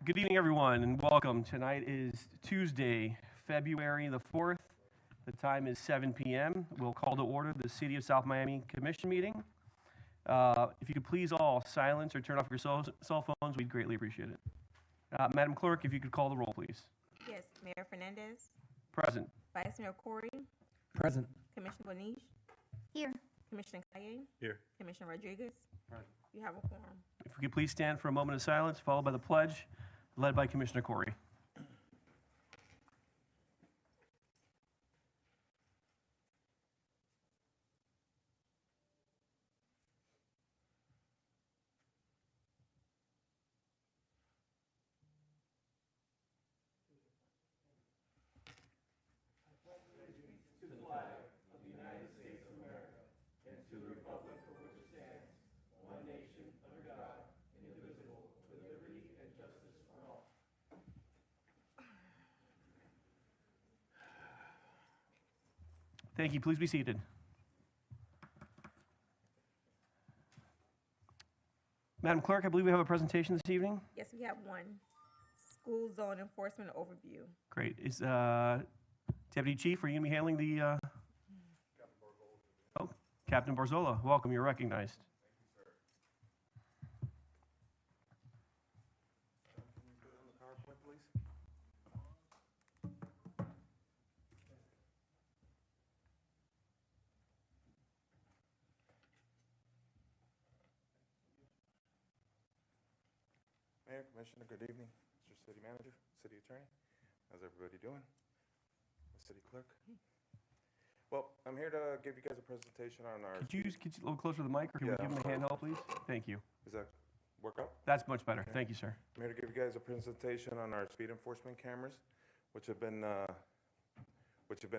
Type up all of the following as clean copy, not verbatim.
Good evening, everyone, and welcome. Tonight is Tuesday, February the 4th. The time is 7 p.m. We'll call to order the City of South Miami Commission meeting. If you could please all silence or turn off your cell phones, we'd greatly appreciate it. Madam Clerk, if you could call the roll, please. Yes, Mayor Fernandez, Present. Vice Mayor Corey, Present. Commissioner Bonish, Here. Commissioner Kaye, Here. Commissioner Rodriguez. Present. You have a quorum. If we could please stand for a moment of silence, followed by the pledge, led by Commissioner Corey. Thank you. Please be seated. Madam Clerk, I believe we have a presentation this evening. Yes, we have one. School zone enforcement overview. Great. Is Deputy Chief, are you going to be handling the... Oh, Captain Barzola, welcome. You're recognized. Mayor, Commissioner, good evening. Mr. City Manager, City Attorney. How's everybody doing? City Clerk. Well, I'm here to give you guys a presentation on our... Could you get a little closer to the mic, or can we Yeah, give him a handheld, please? Thank you. Does that work out? That's much better. Thank you, sir. I'm here to give you guys a presentation on our speed enforcement cameras, which have been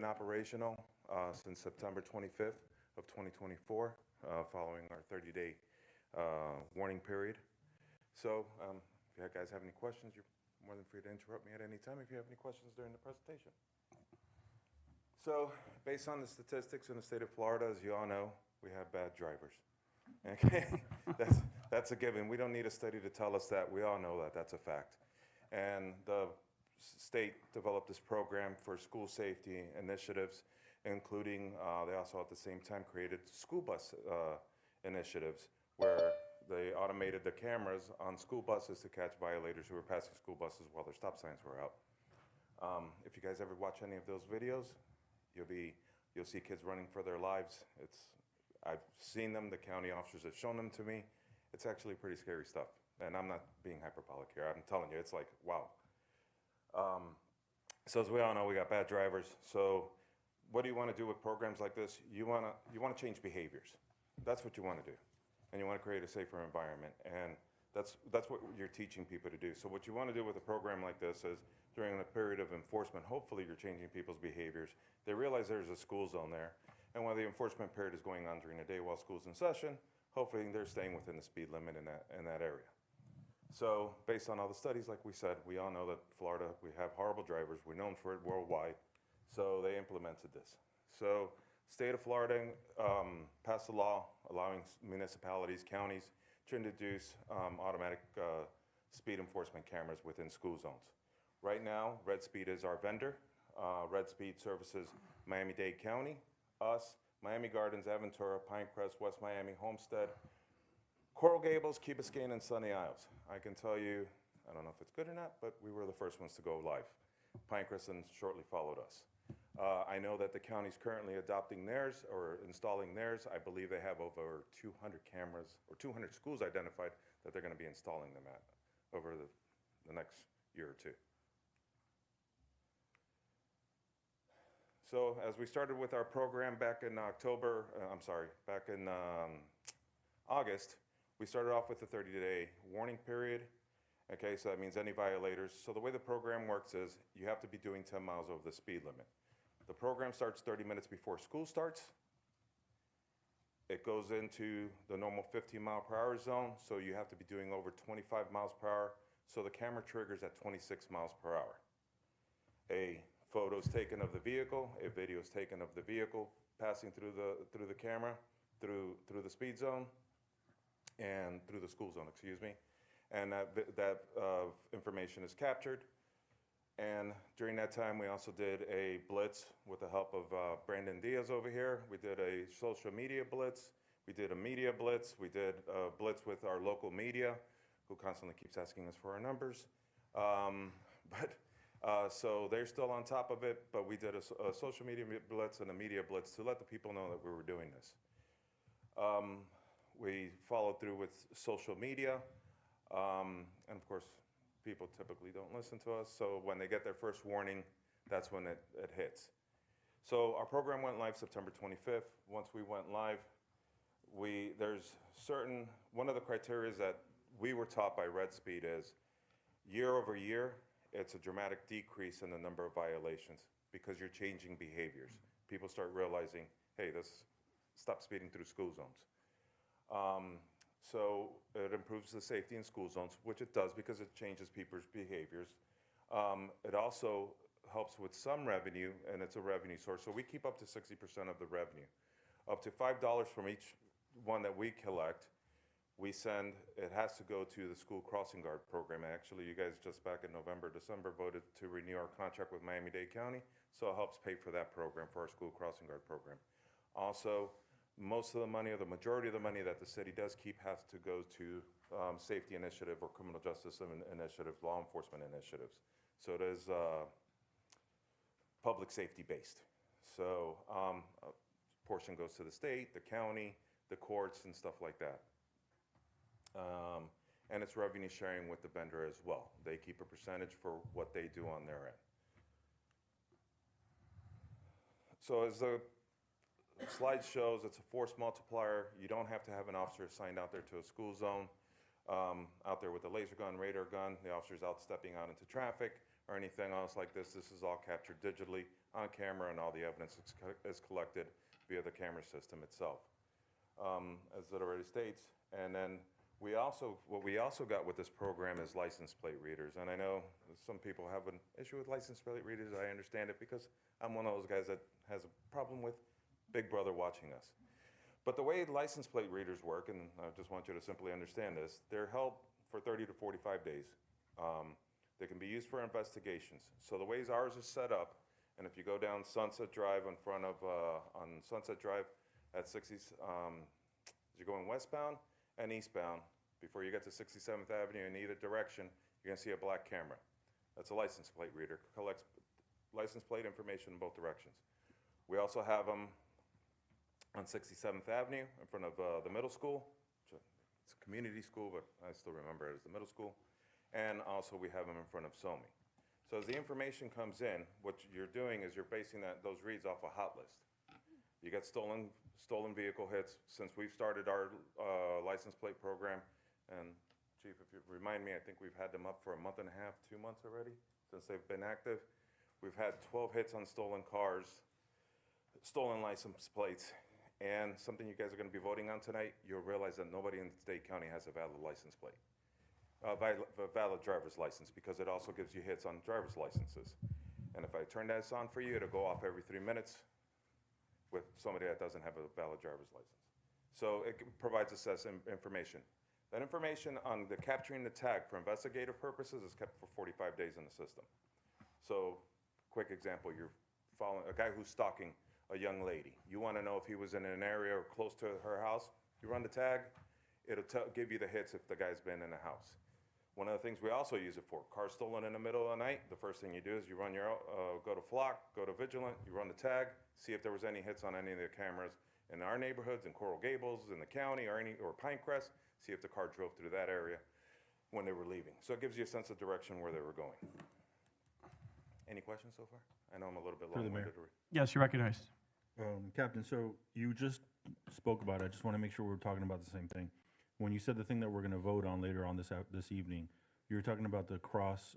operational since September 25th of 2024, following our 30-day warning period. So if you guys have any questions, you're more than free to interrupt me at any time if you have any questions during the presentation. So based on the statistics in the state of Florida, as you all know, we have bad drivers. Okay, that's a given. We don't need a study to tell us that. We all know that. That's a fact. And the state developed this program for school safety initiatives, including they also at the same time created school bus initiatives where they automated the cameras on school buses to catch violators who were passing school buses while their stop signs were out. If you guys ever watch any of those videos, you'll see kids running for their lives. I've seen them. The county officers have shown them to me. It's actually pretty scary stuff. And I'm not being hyperbolic here. I'm telling you, it's like, wow. So as we all know, we got bad drivers. So what do you want to do with programs like this? You want to change behaviors. That's what you want to do. And you want to create a safer environment. And that's what you're teaching people to do. So what you want to do with a program like this is during a period of enforcement, hopefully you're changing people's behaviors. They realize there's a school zone there. And while the enforcement period is going on during the day while school's in session, hopefully they're staying within the speed limit in that area. So based on all the studies, like we said, we all know that Florida, we have horrible drivers. We're known for it worldwide. So they implemented this. So state of Florida passed a law allowing municipalities, counties to introduce automatic speed enforcement cameras within school zones. Right now, Red Speed is our vendor. Red Speed services Miami-Dade County, us, Miami Gardens, Aventura, Pinecrest, West Miami, Homestead, Coral Gables, Key Biscayne, and Sunny Isles. I can tell you, I don't know if it's good or not, but we were the first ones to go live. Pinecrest shortly followed us. I know that the county's currently adopting theirs or installing theirs. I believe they have over 200 cameras or 200 schools identified that they're going to be installing them at over the next year or two. So as we started with our program back in August, we started off with a 30-day warning period. Okay, so that means any violators. So the way the program works is you have to be doing 10 miles over the speed limit. The program starts 30 minutes before school starts. It goes into the normal 15-mile-per-hour zone, so you have to be doing over 25 miles per hour. So the camera triggers at 26 miles per hour. A photo is taken of the vehicle, a video is taken of the vehicle passing through the camera, through the speed zone, and through the school zone, excuse me. and that information is captured. And during that time, we also did a blitz with the help of Brandon Diaz over here. We did a social media blitz. We did a media blitz. We did a blitz with our local media, who constantly keeps asking us for our numbers. So they're still on top of it, but we did a social media blitz and a media blitz to let the people know that we were doing this. We followed through with social media, and of course, people typically don't listen to us, so when they get their first warning, that's when it hits. So our program went live September 25th. Once we went live, one of the criteria that we were taught by Red Speed is year over year, it's a dramatic decrease in the number of violations because you're changing behaviors. People start realizing, hey, stop speeding through school zones. So it improves the safety in school zones, which it does because it changes people's behaviors. It also helps with some revenue, and it's a revenue source. So we keep up to 60% of the revenue. Up to $5 from each one that we collect, it has to go to the school crossing guard program. Actually, you guys just back in November, December voted to renew our contract with Miami-Dade County, so it helps pay for that program, for our school crossing guard program. Also, most of the money, or the majority of the money that the city does keep, has to go to safety initiative or criminal justice initiatives, law enforcement initiatives. So it is public safety based. So a portion goes to the state, the county, the courts, and stuff like that. And it's revenue sharing with the vendor as well. They keep a percentage for what they do on their end. So as the slide shows, it's a force multiplier. You don't have to have an officer assigned out there to a school zone, out there with a laser gun, radar gun, the officer's out stepping out into traffic or anything else like this. This is all captured digitally on camera, and all the evidence is collected via the camera system itself, as it already states. And then what we also got with this program is license plate readers. And I know some people have an issue with license plate readers. I understand it because I'm one of those guys that has a problem with Big Brother watching us. But the way license plate readers work, and I just want you to simply understand this, they're held for 30 to 45 days. They can be used for investigations. So the ways ours is set up, and if you go down Sunset Drive on Sunset Drive at 60s, you're going westbound and eastbound, before you get to 67th Avenue in either direction, you're gonna see a black camera. That's a license plate reader, collects license plate information in both directions. We also have them on 67th Avenue in front of the middle school. It's a community school, but I still remember it as the middle school. And also we have them in front of SOMI. So as the information comes in, what you're doing is you're basing those reads off a hot list. You get stolen vehicle hits. Since we've started our license plate program, and Chief, if you remind me, I think we've had them up for a month and a half, 2 months already, since they've been active. We've had 12 hits on stolen cars, stolen license plates, and something you guys are gonna be voting on tonight, you'll realize that nobody in Dade County has a valid license plate, a valid driver's license, because it also gives you hits on driver's licenses. And if I turn this on for you, it'll go off every 3 minutes with somebody that doesn't have a valid driver's license. So it provides us information. That information on the capturing the tag for investigative purposes is kept for 45 days in the system. So, quick example, you're following a guy who's stalking a young lady. You want to know if he was in an area or close to her house. You run the tag, it'll give you the hits if the guy's been in the house. One of the things we also use it for, cars stolen in the middle of the night, the first thing you do is you run go to Flock, go to Vigilant, you run the tag, see if there was any hits on any of the cameras in our neighborhoods, in Coral Gables, in the county, or Pinecrest, see if the car drove through that area when they were leaving. So it gives you a sense of direction where they were going. Any questions so far? I know I'm a little bit Through the long-winded. Yes, you're recognized. Captain, so you just spoke about it. I just want to make sure we're talking about the same thing. When you said the thing that we're going to vote on later on this evening, you were talking about the cross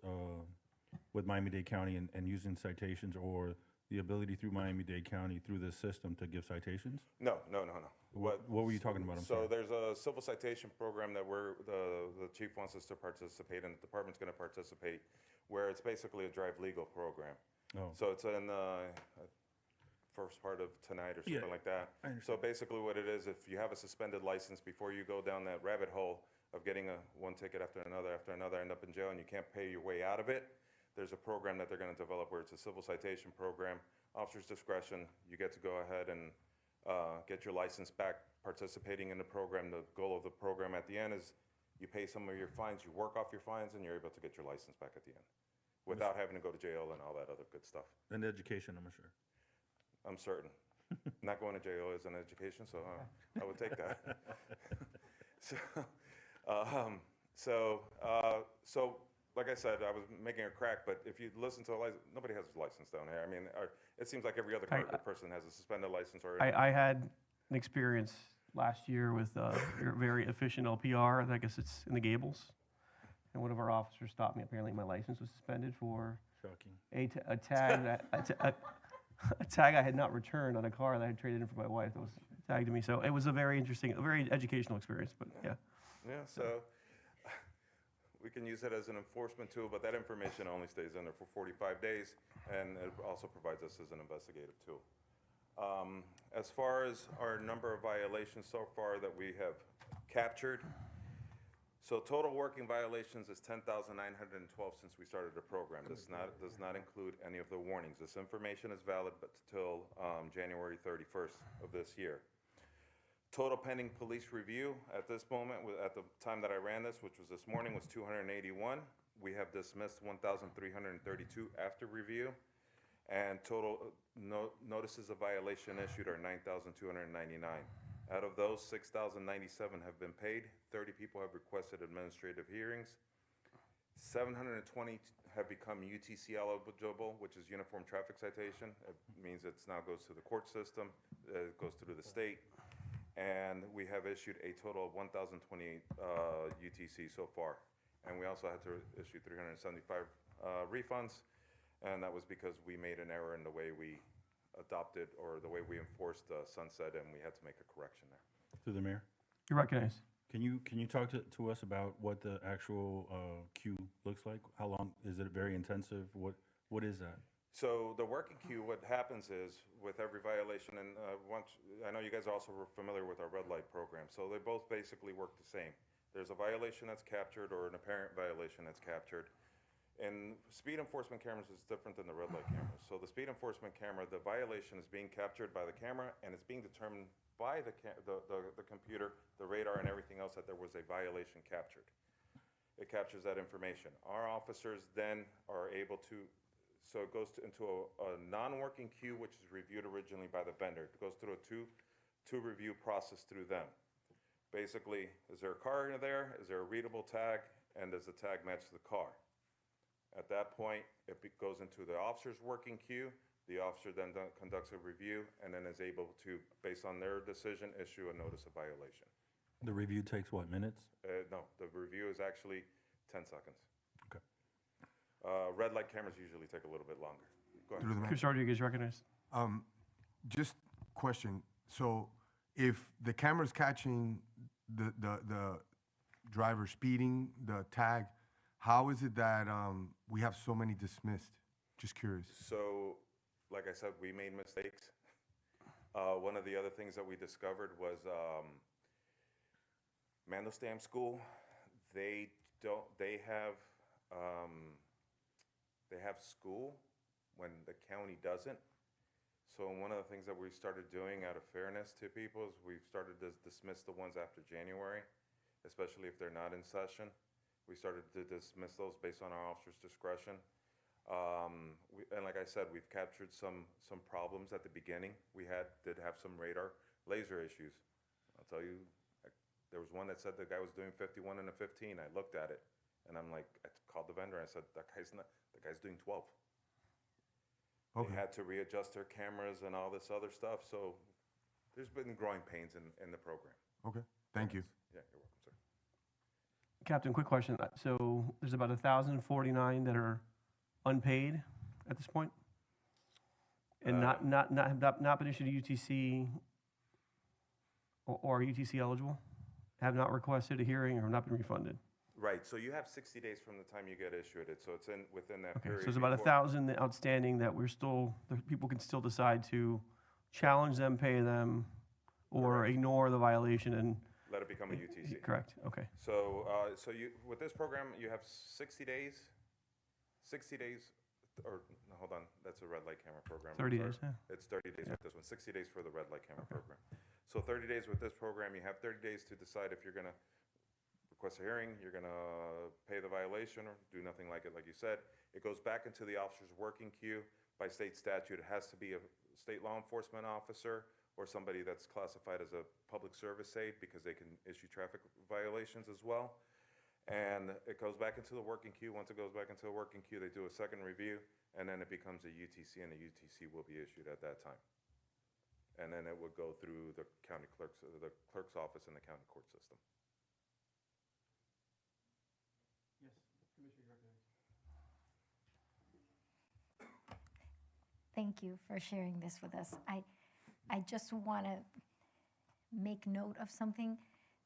with Miami-Dade County and using citations, or the ability through Miami-Dade County through this system to give citations? No. What were you talking about? I'm So sorry. there's a civil citation program that the chief wants us to participate in, the department's gonna participate, where it's basically a drive legal program. Oh. So it's in the first part of tonight or something Yeah, like that. I So understand. basically what it is, if you have a suspended license, before you go down that rabbit hole of getting one ticket after another, end up in jail, and you can't pay your way out of it, there's a program that they're going to develop where it's a civil citation program, officer's discretion. You get to go ahead and get your license back participating in the program. The goal of the program at the end is you pay some of your fines, you work off your fines, and you're able to get your license back at the end without having to go to jail and all that other good stuff. And education, I'm sure. I'm certain. Not going to jail is an education, so I would take that. So, like I said, I was making a crack, but if you listen to a license, nobody has a license down here. I mean, it seems like every other person has a suspended license or. I had an experience last year with your very efficient LPR. I guess it's in the Gables. And one of our officers stopped me. Apparently, my license was suspended for Shocking. a tag a tag I had not returned on a car that I had traded in for my wife that was tagged to me. So it was a very interesting, a very educational experience. But yeah. Yeah, so we can use it as an enforcement tool, but that information only stays in there for 45 days, and it also provides us as an investigative tool. As far as our number of violations so far that we have captured, so total working violations is 10,912 since we started the program. This does not include any of the warnings. This information is valid but till January 31st of this year. Total pending police review at this moment, at the time that I ran this, which was this morning, was 281. We have dismissed 1,332 after review, and total notices of violation issued are 9,299. Out of those, 6,097 have been paid. 30 people have requested administrative hearings. 720 have become UTC eligible, which is Uniform Traffic Citation. It means it now goes to the court system, it goes through the state. And we have issued a total of 1,028 UTC so far. And we also had to issue 375 refunds, and that was because we made an error in the way we adopted or the way we enforced sunset, and we had to make a correction there. Through the mayor, You're recognized. can you talk to us about what the actual queue looks like? How long is it? Very intensive. What is that? So the working queue, what happens is with every violation, and I know you guys are also familiar with our red light program, so they both basically work the same. There's a violation that's captured or an apparent violation that's captured. And speed enforcement cameras is different than the red light cameras. So the speed enforcement camera, the violation is being captured by the camera, and it's being determined by the computer, the radar, and everything else that there was a violation captured. It captures that information. Our officers then are able to, so it goes into a non-working queue, which is reviewed originally by the vendor. It goes through a two review process through them. Basically, is there a car in there? Is there a readable tag? And does the tag match the car? At that point, it goes into the officer's working queue. The officer then conducts a review and then is able to, based on their decision, issue a notice of violation. The review takes what, minutes? No, the review is actually 10 seconds. Okay. Red light cameras usually take a little bit longer. Go ahead. Through the mayor. Chris Rodriguez is recognized. Just question, so if the camera's catching the driver speeding, the tag, how is it that we have so many dismissed? Just curious. So, like I said, we made mistakes. One of the other things that we discovered was Mandelstam School. They have school when the county doesn't. So one of the things that we started doing out of fairness to people is we've started to dismiss the ones after January, especially if they're not in session. We started to dismiss those based on our officer's discretion. And like I said, we've captured some problems at the beginning. We did have some radar laser issues. I'll tell you, there was one that said the guy was doing 51 and a 15. I looked at it, and I'm like, I called the vendor. I said, the guy's doing 12. Okay. They had to readjust their cameras and all this other stuff. So there's been growing pains in the program. Okay, thank you. Yeah, you're welcome, sir. Captain, quick question. So there's about 1,049 that are unpaid at this point? And not been issued a UTC or UTC eligible? Have not requested a hearing or have not been refunded? Right, so you have 60 days from the time you get issued it, so it's within that Okay, period. so there's about before- 1,000 outstanding that the people can still decide to challenge them, pay them, or Correct. ignore the violation and let it become a UTC. Correct, okay. So, with this program, you have 60 days, or, no, hold on, that's a red light camera program. I'm 30 sorry. days, yeah. It's 30 days with this one, 60 days for the red light camera program. So 30 days with this program, you have 30 days to decide if you're gonna request a hearing, you're gonna pay the violation, or do nothing like it, like you said. It goes back into the officer's working queue. By state statute, it has to be a state law enforcement officer or somebody that's classified as a public service aide, because they can issue traffic violations as well. And it goes back into the working queue. Once it goes back into the working queue, they do a second review, and then it becomes a UTC, and the UTC will be issued at that time. And then it would go through the clerk's office in the county court system. Thank you for sharing this with us. I just want to make note of something,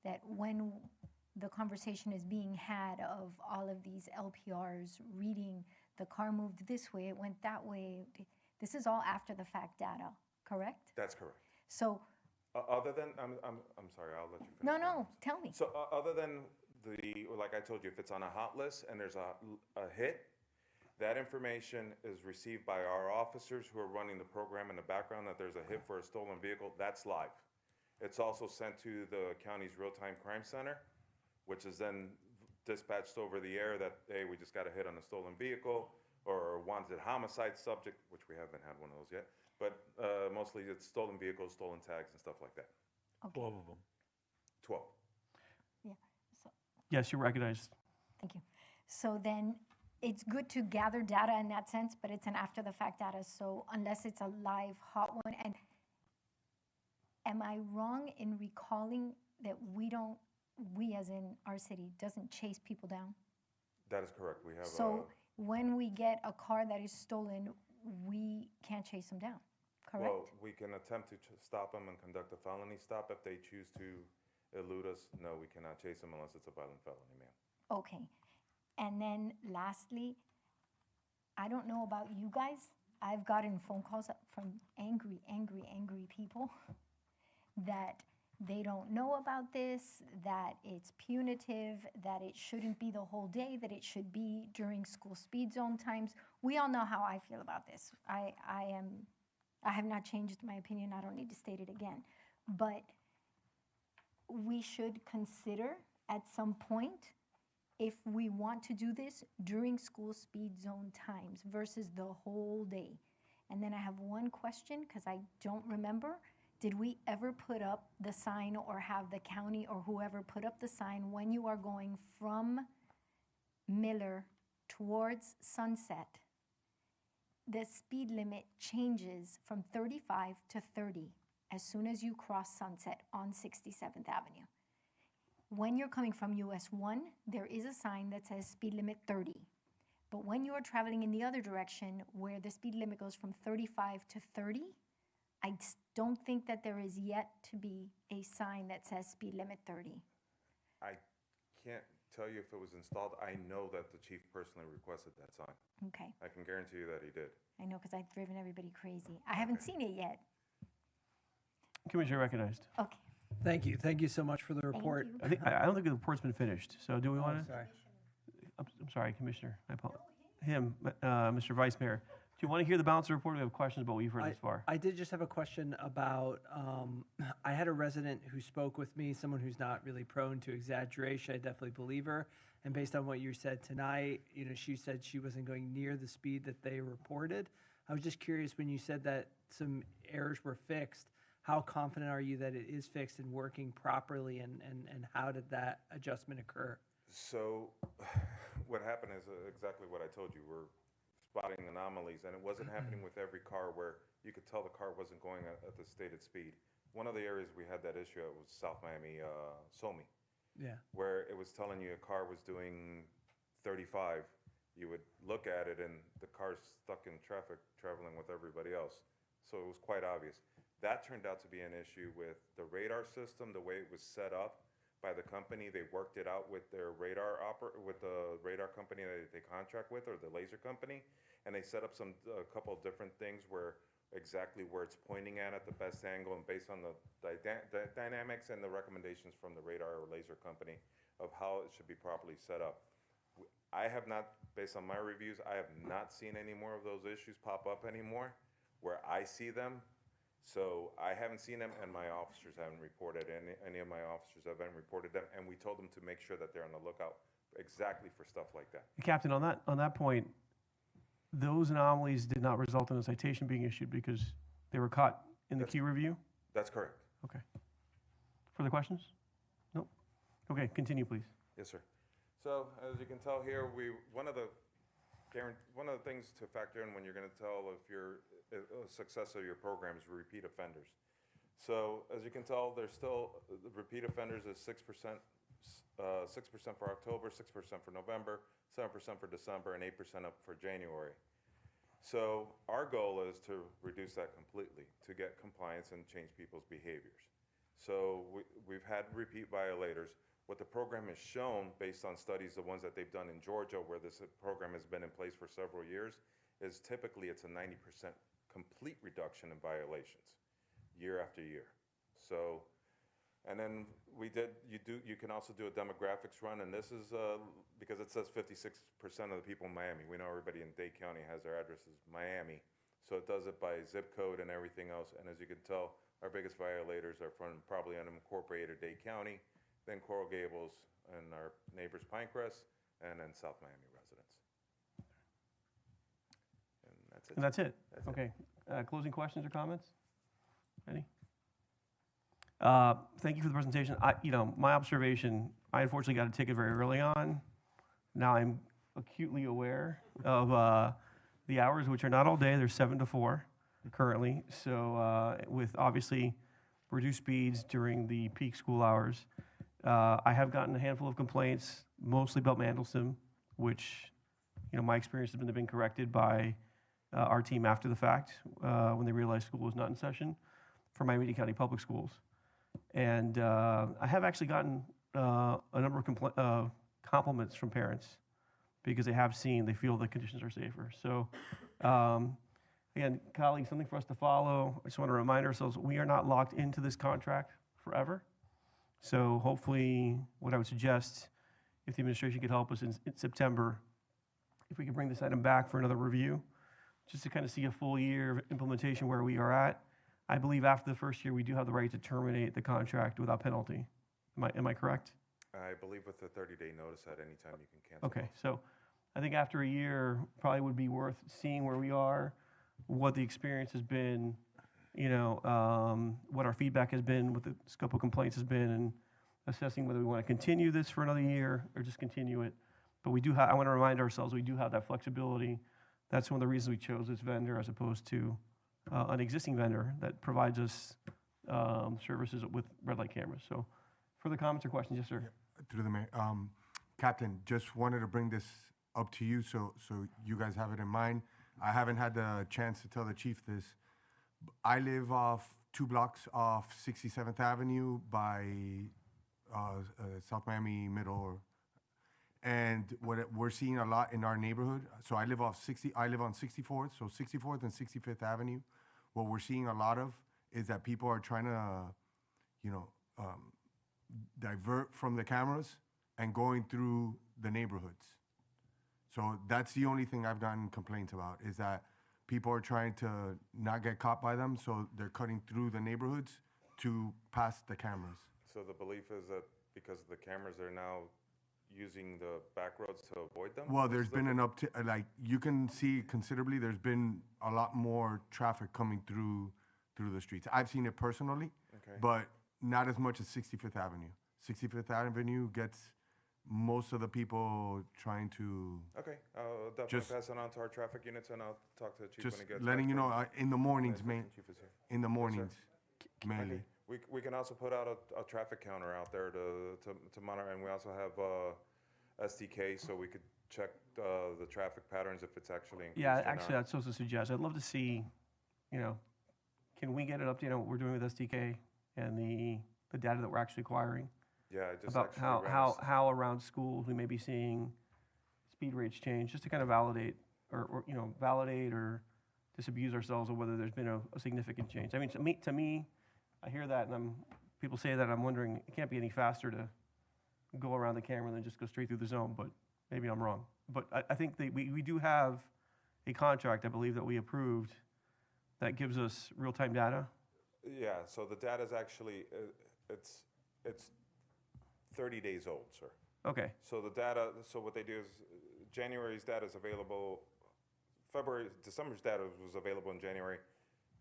that when the conversation is being had of all of these LPRs reading, the car moved this way, it went that way. This is all after the fact data, correct? That's correct. So, Other than, I'm sorry, I'll let you finish. no, tell me. So other than like I told you, if it's on a hot list and there's a hit, that information is received by our officers who are running the program in the background, that there's a hit for a stolen vehicle, that's live. It's also sent to the county's real-time crime center, which is then dispatched over the air that, hey, we just got a hit on a stolen vehicle, or wanted homicide subject, which we haven't had one of those yet, but mostly it's stolen vehicles, stolen tags, and stuff like that. 12 of them. 12. Yeah, so, Yes, you're recognized. thank you. So then, it's good to gather data in that sense, but it's an after-the-fact data, so unless it's a live, hot one, and am I wrong in recalling that we as in our city, doesn't chase people down? That is correct. We have So when we get a car that is stolen, we can't chase them down, correct? well, we can attempt to stop them and conduct a felony stop. If they choose to elude us, no, we cannot chase them unless it's a violent felony, ma'am. Okay. And then lastly, I don't know about you guys, I've gotten phone calls from angry people that they don't know about this, that it's punitive, that it shouldn't be the whole day, that it should be during school speed zone times. We all know how I feel about this. I have not changed my opinion. I don't need to state it again. But we should consider at some point, if we want to do this during school speed zone times versus the whole day. And then I have one question, because I don't remember. Did we ever put up the sign, or have the county or whoever put up the sign when you are going from Miller towards Sunset? The speed limit changes from 35 to 30 as soon as you cross Sunset on 67th Avenue. When you're coming from US 1, there is a sign that says speed limit 30. But when you are traveling in the other direction, where the speed limit goes from 35 to 30, I don't think that there is yet to be a sign that says speed limit 30. I can't tell you if it was installed. I know that the chief personally requested that sign. Okay, I can guarantee you that he did. I know, because I've driven everybody crazy. I haven't seen it yet. Commissioner recognized. Okay, Thank you so much for the thank report. you. I don't think the report's been finished, so do we want to? Sorry. I'm sorry, Commissioner. I apologize. Mr. Vice Mayor. Do you want to hear the balance of the report? We have questions about what you've heard thus far. I did just have a question about, I had a resident who spoke with me, someone who's not really prone to exaggeration. I definitely believe her. And based on what you said tonight, she said she wasn't going near the speed that they reported. I was just curious, when you said that some errors were fixed, how confident are you that it is fixed and working properly, and how did that adjustment occur? So what happened is exactly what I told you. We're spotting anomalies, and it wasn't happening with every car where you could tell the car wasn't going at the stated speed. One of the areas we had that issue at was South Miami, SOMI, Yeah. where it was telling you a car was doing 35. You would look at it, and the car's stuck in traffic traveling with everybody else. So it was quite obvious. That turned out to be an issue with the radar system, the way it was set up by the company. They worked it out with their with the radar company that they contract with, or the laser company, and they set up a couple of different things where exactly where it's pointing at the best angle, and based on the dynamics and the recommendations from the radar or laser company of how it should be properly set up. I have not, based on my reviews, I have not seen any more of those issues pop up anymore where I see them. So I haven't seen them, and my officers haven't reported, any of my officers haven't reported them, and we told them to make sure that they're on the lookout exactly for stuff like that. Captain, on that point, those anomalies did not result in a citation being issued because they were caught in the That's- Q review? That's correct. Okay. Further questions? Nope. Okay, continue, please. Yes, sir. So as you can tell here, one of the things to factor in when you're going to tell if you're a success of your program is repeat offenders. So as you can tell, there's still the repeat offenders is 6%, 6% for October, 6% for November, 7% for December, and 8% up for January. So our goal is to reduce that completely, to get compliance and change people's behaviors. So we've had repeat violators. What the program has shown, based on studies, the ones that they've done in Georgia, where this program has been in place for several years, is typically it's a 90% complete reduction in violations, year after year. So, and then you can also do a demographics run, and this is because it says 56% of the people in Miami. We know everybody in Dade County has their addresses Miami, so it does it by zip code and everything else. And as you can tell, our biggest violators are from probably unincorporated Dade County, then Coral Gables, and our neighbors Pinecrest, and then South Miami residents. And that's it. And that's it? That's it. Okay. Closing questions or comments? Any? Thank you for the presentation. My observation, I unfortunately got a ticket very early on. Now I'm acutely aware of the hours, which are not all day. They're 7 to 4 currently. So with obviously reduced speeds during the peak school hours, I have gotten a handful of complaints, mostly about Mandelstam, which, my experience has been corrected by our team after the fact when they realized school was not in session for Miami-Dade County Public Schools. And I have actually gotten a number of compliments from parents because they feel the conditions are safer. So again, colleagues, something for us to follow. I just want to remind ourselves, we are not locked into this contract forever. So hopefully, what I would suggest, if the administration could help us in September, if we could bring this item back for another review, just to kind of see a full year of implementation where we are at. I believe after the first year, we do have the right to terminate the contract without penalty. Am I correct? I believe with the 30-day notice at any time you can cancel. Okay, so I think after a year, probably would be worth seeing where we are, what the experience has been, what our feedback has been, what the scope of complaints has been, and assessing whether we want to continue this for another year or just continue it. But I want to remind ourselves, we do have that flexibility. That's one of the reasons we chose this vendor as opposed to an existing vendor that provides us services with red light cameras. So further comments or questions? Yes, sir. Through the mayor, Captain, just wanted to bring this up to you so you guys have it in mind. I haven't had the chance to tell the chief this. I live off 2 blocks off 67th Avenue by South Miami Middle, and what we're seeing a lot in our neighborhood. So I live on 64th, so 64th and 65th Avenue. What we're seeing a lot of is that people are trying to, divert from the cameras and going through the neighborhoods. So that's the only thing I've gotten complaints about, is that people are trying to not get caught by them, so they're cutting through the neighborhoods to pass the cameras. So the belief is that because the cameras are now using the back roads to avoid them? Well, there's been an uptick, like you can see considerably, there's been a lot more traffic coming through the streets. I've seen it personally, Okay. but not as much as 65th Avenue. 65th Avenue gets most of the people trying to, Okay, I'll definitely Just- pass it on to our traffic units, and I'll talk to the chief when just he gets letting back you know, from- in the mornings, Assistant main, chief is here. in the mornings, Okay. mainly. We can also put out a traffic counter out there to monitor, and we also have SDK, so we could check the traffic patterns if it's actually increased Yeah, or actually, not. that's what I suggest. I'd love to see, can we get an update on what we're doing with SDK and the data that we're actually acquiring? Yeah, I just About actually ran a how around schools we may be seeing speed rates change, just to kind of validate or disabuse ourselves of whether there's been a significant change. I mean, to me, I hear that and people say that, I'm wondering, it can't be any faster to go around the camera than just go straight through the zone, but maybe I'm wrong. But I think that we do have a contract, I believe, that we approved that gives us real-time data. Yeah, so the data's actually, it's 30 days old, sir. Okay, So the data, so what they do is January's data is available, December's data was available in January.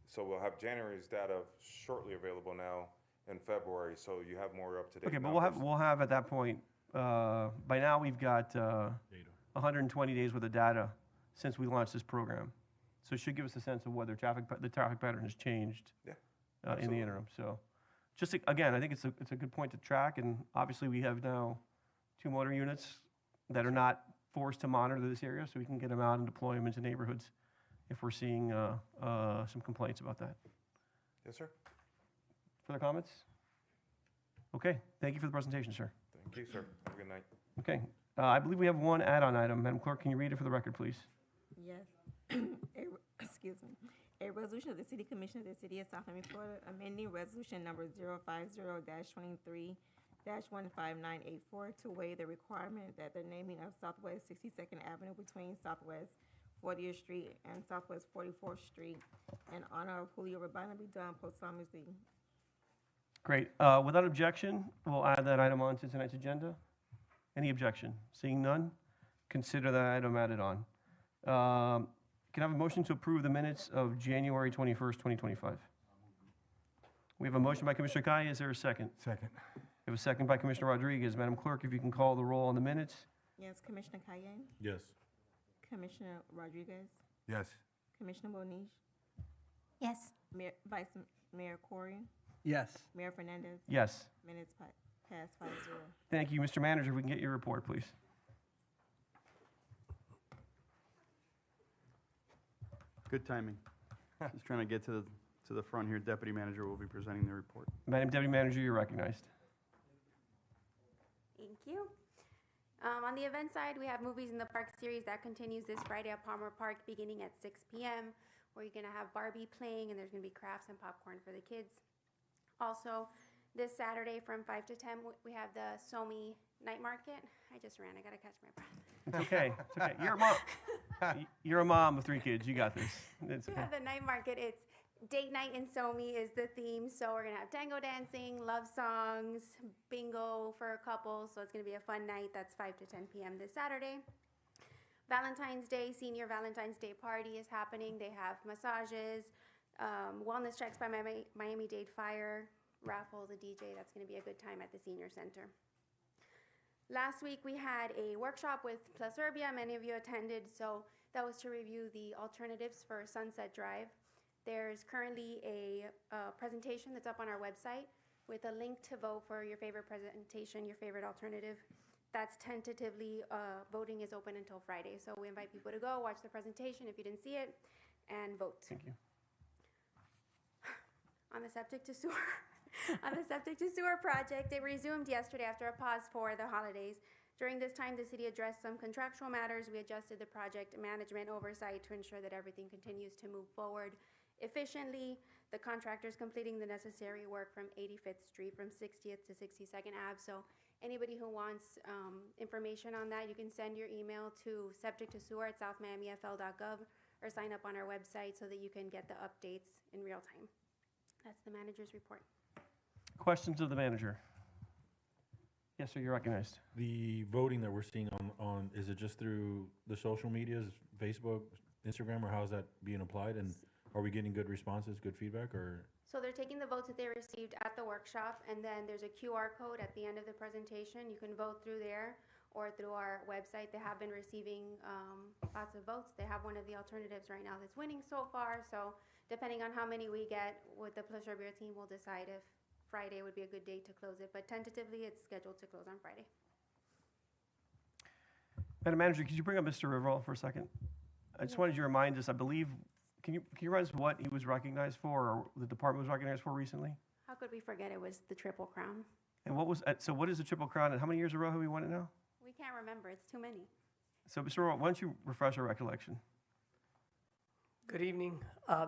So we'll have January's data shortly available now in February, so you have more up-to-date okay, but numbers. we'll have at that point, by now, we've got 120 days worth of data since we launched this program. So it should give us a sense of whether the traffic pattern has changed Yeah, in the absolutely. interim. So just, again, I think it's a good point to track, and obviously, we have now 2 motor units that are not forced to monitor this area, so we can get them out and deploy them into neighborhoods if we're seeing some complaints about that. Yes, sir. Further comments? Okay, thank you for the presentation, sir. Thank you, sir. Have a good night. Okay, I believe we have one add-on item. Madam Clerk, can you read it for the record, please? Yes. Excuse me. A resolution of the City Commission of the City of South Miami, Florida, amending resolution number 050-23-15984 to waive the requirement that the naming of Southwest 62nd Avenue between Southwest 40th Street and Southwest 44th Street in honor of Julio Urbana be done posthumously. Great. Without objection, we'll add that item on to tonight's agenda. Any objection? Seeing none, consider that item added on. Can I have a motion to approve the minutes of January 21st, 2025? We have a motion by Commissioner Kaya. Is there a second? Second. We have a second by Commissioner Rodriguez. Madam Clerk, if you can call the roll on the minutes? Yes, Commissioner Cayenne, Yes. Commissioner Rodriguez, Yes. Commissioner Moniz, Yes. Vice Mayor Corey, Yes. Mayor Fernandez. Yes. Minutes passed 5-0. Thank you. Mr. Manager, if we can get your report, please. Good timing. Just trying to get to the front here. Deputy Manager will be presenting the report. Madam Deputy Manager, you're recognized. Thank you. On the event side, we have Movies in the Park series that continues this Friday at Palmer Park beginning at 6 p.m. where you're going to have Barbie playing and there's going to be crafts and popcorn for the kids. Also, this Saturday from 5 to 10, we have the Somi Night Market. I just ran. I got to catch my breath. It's okay. It's okay. You're a mom. You're a mom of 3 kids. You got this. It's We okay. have the night market. It's date night in Somi is the theme. So we're going to have tango dancing, love songs, bingo for a couple. So it's going to be a fun night. That's 5 to 10 p.m. this Saturday. Valentine's Day, Senior Valentine's Day party is happening. They have massages, wellness checks by Miami-Dade Fire, raffles, a DJ. That's going to be a good time at the Senior Center. Last week, we had a workshop with Plus Urbia. Many of you attended, so that was to review the alternatives for Sunset Drive. There's currently a presentation that's up on our website with a link to vote for your favorite presentation, your favorite alternative. That's tentatively, voting is open until Friday, so we invite people to go, watch the presentation if you didn't see it, and vote. Thank you. On the septic to sewer. On the septic to sewer project, it resumed yesterday after a pause for the holidays. During this time, the city addressed some contractual matters. We adjusted the project management oversight to ensure that everything continues to move forward efficiently. The contractor's completing the necessary work from 85th Street from 60th to 62nd Ave. So anybody who wants information on that, you can send your email to septic2sewer@southmiamifl.gov or sign up on our website so that you can get the updates in real time. That's the manager's report. Questions of the manager? Yes, sir, you're recognized. The voting that we're seeing on, is it just through the social medias, Facebook, Instagram, or how's that being applied? And are we getting good responses, good feedback, or? So they're taking the votes that they received at the workshop, and then there's a QR code at the end of the presentation. You can vote through there or through our website. They have been receiving lots of votes. They have one of the alternatives right now that's winning so far. So depending on how many we get with the Plus Urbia team, we'll decide if Friday would be a good date to close it. But tentatively, it's scheduled to close on Friday. Madam Manager, could you bring up Mr. Riverall for a second? I just wanted you to remind us, I believe, can you remind us what he was recognized for, or the department was recognized for recently? How could we forget it was the Triple Crown? And what was, so what is the Triple Crown, and how many years in a row have we won it now? We can't remember. It's too many. So, Mr. Riverall, why don't you refresh our recollection? Good evening.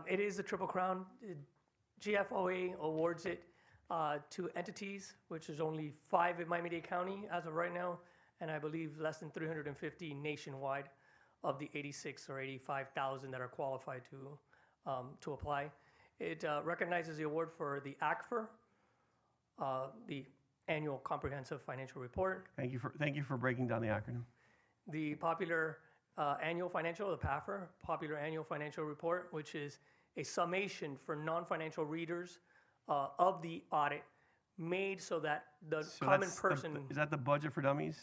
It is the Triple Crown. GFOA awards it to entities, which is only 5 in Miami-Dade County as of right now, and I believe less than 350 nationwide of the 86 or 85,000 that are qualified to apply. It recognizes the award for the ACFR, the Annual Comprehensive Financial Report, Thank you for breaking down the acronym. the popular annual financial, the PAFR, Popular Annual Financial Report, which is a summation for non-financial readers of the audit made so that the So common that's person, Is that the Budget for Dummies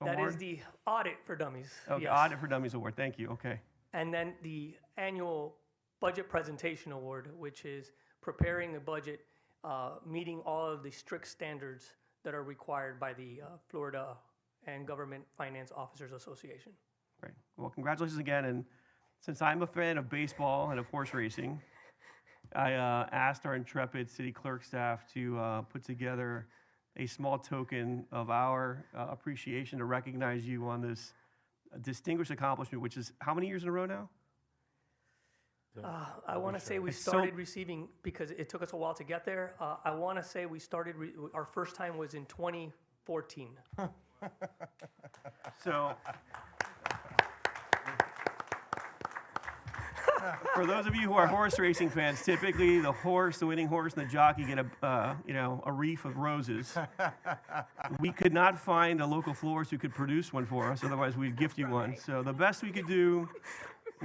that award? is the audit for dummies. Okay, yes. Audit for Dummies award, thank you, okay. And then the annual budget presentation award, which is preparing a budget, meeting all of the strict standards that are required by the Florida and Government Finance Officers Association. Great. Well, congratulations again, and since I'm a fan of baseball and of horse racing, I asked our intrepid city clerk staff to put together a small token of our appreciation to recognize you on this distinguished accomplishment, which is how many years in a row now? I want to say we It's so- started receiving, because it took us a while to get there, I want to say we started, our first time was in 2014. So, for those of you who are horse racing fans, typically the winning horse, and the jockey get a wreath of roses. We could not find a local florist who could produce one for us, otherwise we'd gift you one. So the best we could do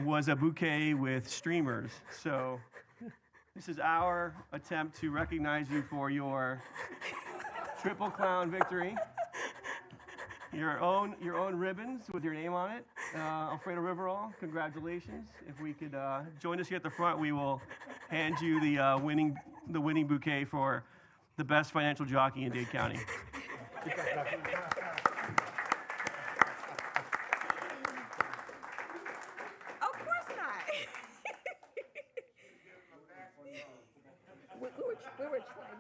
was a bouquet with streamers. So this is our attempt to recognize you for your Triple Crown victory. Your own ribbons with your name on it. Alfredo Riverall, congratulations. If we could join us here at the front, we will hand you the winning bouquet for the best financial jockey in Dade County. Of course not. We were trying.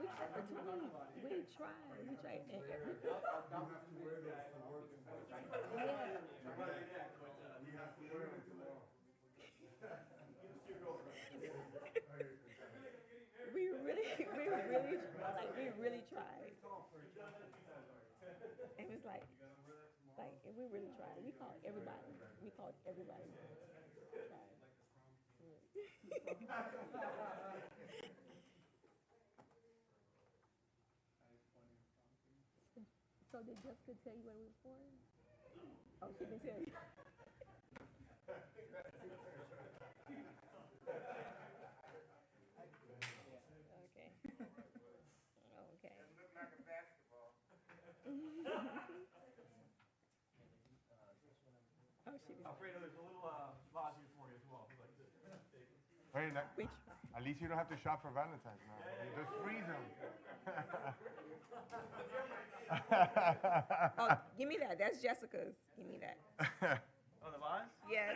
We really tried. It was like we really tried. We called everybody. So did Jessica tell you what it was for? Oh, she didn't tell you. Okay. Okay. It looked like a basketball. Oh, she did. Alfredo, there's a little vase here for you as well. Hey, We at least you don't have to shop for Valentine's now. You just freeze them. Oh, give me that. That's Jessica's. Give me that. Oh, the vase? Yes.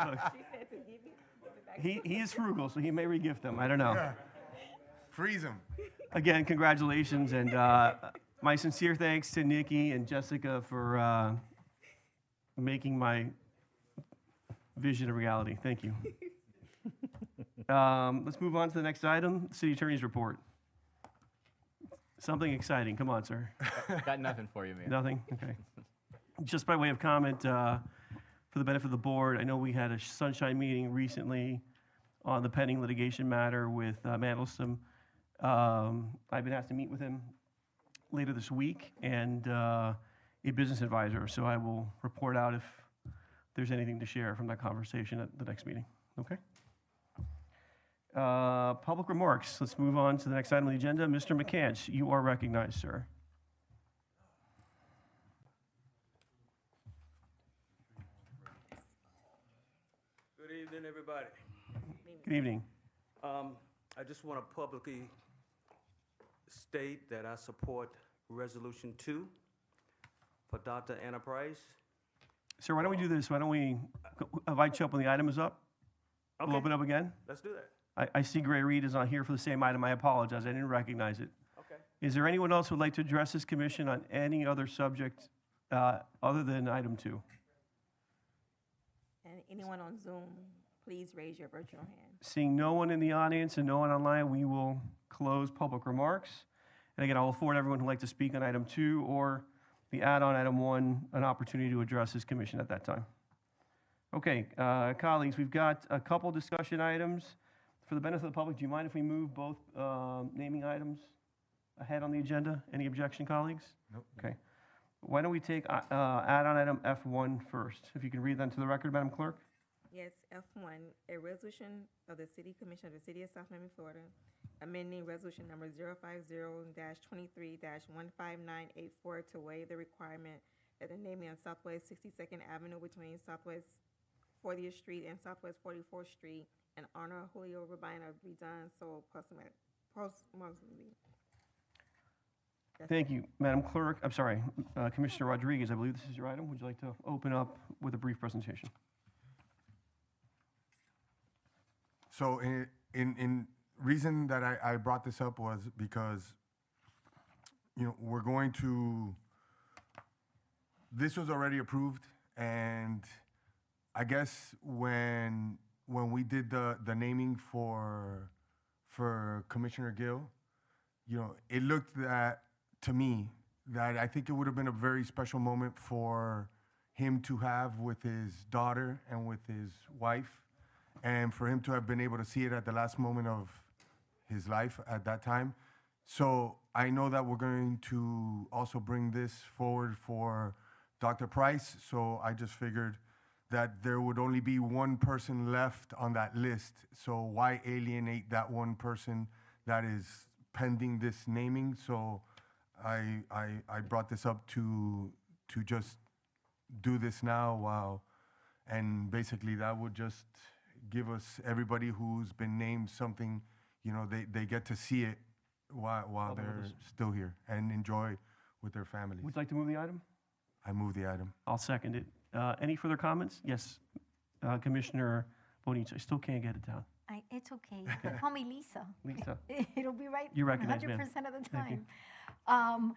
Look, She said to give it back. he is frugal, so he may regift them. I don't know. Freeze them. Again, congratulations, and my sincere thanks to Nikki and Jessica for making my vision a reality. Thank you. Let's move on to the next item, City Attorney's Report. Something exciting. Come on, sir. Got nothing for you, man. Nothing? Okay. Just by way of comment, for the benefit of the board, I know we had a sunshine meeting recently on the pending litigation matter with Mandelstam. I've been asked to meet with him later this week and a business advisor, so I will report out if there's anything to share from that conversation at the next meeting. Okay? Public remarks. Let's move on to the next item on the agenda. Mr. McCants, you are recognized, sir. Good evening, everybody. Good evening. I just want to publicly state that I support Resolution 2 for Dr. Enterprise. Sir, why don't we do this? Why don't we invite you up when the item is up? We'll Okay. open up again. Let's do that. I see Gray Reed is not here for the same item. I apologize. I didn't recognize it. Okay. Is there anyone else who would like to address this commission on any other subject other than item 2? And And anyone on Zoom, please raise your virtual hand. Seeing no one in the audience and no one online, we will close public remarks. And again, I'll afford everyone who'd like to speak on item 2 or the add-on item 1 an opportunity to address this commission at that time. Okay, colleagues, we've got a couple discussion items. For the benefit of the public, do you mind if we move both naming items ahead on the agenda? Any objection, colleagues? Nope. Okay. Why don't we take add-on item F1 first? If you can read that into the record, Madam Clerk? Yes, F1, a resolution of the City Commission of the City of South Miami, Florida, amending resolution number 050-23-15984 to waive the requirement that the naming of Southwest 62nd Avenue between Southwest 40th Street and Southwest 44th Street in honor of Julio Urbina be done so posthumously. Thank you, Madam Clerk. I'm sorry, Commissioner Rodriguez, I believe this is your item. Would you like to open up with a brief presentation? So in reason that I brought this up was because, we're going to, this was already approved, and I guess when we did the naming for Commissioner Gill, it looked to me that I think it would have been a very special moment for him to have with his daughter and with his wife, and for him to have been able to see it at the last moment of his life at that time. So I know that we're going to also bring this forward for Dr. Price, so I just figured that there would only be one person left on that list, so why alienate that one person that is pending this naming? So I brought this up to just do this now and basically that would just give us, everybody who's been named something, they get to see it while they're still here and enjoy with their families. Would you like to move the item? I move the item. I'll second it. Any further comments? Yes, Commissioner Bonich, I still can't get it down. It's okay. You can call me Lisa. Lisa. It'll be right You're recognized, ma'am. 100% of the Thank you. time.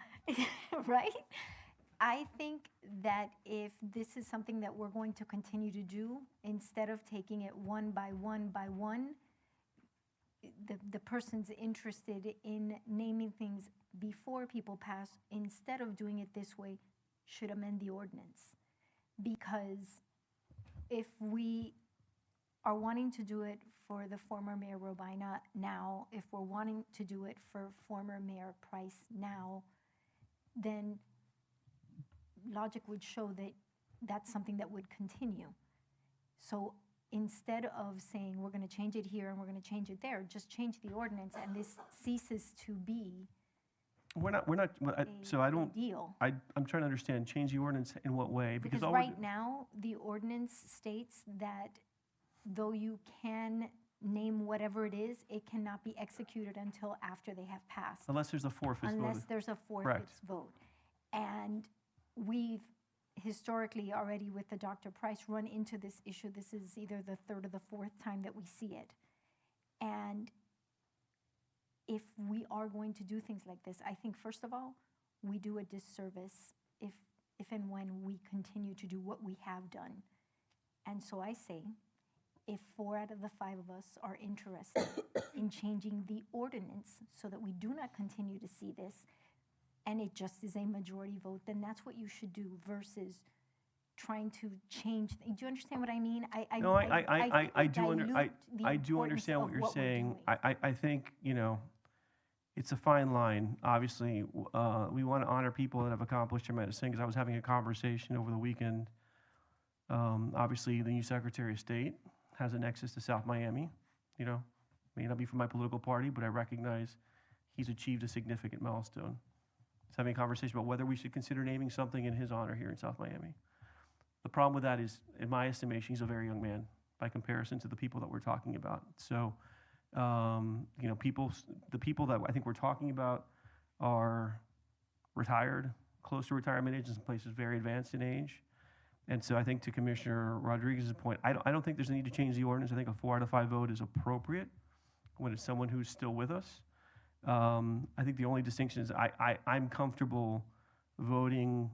Right? I think that if this is something that we're going to continue to do, instead of taking it one by one, the person's interested in naming things before people pass, instead of doing it this way, should amend the ordinance. Because if we are wanting to do it for the former Mayor Robina now, if we're wanting to do it for former Mayor Price now, then logic would show that that's something that would continue. So instead of saying we're going to change it here and we're going to change it there, just change the ordinance and this ceases to be So I don't, deal. I'm trying to understand, change the ordinance in what way? Because all right now, the ordinance states that though you can name whatever it is, it cannot be executed until after they have passed. Unless there's a four-fifths vote. Unless there's a four-fifths vote. And we've historically already with the Dr. Price run into this issue. This is either the third or the fourth time that we see it. And if we are going to do things like this, I think first of all, we do a disservice if and when we continue to do what we have done. And so I say, if 4 out of the 5 of us are interested in changing the ordinance so that we do not continue to see this, and it just is a majority vote, then that's what you should do versus trying to change. Do you understand what I mean? No, I do importance understand what of you're we're saying. doing. I think, it's a fine line. Obviously, we want to honor people that have accomplished tremendous things. I was having a conversation over the weekend. Obviously, the new Secretary of State has a nexus to South Miami. May not be from my political party, but I recognize he's achieved a significant milestone. I was having a conversation about whether we should consider naming something in his honor here in South Miami. The problem with that is, in my estimation, he's a very young man by comparison to the people that we're talking about. So, the people that I think we're talking about are retired, close to retirement age, in some places very advanced in age. And so I think to Commissioner Rodriguez's point, I don't think there's a need to change the ordinance. I think a 4 out of 5 vote is appropriate when it's someone who's still with us. I think the only distinction is I'm comfortable voting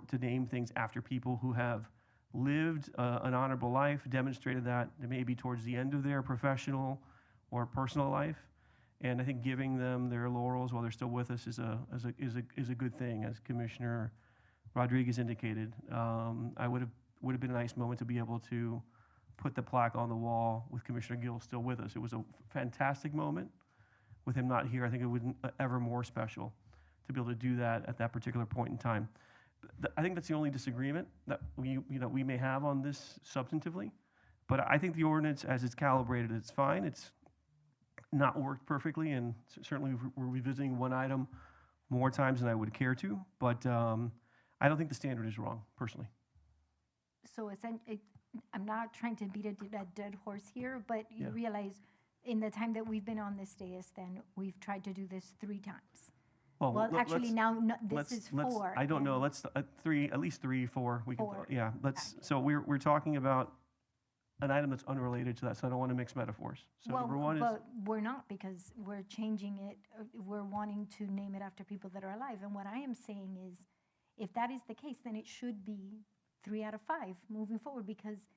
to name things after people who have lived an honorable life, demonstrated that maybe towards the end of their professional or personal life. And I think giving them their laurels while they're still with us is a good thing, as Commissioner Rodriguez indicated. I would have been a nice moment to be able to put the plaque on the wall with Commissioner Gill still with us. It was a fantastic moment. With him not here, I think it would ever more special to be able to do that at that particular point in time. I think that's the only disagreement that we may have on this substantively. But I think the ordinance, as it's calibrated, it's fine. It's not worked perfectly, and certainly we're revisiting one item more times than I would care to. But I don't think the standard is wrong, personally. So I'm not trying to beat a dead horse here, but you Yeah. realize in the time that we've been on this dais, then we've tried to do this 3 times. Well, Well, actually, let's- now this let's- is let's- 4. I don't know. and- Let's at least 3, 4. We can. 4. Yeah. So we're talking about an item that's unrelated to that. So I don't want to mix metaphors. So Well, number one is but we're not, because we're changing it, we're wanting to name it after people that are alive. And what I am saying is, if that is the case, then it should be 3 out of 5 moving forward, because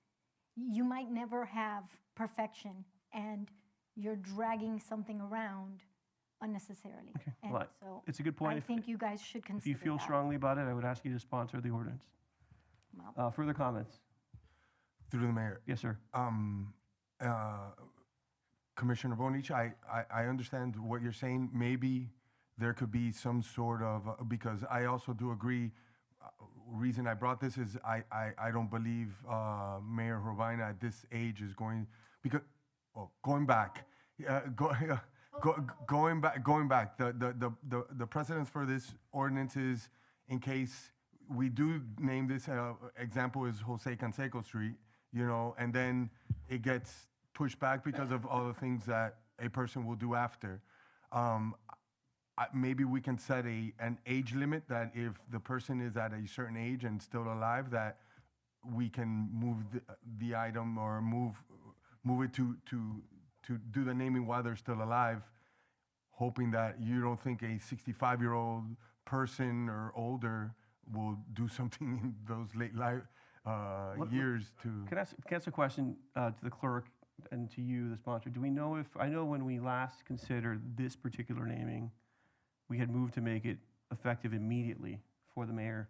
you might never have perfection, and you're dragging something around unnecessarily. Okay, And well, so it's a good point. I If- think you guys should If consider you feel that. strongly about it, I would ask you to sponsor the ordinance. Well, Further comments? Through the mayor. Yes, sir. Commissioner Bonich, I understand what you're saying. Maybe there could be some sort of, because I also do agree, reason I brought this is I don't believe Mayor Robina at this age is going, because, well, going back, going back, the precedence for this ordinance is, in case we do name this, example is Jose Canseco Street, and then it gets pushed back because of other things that a person will do after. Maybe we can set an age limit that if the person is at a certain age and still alive, that we can move the item or move it to do the naming while they're still alive, hoping that you don't think a 65-year-old person or older will do something in those late life years to. Can I ask a question to the clerk and to you, the sponsor? Do we know if, I know when we last considered this particular naming, we had moved to make it effective immediately for the mayor.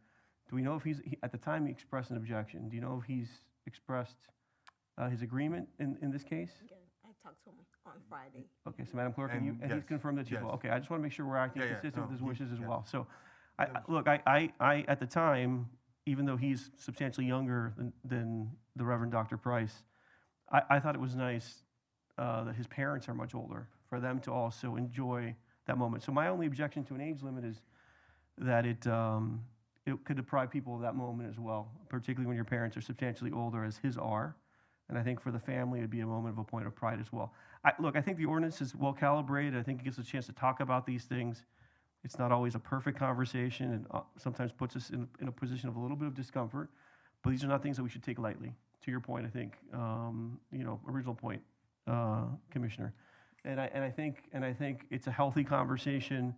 Do we know if at the time he expressed an objection, do you know if he's expressed his agreement in this case? Again, I talked to him on Friday. Okay, so Madam Clerk, and he's yes, confirmed that you will. yes. Okay, I just want to make sure we're acting Yeah, yeah, consistent with no, his wishes as yeah. well. So, look, I at the time, even though he's substantially younger than the Reverend Dr. Price, I thought it was nice that his parents are much older, for them to also enjoy that moment. So my only objection to an age limit is that it could deprive people of that moment as well, particularly when your parents are substantially older, as his are. And I think for the family, it'd be a moment of a point of pride as well. Look, I think the ordinance is well calibrated. I think it gives us a chance to talk about these things. It's not always a perfect conversation, and sometimes puts us in a position of a little bit of discomfort. But these are not things that we should take lightly. To your point, I think, original point, Commissioner. And I think it's a healthy conversation.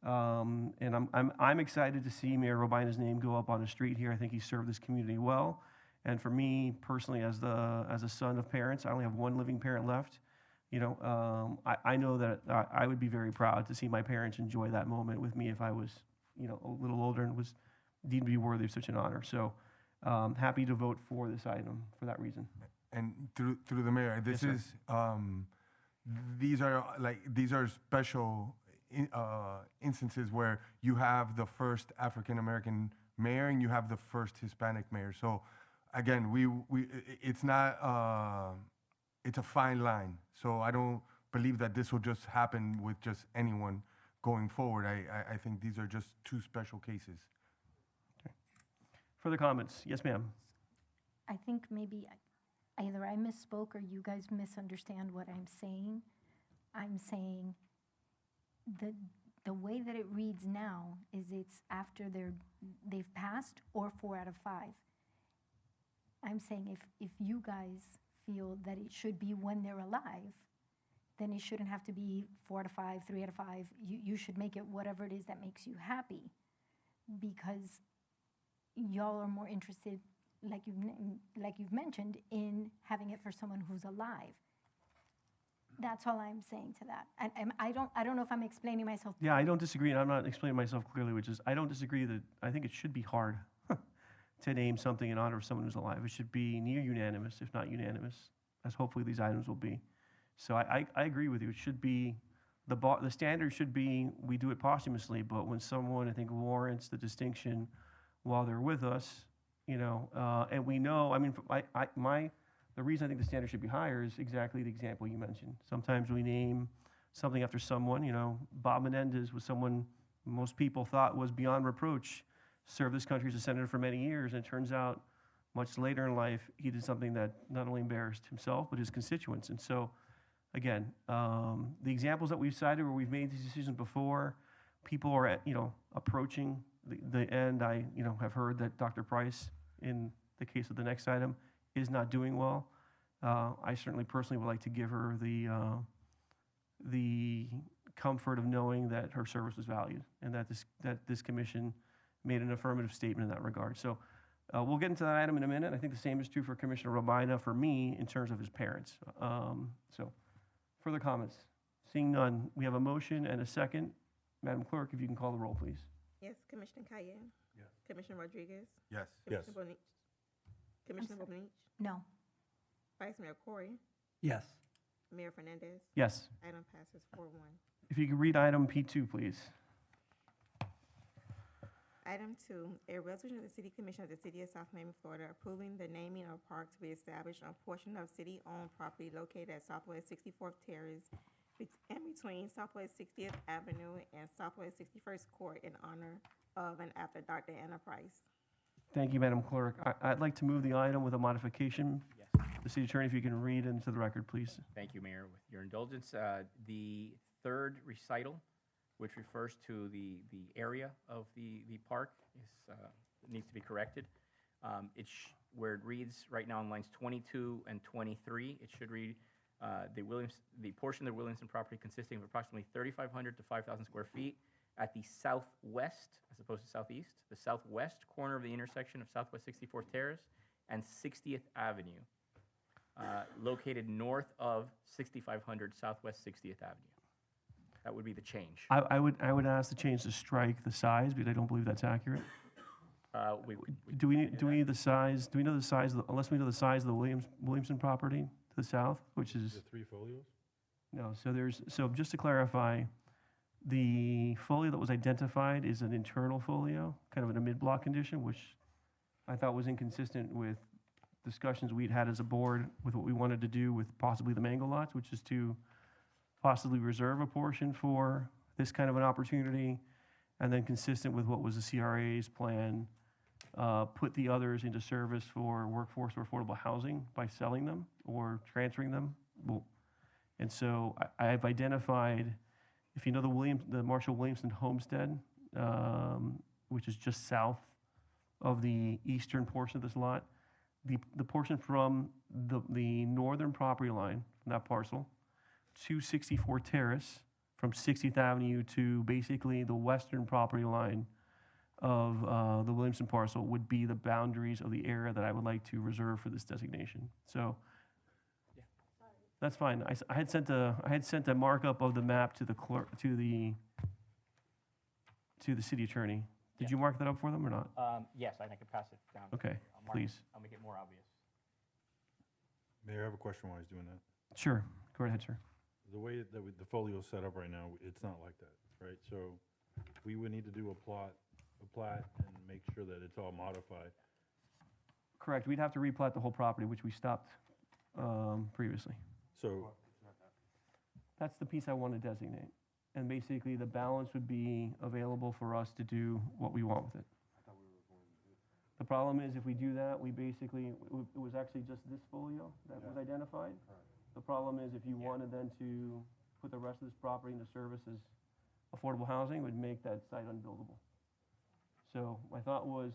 And I'm excited to see Mayor Robina's name go up on the street here. I think he served this community well. And for me personally, as a son of parents, I only have one living parent left. I know that I would be very proud to see my parents enjoy that moment with me if I was, a little older and was deemed to be worthy of such an honor. So happy to vote for this item for that reason. And through the mayor, this Yes, sir. these are special instances where you have the first African American mayor and you have the first Hispanic mayor. So again, it's not it's a fine line. So I don't believe that this will just happen with just anyone going forward. I think these are just 2 special cases. Further comments? Yes, ma'am. I think maybe either I misspoke or you guys misunderstand what I'm saying. I'm saying the way that it reads now is it's after they've passed or 4 out of 5. I'm saying if you guys feel that it should be when they're alive, then it shouldn't have to be 4 out of 5, 3 out of 5. You should make it whatever it is that makes you happy, because y'all are more interested like you've mentioned, in having it for someone who's alive. That's all I'm saying to that. And I don't know if I'm explaining myself. Yeah, I don't disagree, and I'm not explaining myself clearly, which is, I don't disagree that, I think it should be hard to name something in honor of someone who's alive. It should be near unanimous, if not unanimous, as hopefully these items will be. So I agree with you. It should be, the standard should be, we do it posthumously, but when someone, I think, warrants the distinction while they're with us, you know, and we know, I mean, the reason I think the standard should be higher is exactly the example you mentioned. Sometimes we name something after someone, you know, Bob Menendez was someone most people thought was beyond reproach, served this country as a senator for many years, and it turns out much later in life, he did something that not only embarrassed himself, but his constituents. And so, again, the examples that we've cited where we've made these decisions before, people are, you know, approaching the end. I, you know, have heard that Dr. Price, in the case of the next item, is not doing well. I certainly personally would like to give her the comfort of knowing that her service was valued and that this commission made an affirmative statement in that regard. So we'll get into that item in a minute. I think the same is true for Commissioner Robina for me in terms of his parents. So further comments? Seeing none, we have a motion and a second. Madam Clerk, if you can call the roll, please. Yes, Commissioner Cayenne? Yes. Commissioner Rodriguez? Yes. Yes. Commissioner Bonich? Commissioner Bonich? No. Vice Mayor Corey? Yes. Mayor Fernandez? Yes. Item passes 4-1. If you could read item P2, please. Item 2, a resolution of the City Commission of the City of South Miami, Florida, approving the naming of a park to be established on a portion of city-owned property located at Southwest 64th Terrace and between Southwest 60th Avenue and Southwest 61st Court in honor of and after Dr. Anna Price. Thank you, Madam Clerk. I'd like to move the item with a modification. Yes. The city attorney, if you can read into the record, please. Thank you, Mayor. With your indulgence, the third recital, which refers to the area of the park, needs to be corrected. Where it reads right now in lines 22 and 23, it should read the portion of the Williamson property consisting of approximately 3,500 to 5,000 square feet at the southwest, as opposed to southeast, the southwest corner of the intersection of Southwest 64th Terrace and 60th Avenue, located north of 6,500 Southwest 60th Avenue. That would be the change. I would ask the change to strike the size, because I don't believe that's accurate. Do we need the size? Do we know the size? Unless we know the size of the Williamson property to the south, which is The 3 folios? no. So just to clarify, the folio that was identified is an internal folio, kind of in a mid-block condition, which I thought was inconsistent with discussions we'd had as a board with what we wanted to do with possibly the mango lots, which is to possibly reserve a portion for this kind of an opportunity, and then consistent with what was the CRA's plan, put the others into service for workforce or affordable housing by selling them or transferring them. And so I've identified, if you know the Marshall Williamson Homestead, which is just south of the eastern portion of this lot, the portion from the northern property line from that parcel to 64 Terrace, from 60th Avenue to basically the western property line of the Williamson parcel would be the boundaries of the area that I would like to reserve for this designation. So that's fine. I had sent a markup of the map to the clerk, to the city attorney. Did you mark that up for them or not? Yes, I could pass it down. Okay, I'll mark it. please. I'll make it more obvious. Mayor, I have a question while he's doing that. Sure, go ahead, sir. The way that the folio's set up right now, it's not like that, right? So we would need to do a plat, and make sure that it's all modified. Correct, we'd have to replat the whole property, which we stopped previously. So, That's the piece I want to designate. And basically, the balance would be available for us to do what we want with it. The problem is, if we do that, we basically, it was actually just this folio that was identified. The problem is, if you wanted then to put the rest of this property into service as affordable housing, it would make that site unbuildable. So my thought was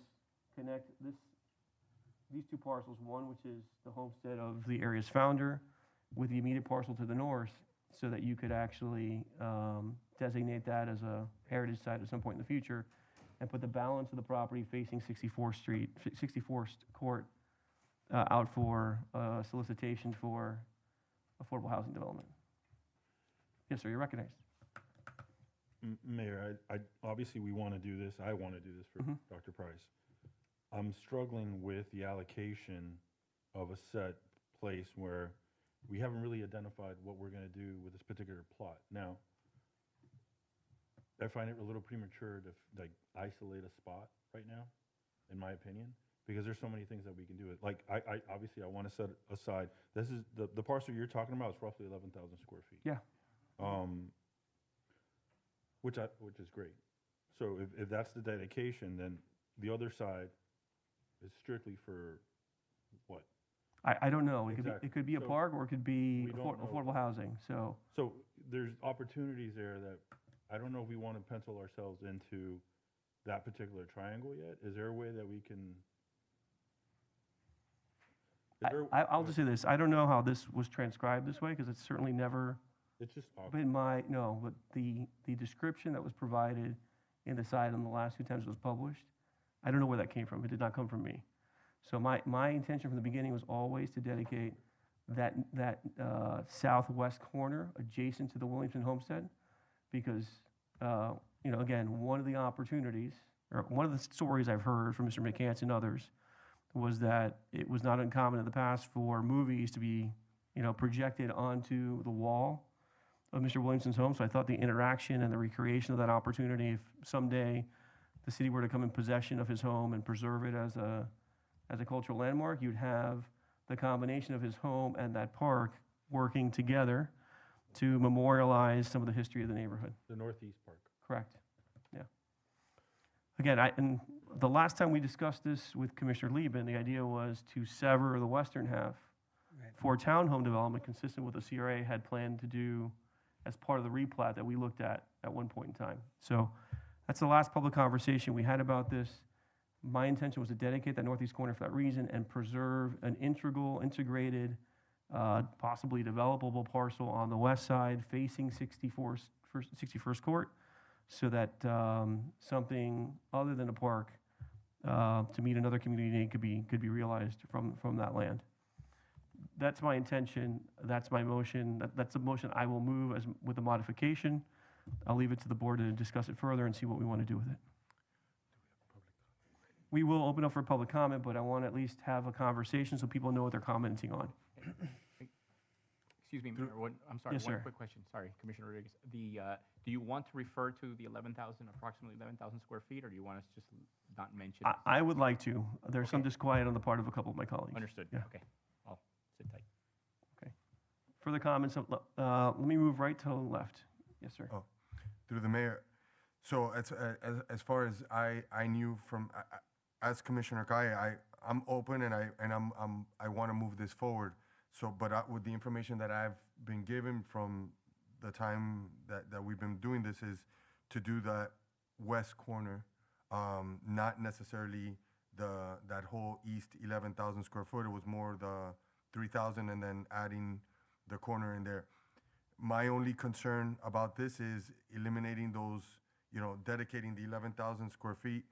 connect these two parcels, one which is the homestead of the area's founder with the immediate parcel to the north, so that you could actually designate that as a heritage site at some point in the future, and put the balance of the property facing 64th Court out for solicitation for affordable housing development. Yes, sir, you're recognized. Mayor, I obviously we want to do this. I want to do this for Dr. Price. I'm struggling with the allocation of a set place where we haven't really identified what we're going to do with this particular plot. Now, I find it a little premature to like isolate a spot right now, in my opinion, because there's so many things that we can do. Like I obviously I want to set aside. This is the parcel you're talking about is roughly 11,000 square feet. Yeah. Which is great. So if that's the dedication, then the other side is strictly for what? I don't know. It Exactly. could be a So park or it could be we don't know. affordable housing, so. So there's opportunities there that I don't know if we want to pencil ourselves into that particular triangle yet. Is there a way that we can? Is there- I'll just say this, I don't know how this was transcribed this way, because it's certainly never It's just awkward. been but the description that was provided in the site on the last two times it was published, I don't know where that came from. It did not come from me. So my intention from the beginning was always to dedicate that southwest corner adjacent to the Williamson Homestead, because, again, one of the opportunities, or one of the stories I've heard from Mr. McCants and others, was that it was not uncommon in the past for movies to be, projected onto the wall of Mr. Williamson's home. So I thought the interaction and the recreation of that opportunity, if someday the city were to come in possession of his home and preserve it as a cultural landmark, you'd have the combination of his home and that park working together to memorialize some of the history of the neighborhood. The Northeast Park. Correct, yeah. Again, and the last time we discussed this with Commissioner Lieben, the idea was to sever the western half for townhome development consistent with the CRA had planned to do as part of the replat that we looked at one point in time. So that's the last public conversation we had about this. My intention was to dedicate that northeast corner for that reason and preserve an integrated, possibly developable parcel on the west side facing 61st Court, so that something other than a park to meet another community need could be realized from that land. That's my intention. That's my motion. That's a motion I will move with a modification. I'll leave it to the board to discuss it further and see what we want to do with it. We will open up for public comment, but I want to at least have a conversation so people know what they're commenting on. Excuse me, Mayor, I'm sorry, Yes, one sir. quick question, sorry, Commissioner Rodriguez. Do you want to refer to the approximately 11,000 square feet, or do you want us just not mention? it? I would like to. There's some Okay. disquiet on the part of a couple of my colleagues. Understood, Yeah. okay, I'll sit tight. Further comments? Let me move right to the left. Yes, sir. Oh, through the mayor. So as far as I knew from, as Commissioner Kaya, I'm open and I want to move this forward. So, but with the information that I've been given from the time that we've been doing this is to do that west corner, not necessarily that whole east 11,000 square foot. It was more the 3,000 and then adding the corner in there. My only concern about this is eliminating those, dedicating the 11,000 square feet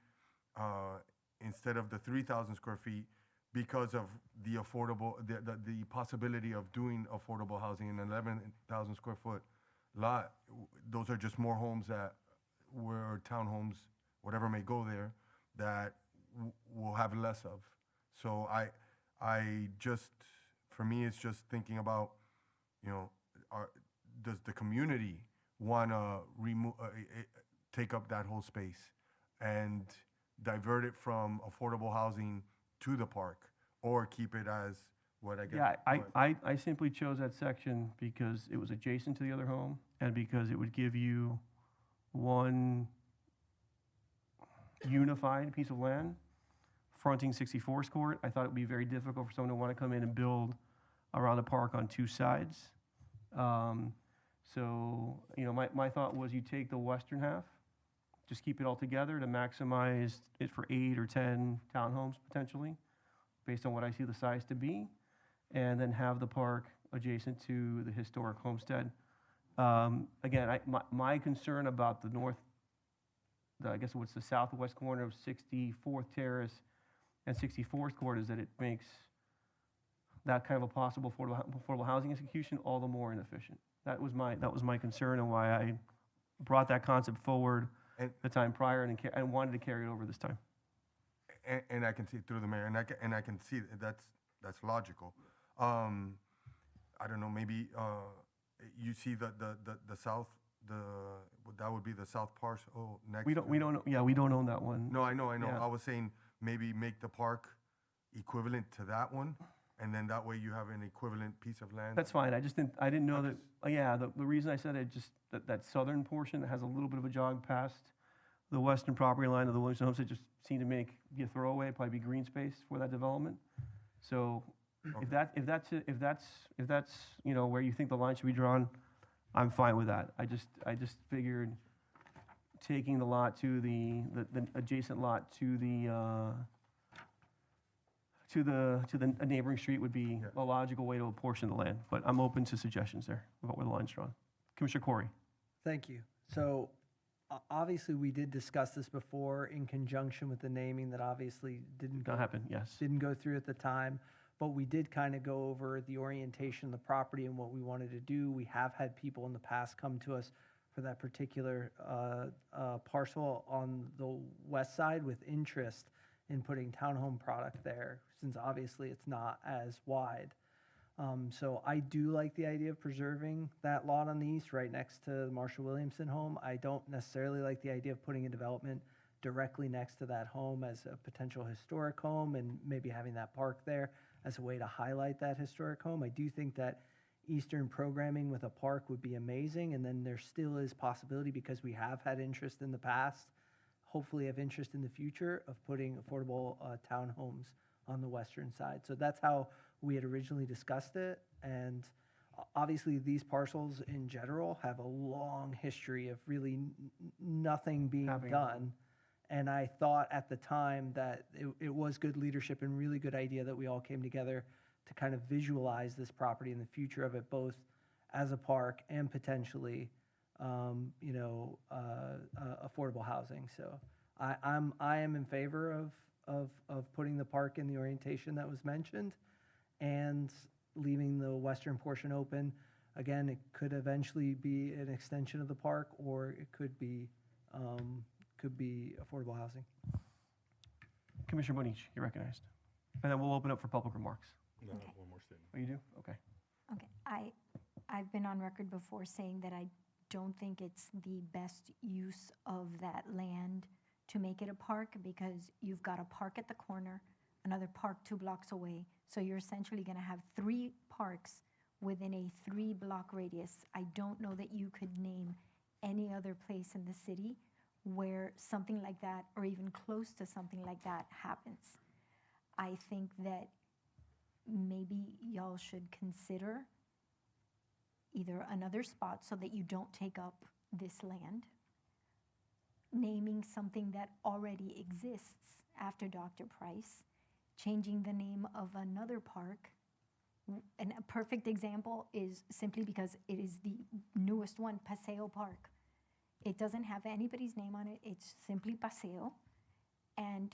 instead of the 3,000 square feet because of the the possibility of doing affordable housing in an 11,000 square foot lot. Those are just more homes that were townhomes, whatever may go there, that we'll have less of. So I just, for me, it's just thinking about, does the community want to take up that whole space and divert it from affordable housing to the park, or keep it as what I guess? Yeah, I simply chose that section because it was adjacent to the other home and because it would give you one unified piece of land fronting 64th Court. I thought it would be very difficult for someone to want to come in and build around the park on two sides. So, my thought was you take the western half, just keep it all together to maximize it for 8 or 10 townhomes potentially, based on what I see the size to be, and then have the park adjacent to the historic homestead. Again, my concern about the I guess what's the southwest corner of 64th Terrace and 64th Court is that it makes that kind of a possible affordable housing execution all the more inefficient. That was my concern and why I brought that concept forward And- the time prior and wanted to carry it over this time. And I can see through the mayor, and I can see that's logical. I don't know, maybe, you see the south, that would be the south parcel next. We don't own that one. No, I know. Yeah. I was saying maybe make the park equivalent to that one, and then that way you have an equivalent piece of land. That's fine, I didn't know that, the reason I said it, just that southern portion that has a little bit of a jog past the western property line of the Williamson Homestead just seemed to be a throwaway, probably be green space for that development. So if that's, where you think the line should be drawn, I'm fine with that. I just figured taking the lot to the adjacent lot to the a neighboring street would be Yeah. a logical way to apportion the land, but I'm open to suggestions there about where the line's drawn. Commissioner Corey? Thank you. So obviously, we did discuss this before in conjunction with the naming that obviously didn't Gonna happen, yes. didn't go through at the time, but we did kind of go over the orientation of the property and what we wanted to do. We have had people in the past come to us for that particular parcel on the west side with interest in putting townhome product there, since obviously it's not as wide. So I do like the idea of preserving that lot on the east, right next to the Marshall Williamson home. I don't necessarily like the idea of putting a development directly next to that home as a potential historic home and maybe having that park there as a way to highlight that historic home. I do think that eastern programming with a park would be amazing, and then there still is possibility, because we have had interest in the past, hopefully have interest in the future, of putting affordable townhomes on the western side. So that's how we had originally discussed it, and obviously these parcels in general have a long history of really nothing being Happening. done. And I thought at the time that it was good leadership and really good idea that we all came together to kind of visualize this property and the future of it, both as a park and potentially, affordable housing. So I am in favor of putting the park in the orientation that was mentioned and leaving the western portion open. Again, it could eventually be an extension of the park, or it could be affordable housing. Commissioner Bonich, you're recognized. And then we'll open up for public remarks. No, one more statement. Oh, you do? Okay. Okay, I've been on record before saying that I don't think it's the best use of that land to make it a park, because you've got a park at the corner, another park 2 blocks away. So you're essentially gonna have 3 parks within a 3-block radius. I don't know that you could name any other place in the city where something like that, or even close to something like that, happens. I think that maybe y'all should consider either another spot so that you don't take up this land, naming something that already exists after Dr. Price, changing the name of another park. And a perfect example is simply because it is the newest one, Paseo Park. It doesn't have anybody's name on it, it's simply Paseo. And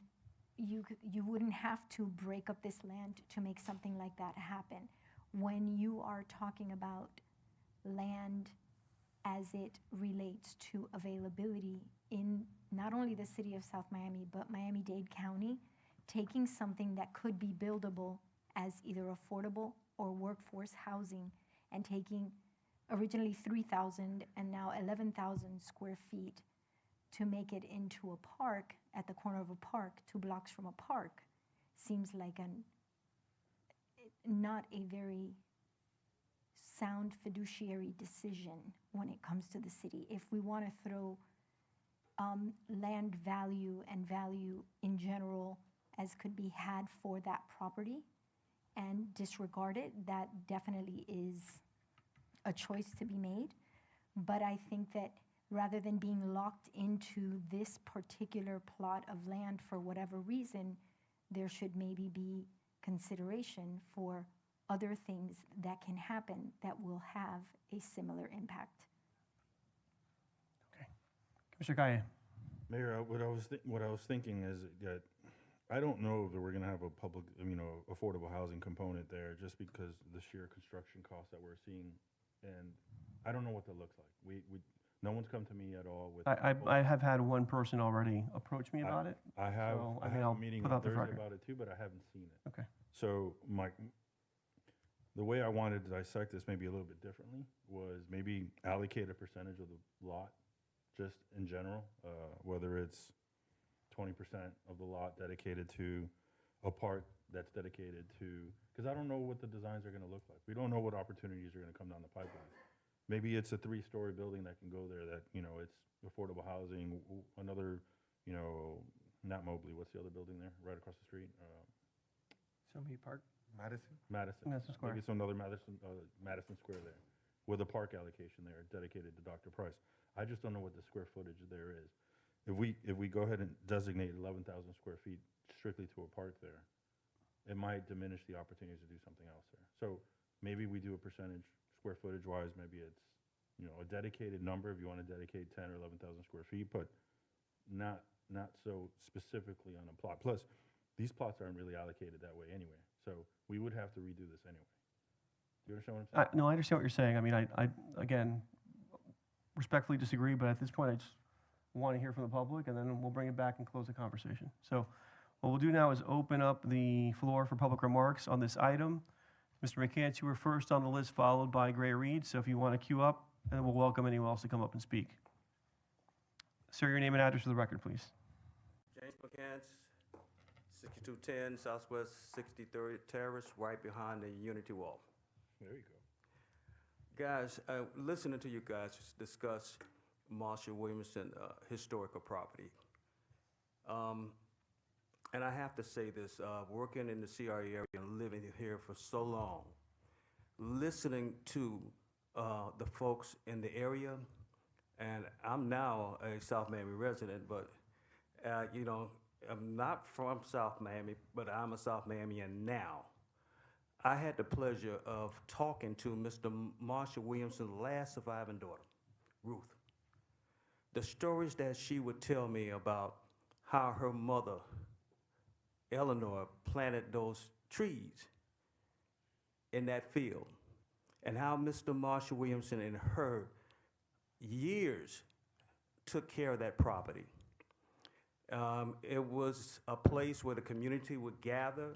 you wouldn't have to break up this land to make something like that happen. When you are talking about land as it relates to availability in not only the city of South Miami, but Miami-Dade County, taking something that could be buildable as either affordable or workforce housing and taking originally 3,000 and now 11,000 square feet to make it into a park at the corner of a park, 2 blocks from a park, seems like not a very sound fiduciary decision when it comes to the city. If we want to throw land value and value in general as could be had for that property and disregard it, that definitely is a choice to be made. But I think that rather than being locked into this particular plot of land for whatever reason, there should maybe be consideration for other things that can happen that will have a similar impact. Okay. Commissioner Kaye. Mayor, what I was thinking is that I don't know if we're gonna have a public, affordable housing component there, just because the sheer construction costs that we're seeing, and I don't know what that looks like. No one's come to me at all with. I have had one person already approach me about it. I have, So, I I mean, have I'll a meeting put on out the Thursday record. about it too, but I haven't seen it. Okay. So the way I wanted to dissect this maybe a little bit differently was maybe allocate a percentage of the lot, just in general, whether it's 20% of the lot dedicated to a park that's dedicated to, because I don't know what the designs are gonna look like. We don't know what opportunities are gonna come down the pipeline. Maybe it's a 3-story building that can go there that, it's affordable housing, another, not Mobley, what's the other building there, right across the street? Somi Park. Madison? Madison. Madison Square. Maybe it's another Madison Square there, with a park allocation there dedicated to Dr. Price. I just don't know what the square footage there is. If we go ahead and designate 11,000 square feet strictly to a park there, it might diminish the opportunities to do something else there. So maybe we do a percentage square footage wise, maybe it's, a dedicated number if you want to dedicate 10 or 11,000 square feet, but not so specifically on a plot. Plus, these plots aren't really allocated that way anyway, so we would have to redo this anyway. Do you understand what I'm saying? No, I understand what you're saying. I mean, I again, respectfully disagree, but at this point, I just want to hear from the public, and then we'll bring it back and close the conversation. So what we'll do now is open up the floor for public remarks on this item. Mr. McCants, you were first on the list, followed by Gray Reed, so if you want to queue up, and we'll welcome anyone else to come up and speak. Sir, your name and address for the record, please. James McCants, 6210 Southwest 63rd Terrace, right behind the Unity Wall. There you go. Guys, listening to you guys discuss Marshall Williamson historical property. And I have to say this, working in the CRE area and living here for so long, listening to the folks in the area, and I'm now a South Miami resident, but I'm not from South Miami, but I'm a South Miamian now. I had the pleasure of talking to Mr. Marshall Williamson's last surviving daughter, Ruth. The stories that she would tell me about how her mother, Eleanor, planted those trees in that field, and how Mr. Marshall Williamson and her years took care of that property. It was a place where the community would gather,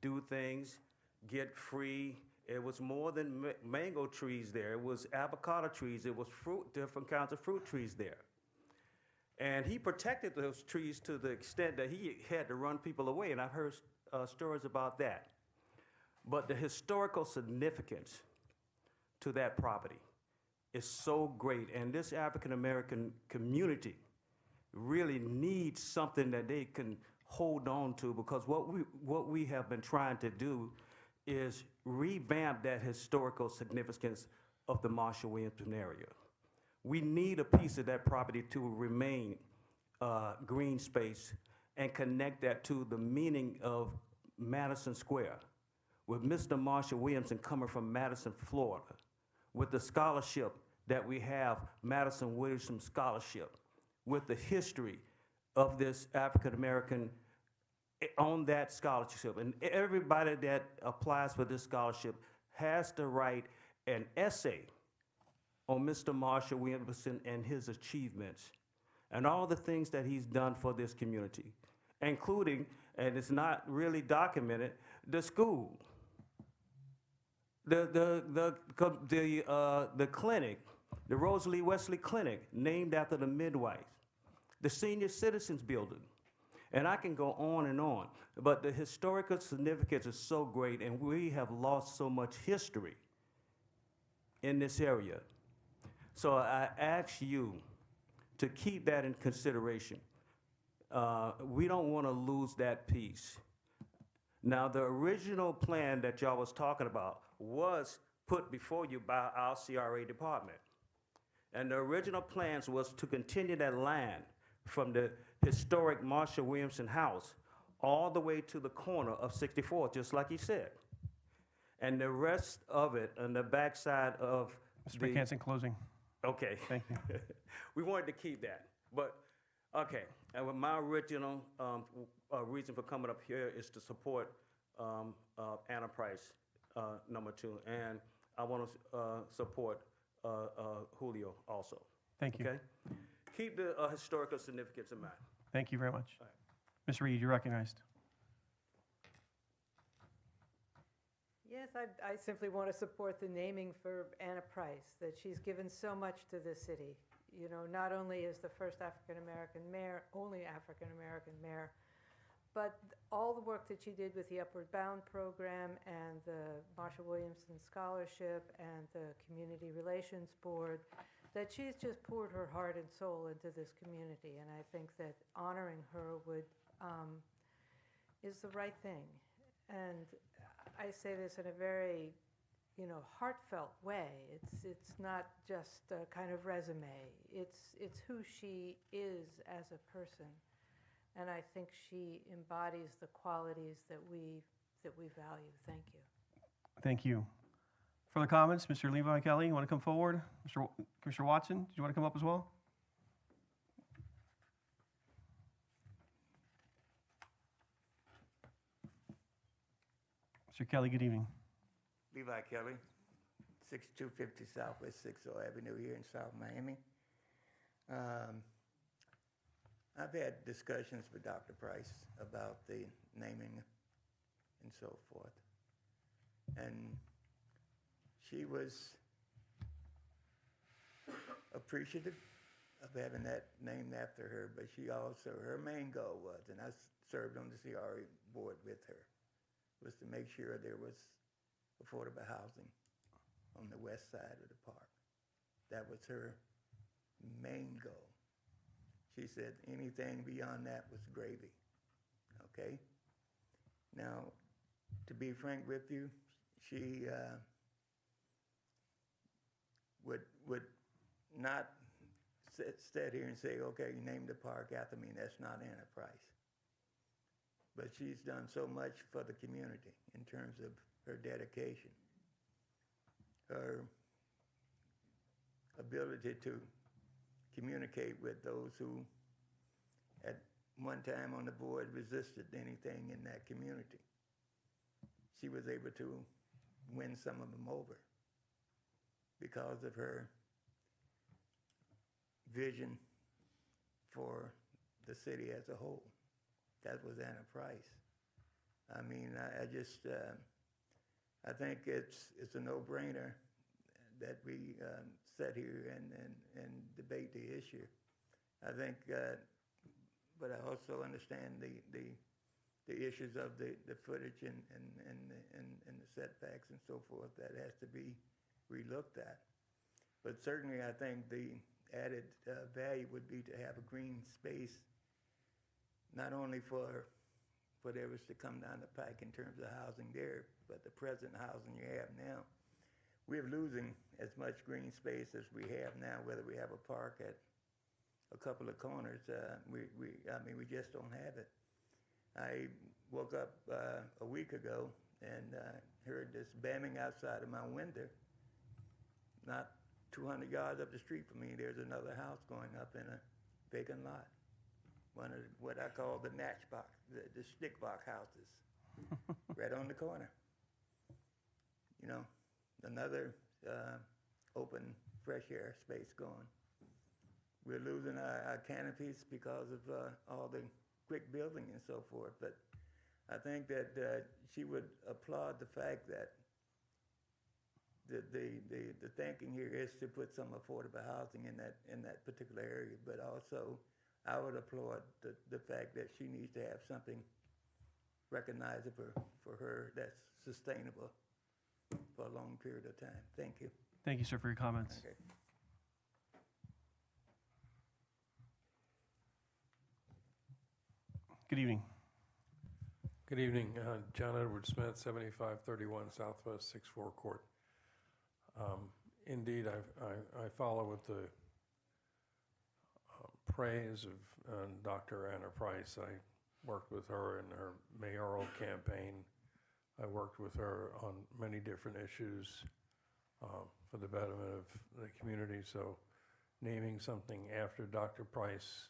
do things, get free. It was more than mango trees there. It was avocado trees. It was fruit, different kinds of fruit trees there. And he protected those trees to the extent that he had to run people away, and I've heard stories about that. But the historical significance to that property is so great, and this African-American community really needs something that they can hold on to, because what we have been trying to do is revamp that historical significance of the Marshall Williamson area. We need a piece of that property to remain green space and connect that to the meaning of Madison Square. With Mr. Marshall Williamson coming from Madison, Florida, with the scholarship that we have, Madison Williamson Scholarship, with the history of this African-American on that scholarship. And everybody that applies for this scholarship has to write an essay on Mr. Marshall Williamson and his achievements and all the things that he's done for this community, including, and it's not really documented, the school, the clinic, the Rosalie Wesley Clinic, named after the midwife, the senior citizens building. And I can go on and on, but the historical significance is so great, and we have lost so much history in this area. So I ask you to keep that in consideration. We don't want to lose that piece. Now, the original plan that y'all was talking about was put before you by our CRA department. And the original plans was to continue that land from the historic Marshall Williamson house all the way to the corner of 64th, just like he said. And the rest of it on the backside of Mr. McCants, in closing. Okay. Thank you. We wanted to keep that. But Okay, and with my original reason for coming up here is to support Anna Price, number 2, and I want to support Julio also. Thank you. Okay? Keep the historical significance in mind. Thank you very much. All right. Ms. Reed, you're recognized. Yes, I simply want to support the naming for Anna Price, that she's given so much to this city. You know, not only is the first African-American mayor, only African-American mayor, but all the work that she did with the Upward Bound program and the Marsha Williamson Scholarship and the Community Relations Board, that she's just poured her heart and soul into this community. And I think that honoring her is the right thing. And I say this in a very, heartfelt way. It's not just a kind of resume. It's who she is as a person. And I think she embodies the qualities that we value. Thank you. Thank you. Further comments? Mr. Levi Kelly, you want to come forward? Commissioner Watson, do you want to come up as well? Mr. Kelly, good evening. Levi Kelly, 6250 Southwest 60 Avenue here in South Miami. I've had discussions with Dr. Price about the naming and so forth. And she was appreciative of having that named after her, but she also, her main goal was, and I served on the CRA board with her, was to make sure there was affordable housing on the west side of the park. That was her main goal. She said anything beyond that was gravy, okay? Now, to be frank with you, she would not sit here and say, okay, you named the park after me. That's not Anna Price. But she's done so much for the community in terms of her dedication, her ability to communicate with those who at one time on the board resisted anything in that community. She was able to win some of them over because of her vision for the city as a whole. That was Anna Price. I mean, I think it's a no-brainer that we sit here and debate the issue. I think, but I also understand the issues of the footage and the setbacks and so forth that has to be relooked at. But certainly, I think the added value would be to have a green space, not only for whatever's to come down the pike in terms of housing there, but the present housing you have now. We're losing as much green space as we have now, whether we have a park at a couple of corners. We just don't have it. I woke up a week ago and heard this bamming outside of my window. Not 200 yards up the street from me, there's another house going up in a vacant lot. One of what I call the matchbox, the stick box houses, right on the corner. You know, another open fresh air space going. We're losing our canopies because of all the quick building and so forth. But I think that she would applaud the fact that the thinking here is to put some affordable housing in that particular area, but also I would applaud the fact that she needs to have something recognizable for her that's sustainable for a long period of time. Thank you. Thank you, sir, for your comments. Okay. Good evening. Good evening, John Edward Smith, 7531 Southwest 64 Court. Indeed, I follow with the praise of Dr. Anna Price. I worked with her in her mayoral campaign. I worked with her on many different issues for the betterment of the community. So naming something after Dr. Price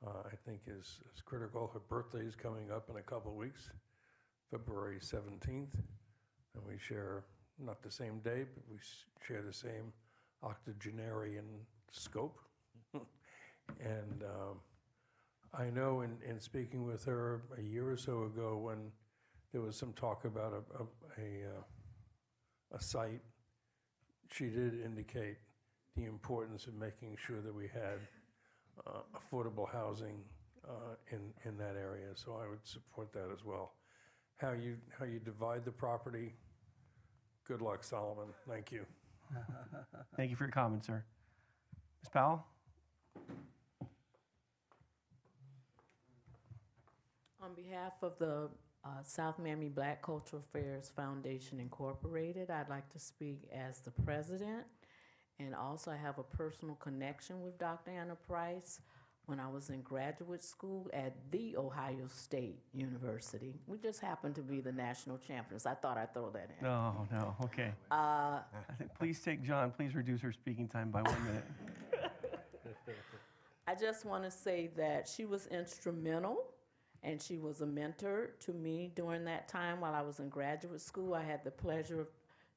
I think is critical. Her birthday is coming up in a couple of weeks, February 17th, and we share, not the same day, but we share the same octogenarian scope. And I know in speaking with her a year or so ago, when there was some talk about a site, she did indicate the importance of making sure that we had affordable housing in that area. So I would support that as well. How you divide the property, good luck, Solomon. Thank you. Thank you for your comment, sir. Ms. Powell? On behalf of the South Miami Black Cultural Affairs Foundation Incorporated, I'd like to speak as the president. And also I have a personal connection with Dr. Anna Price when I was in graduate school at The Ohio State University. We just happened to be the national champions. I thought I'd throw that in. No, okay. I think, please take John, please reduce her speaking time by 1 minute. I just want to say that she was instrumental and she was a mentor to me during that time while I was in graduate school. I had the pleasure of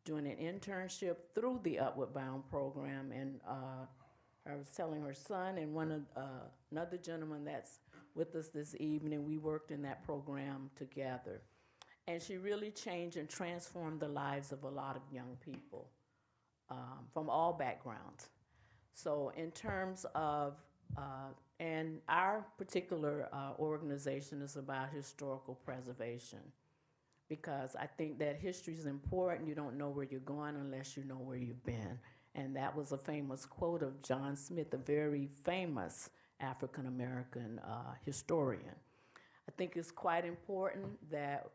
doing an internship through the Upward Bound program, and I was telling her son and another gentleman that's with us this evening, we worked in that program together. And she really changed and transformed the lives of a lot of young people from all backgrounds. So in terms of, and our particular organization is about historical preservation, because I think that history is important. You don't know where you're going unless you know where you've been. And that was a famous quote of John Smith, a very famous African-American historian. I think it's quite important that,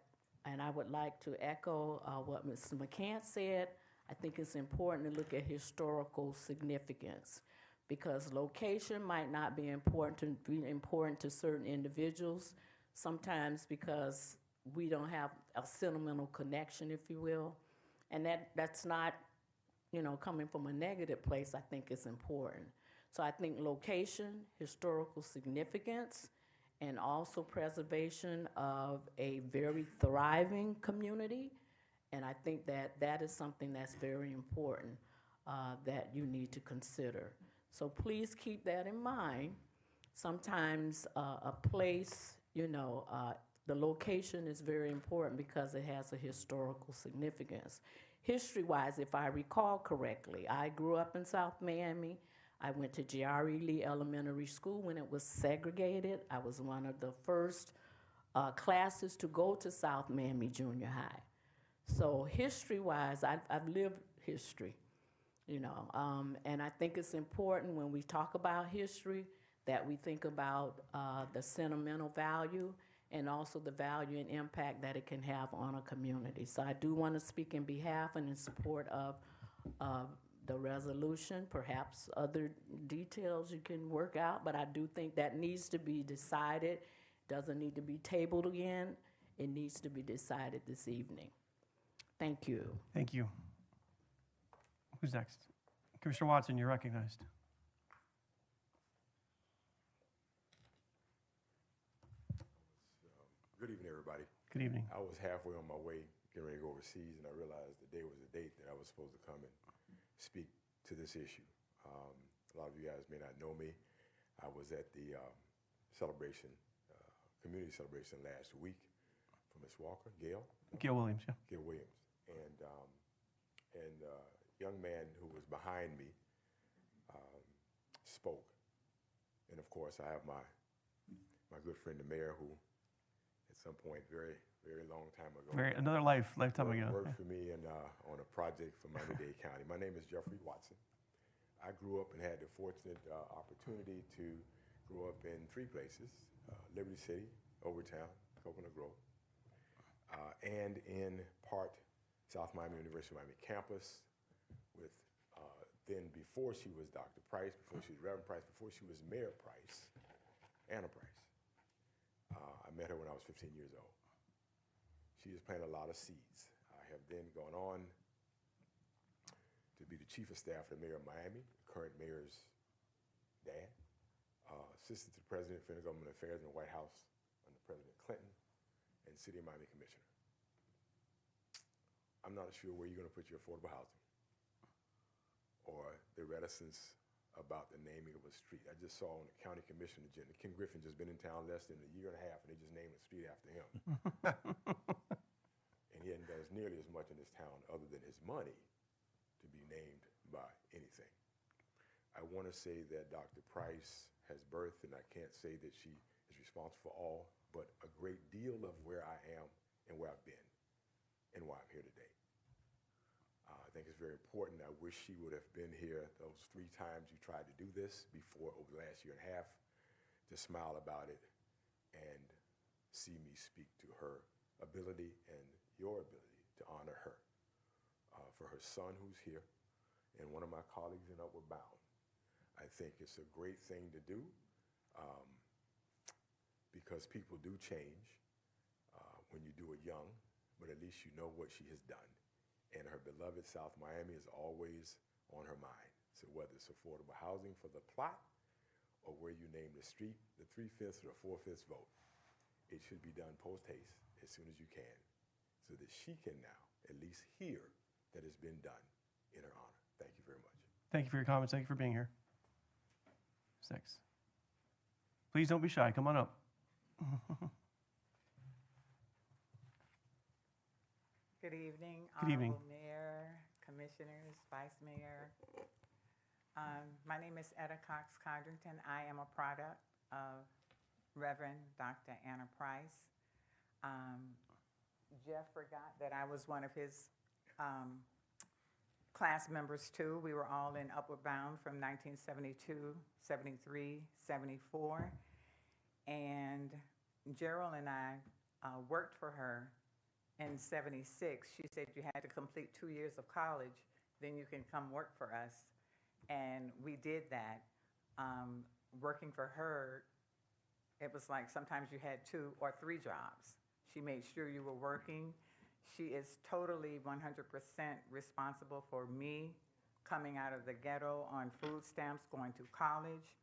and I would like to echo what Mr. McCants said, I think it's important to look at historical significance, because location might not be important to certain individuals, sometimes because we don't have a sentimental connection, if you will. And that's not, coming from a negative place. I think it's important. So I think location, historical significance, and also preservation of a very thriving community. And I think that is something that's very important that you need to consider. So please keep that in mind. Sometimes a place, the location is very important because it has a historical significance. History-wise, if I recall correctly, I grew up in South Miami. I went to G.R.E. Lee Elementary School when it was segregated. I was one of the first classes to go to South Miami Junior High. So history-wise, I've lived history, and I think it's important when we talk about history that we think about the sentimental value and also the value and impact that it can have on a community. So I do want to speak in behalf and in support of the resolution. Perhaps other details you can work out, but I do think that needs to be decided. Doesn't need to be tabled again. It needs to be decided this evening. Thank you. Thank you. Who's next? Commissioner Watson, you're recognized. Good evening, everybody. Good evening. I was halfway on my way getting ready to go overseas, and I realized the day was the date that I was supposed to come and speak to this issue. A lot of you guys may not know me. I was at the celebration, community celebration last week for Ms. Walker, Gail. Gail Williams, yeah. Gail Williams. And a young man who was behind me spoke. And of course, I have my good friend, the mayor, who at some point, very, very long time ago. Another lifetime ago. Worked for me on a project for Miami-Dade County. My name is Jeffrey Watson. I grew up and had the fortunate opportunity to grow up in three places, Liberty City, Overtown, Coconut Grove, and in part South Miami University of Miami campus with then before she was Dr. Price, before she was Reverend Price, before she was Mayor Price, Anna Price. I met her when I was 15 years old. She has planted a lot of seeds. I have then gone on to be the chief of staff of the mayor of Miami, the current mayor's dad, Assistant to the President for Intergovernmental Affairs in the White House under President Clinton, and City of Miami Commissioner. I'm not sure where you're going to put your affordable housing or the reticence about the naming of a street. I just saw on the county commission agenda, Ken Griffin just been in town less than a year and a half, and they just named a street after him. And he hasn't done nearly as much in this town other than his money to be named by anything. I want to say that Dr. Price has birthed, and I can't say that she is responsible for all, but a great deal of where I am and where I've been and why I'm here today. I think it's very important. I wish she would have been here those 3 times you tried to do this before over the last year and a half, to smile about it and see me speak to her ability and your ability to honor her. For her son who's here and one of my colleagues in Upward Bound, I think it's a great thing to do because people do change when you do it young, but at least you know what she has done. And her beloved South Miami is always on her mind. So whether it's affordable housing for the plot or where you name the street, the 3/5 or the 4/5 vote, it should be done post haste as soon as you can so that she can now at least hear that it's been done in her honor. Thank you very much. Thank you for your comments. Thank you for being here. 6. Please don't be shy. Come on up. Good evening. Good evening. Honorable Mayor, Commissioners, Vice Mayor. My name is Etta Cox Condrington. I am a product of Reverend Dr. Anna Price. Jeff forgot that I was one of his class members too. We were all in Upward Bound from 1972, 73, 74. And Gerald and I worked for her in 76. She said you had to complete 2 years of college, then you can come work for us. And we did that. Working for her, it was like sometimes you had 2 or 3 jobs. She made sure you were working. She is totally 100% responsible for me coming out of the ghetto on food stamps, going to college.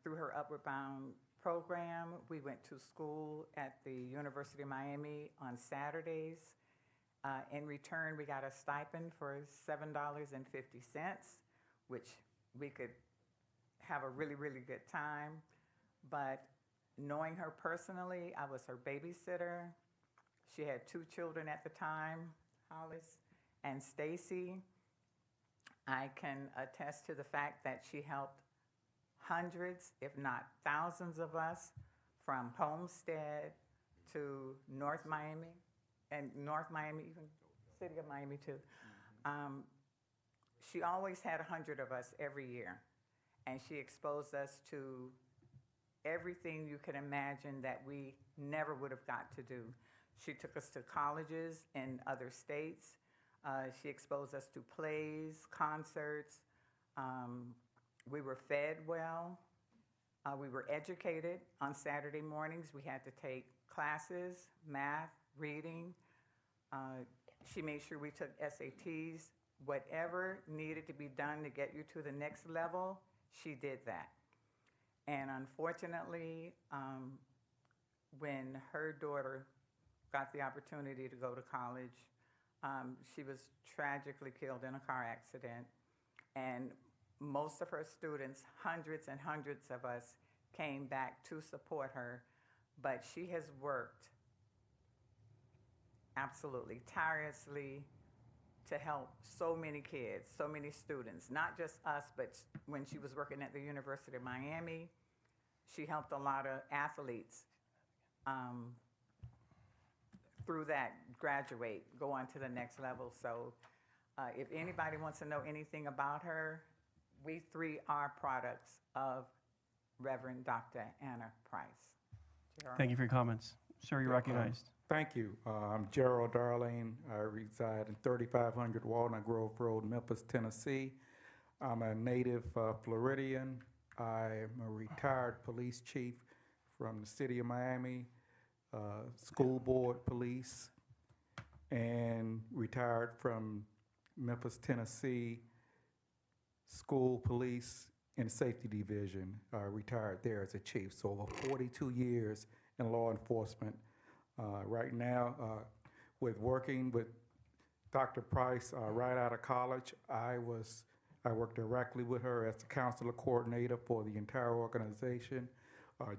Through her Upward Bound program, we went to school at the University of Miami on Saturdays. In return, we got a stipend for $7.50, which we could have a really, really good time. But knowing her personally, I was her babysitter. She had 2 children at the time, Hollis and Stacy. I can attest to the fact that she helped hundreds, if not thousands of us, from Homestead to North Miami, and North Miami, even City of Miami too. She always had 100 of us every year, and she exposed us to everything you can imagine that we never would have got to do. She took us to colleges in other states. She exposed us to plays, concerts. We were fed well. We were educated. On Saturday mornings, we had to take classes, math, reading. She made sure we took SATs. Whatever needed to be done to get you to the next level, she did that. And unfortunately, when her daughter got the opportunity to go to college, she was tragically killed in a car accident. And most of her students, hundreds and hundreds of us, came back to support her. But she has worked absolutely tirelessly to help so many kids, so many students, not just us, but when she was working at the University of Miami, she helped a lot of athletes through that graduate, go on to the next level. So if anybody wants to know anything about her, we 3 are products of Reverend Dr. Anna Price. Gerald? Thank you for your comments. Sir, you're recognized. Thank you. I'm Gerald Darling. I reside in 3500 Walnut Grove Road, Memphis, Tennessee. I'm a native Floridian. I'm a retired police chief from the City of Miami, School Board Police, and retired from Memphis, Tennessee, School Police in Safety Division, retired there as a chief. So over 42 years in law enforcement. Right now, with working with Dr. Price right out of college, I worked directly with her as the counselor coordinator for the entire organization.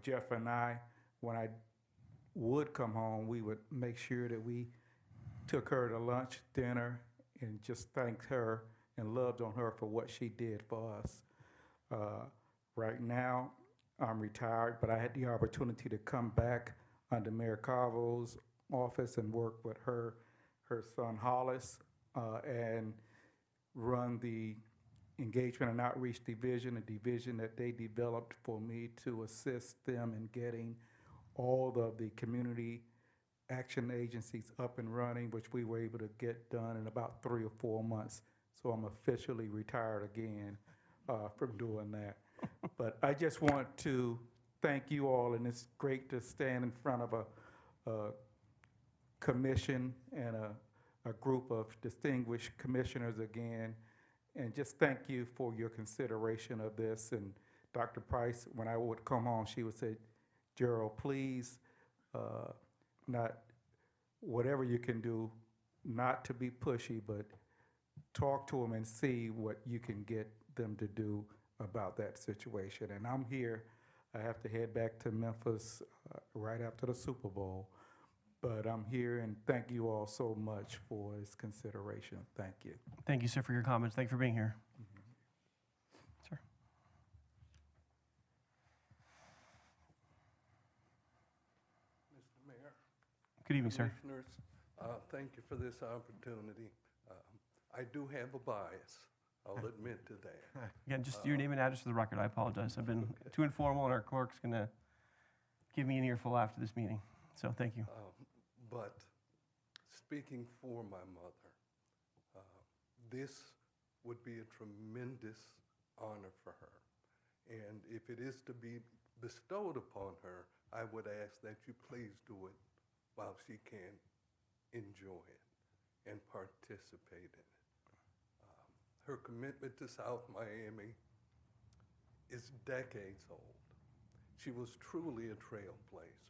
Jeff and I, when I would come home, we would make sure that we took her to lunch, dinner, and just thanked her and loved on her for what she did for us. Right now, I'm retired, but I had the opportunity to come back under Mayor Carvo's office and work with her son Hollis, and run the Engagement and Outreach Division, a division that they developed for me to assist them in getting all of the community action agencies up and running, which we were able to get done in about 3 or 4 months. So I'm officially retired again from doing that. But I just want to thank you all, and it's great to stand in front of a commission and a group of distinguished commissioners again, and just thank you for your consideration of this. And Dr. Price, when I would come home, she would say, Gerald, please, not whatever you can do, not to be pushy, but talk to them and see what you can get them to do about that situation. And I'm here. I have to head back to Memphis right after the Super Bowl. But I'm here, and thank you all so much for this consideration. Thank you. Thank you, sir, for your comments. Thank you for being here. Sir. Mr. Mayor. Good evening, sir. Commissioners, thank you for this opportunity. I do have a bias, I'll admit to that. Again, just your name and address for the record. I apologize. I've been too informal, and our clerk's going to give me an earful after this meeting. So thank you. But speaking for my mother, this would be a tremendous honor for her. And if it is to be bestowed upon her, I would ask that you please do it while she can enjoy it and participate in it. Her commitment to South Miami is decades old. She was truly a trailblazer.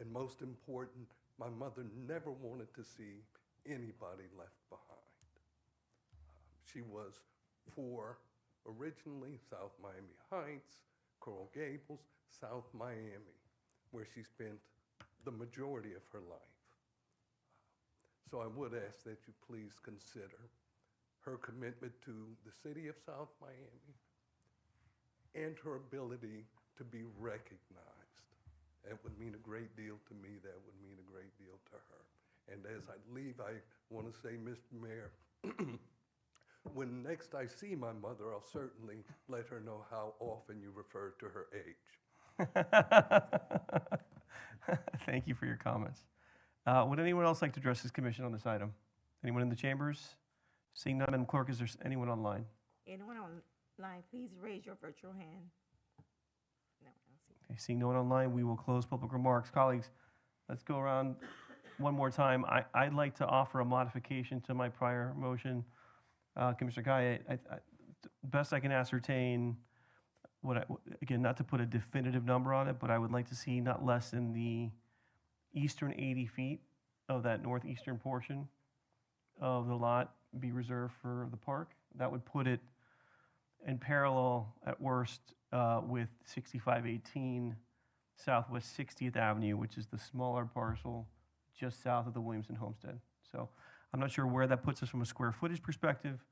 And most important, my mother never wanted to see anybody left behind. She was for originally South Miami Heights, Coral Gables, South Miami, where she spent the majority of her life. So I would ask that you please consider her commitment to the city of South Miami and her ability to be recognized. That would mean a great deal to me. That would mean a great deal to her. And as I leave, I want to say, Mr. Mayor, when next I see my mother, I'll certainly let her know how often you refer to her age. Thank you for your comments. Would anyone else like to address this commission on this item? Anyone in the chambers? Seeing none, Madam Clerk, is there anyone online? Anyone online, please raise your virtual hand. No, I don't see. Okay, seeing no one online, we will close public remarks. Colleagues, let's go around one more time. I'd like to offer a modification to my prior motion. Commissioner Guy, best I can ascertain, again, not to put a definitive number on it, but I would like to see not less than the eastern 80 feet of that northeastern portion of the lot be reserved for the park. That would put it in parallel, at worst, with 6518 Southwest 60th Avenue, which is the smaller parcel just south of the Williamson Homestead. So I'm not sure where that puts us from a square footage perspective,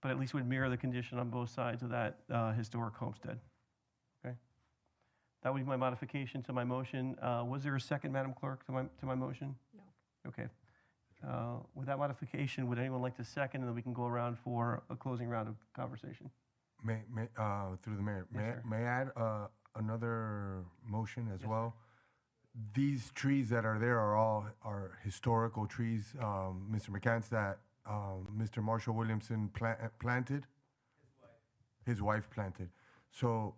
but at least would mirror the condition on both sides of that historic homestead. Okay, that would be my modification to my motion. Was there a second, Madam Clerk, to my motion? No. Okay. With that modification, would anyone like to second, and then we can go around for a closing round of conversation? Through the mayor, Yes, sir. may I add another motion as well? These trees that are there are historical trees, Mr. McCants, that Mr. Marshall Williamson planted. His wife planted. So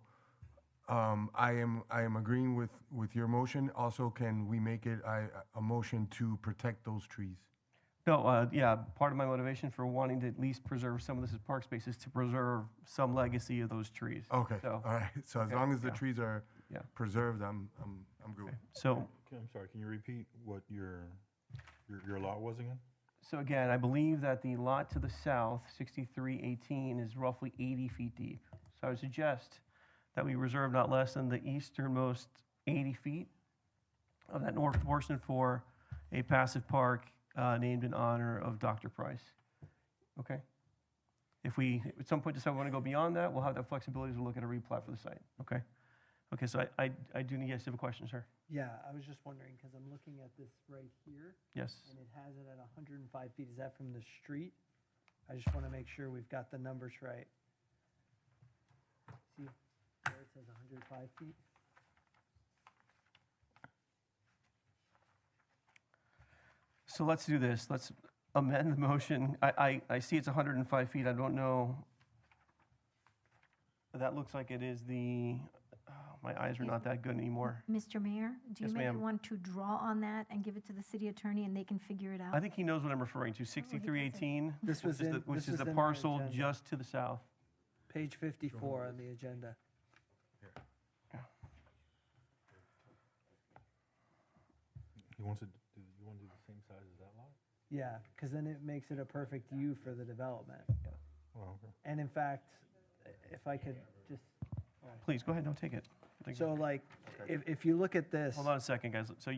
I am agreeing with your motion. Also, can we make it a motion to protect those trees? No, yeah, part of my motivation for wanting to at least preserve some of this as park space is to preserve some legacy of those trees. Okay, So, all right. So as okay, long as the yeah. trees are Yeah. preserved, I'm good. So, I'm sorry, can you repeat what your lot was again? so again, I believe that the lot to the south, 6318, is roughly 80 feet deep. So I would suggest that we reserve not less than the easternmost 80 feet of that north portion for a passive park named in honor of Dr. Price. Okay? If we, at some point, decide we want to go beyond that, we'll have that flexibility to look at a replat for the site. Okay? Okay, so I do need, yes, you have a question, sir? Yeah, I was just wondering, because I'm looking at this right here. Yes. And it has it at 105 feet. Is that from the street? I just want to make sure we've got the numbers right. See, there it says 105 feet. So let's do this. Let's amend the motion. I see it's 105 feet. I don't know. That looks like it is the, my eyes are not that good anymore. Mr. Mayor, do you Yes, maybe ma'am. want to draw on that and give it to the city attorney and they can figure it out? I think he knows what I'm referring to, 6318, This was in- which this is was the in my parcel agenda. just to the south. Page 54 on the agenda. You want to do the same size as that lot? Yeah, because then it makes it a perfect U for the development. Oh, okay. And in fact, if I could just, Please, go ahead, no, take it. Take it. so like, if you look at this. Hold on a second, guys. So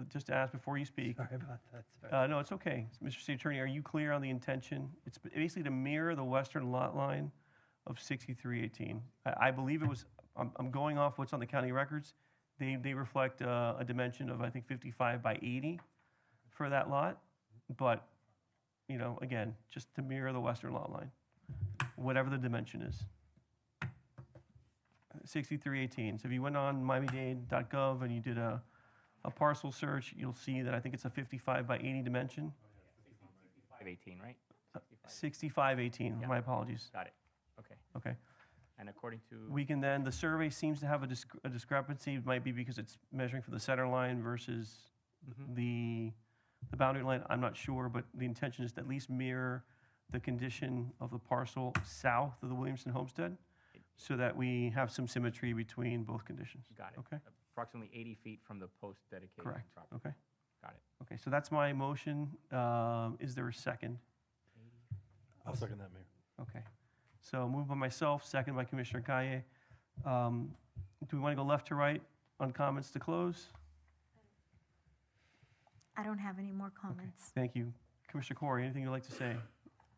just to ask before you speak. Sorry about that, sorry. No, it's okay. Mr. City Attorney, are you clear on the intention? It's basically to mirror the western lot line of 6318. I believe it was, I'm going off what's on the county records. They reflect a dimension of, I think, 55 by 80 for that lot. But, you know, again, just to mirror the western lot line, whatever the dimension is. 6318. So if you went on miami-dade.gov and you did a parcel search, you'll see that I think it's a 55 by 80 dimension. 518, right? 6518, Yeah. my apologies. Got it. Okay. Okay. And according to. We can then, the survey seems to have a discrepancy. It might be because it's measuring from the center line versus the boundary line. I'm not sure, but the intention is to at least mirror the condition of the parcel south of the Williamson Homestead so that we have some symmetry between both conditions. Got it. Okay? Approximately 80 feet from the post-dedicated property. Correct. Okay. Got it. Okay, so that's my motion. Is there a second? I'll second that, Mayor. Okay. So moved by myself, second by Commissioner Kaye. Do we want to go left to right on comments to close? I don't have any more comments. Thank you. Commissioner Corey, anything you'd like to say?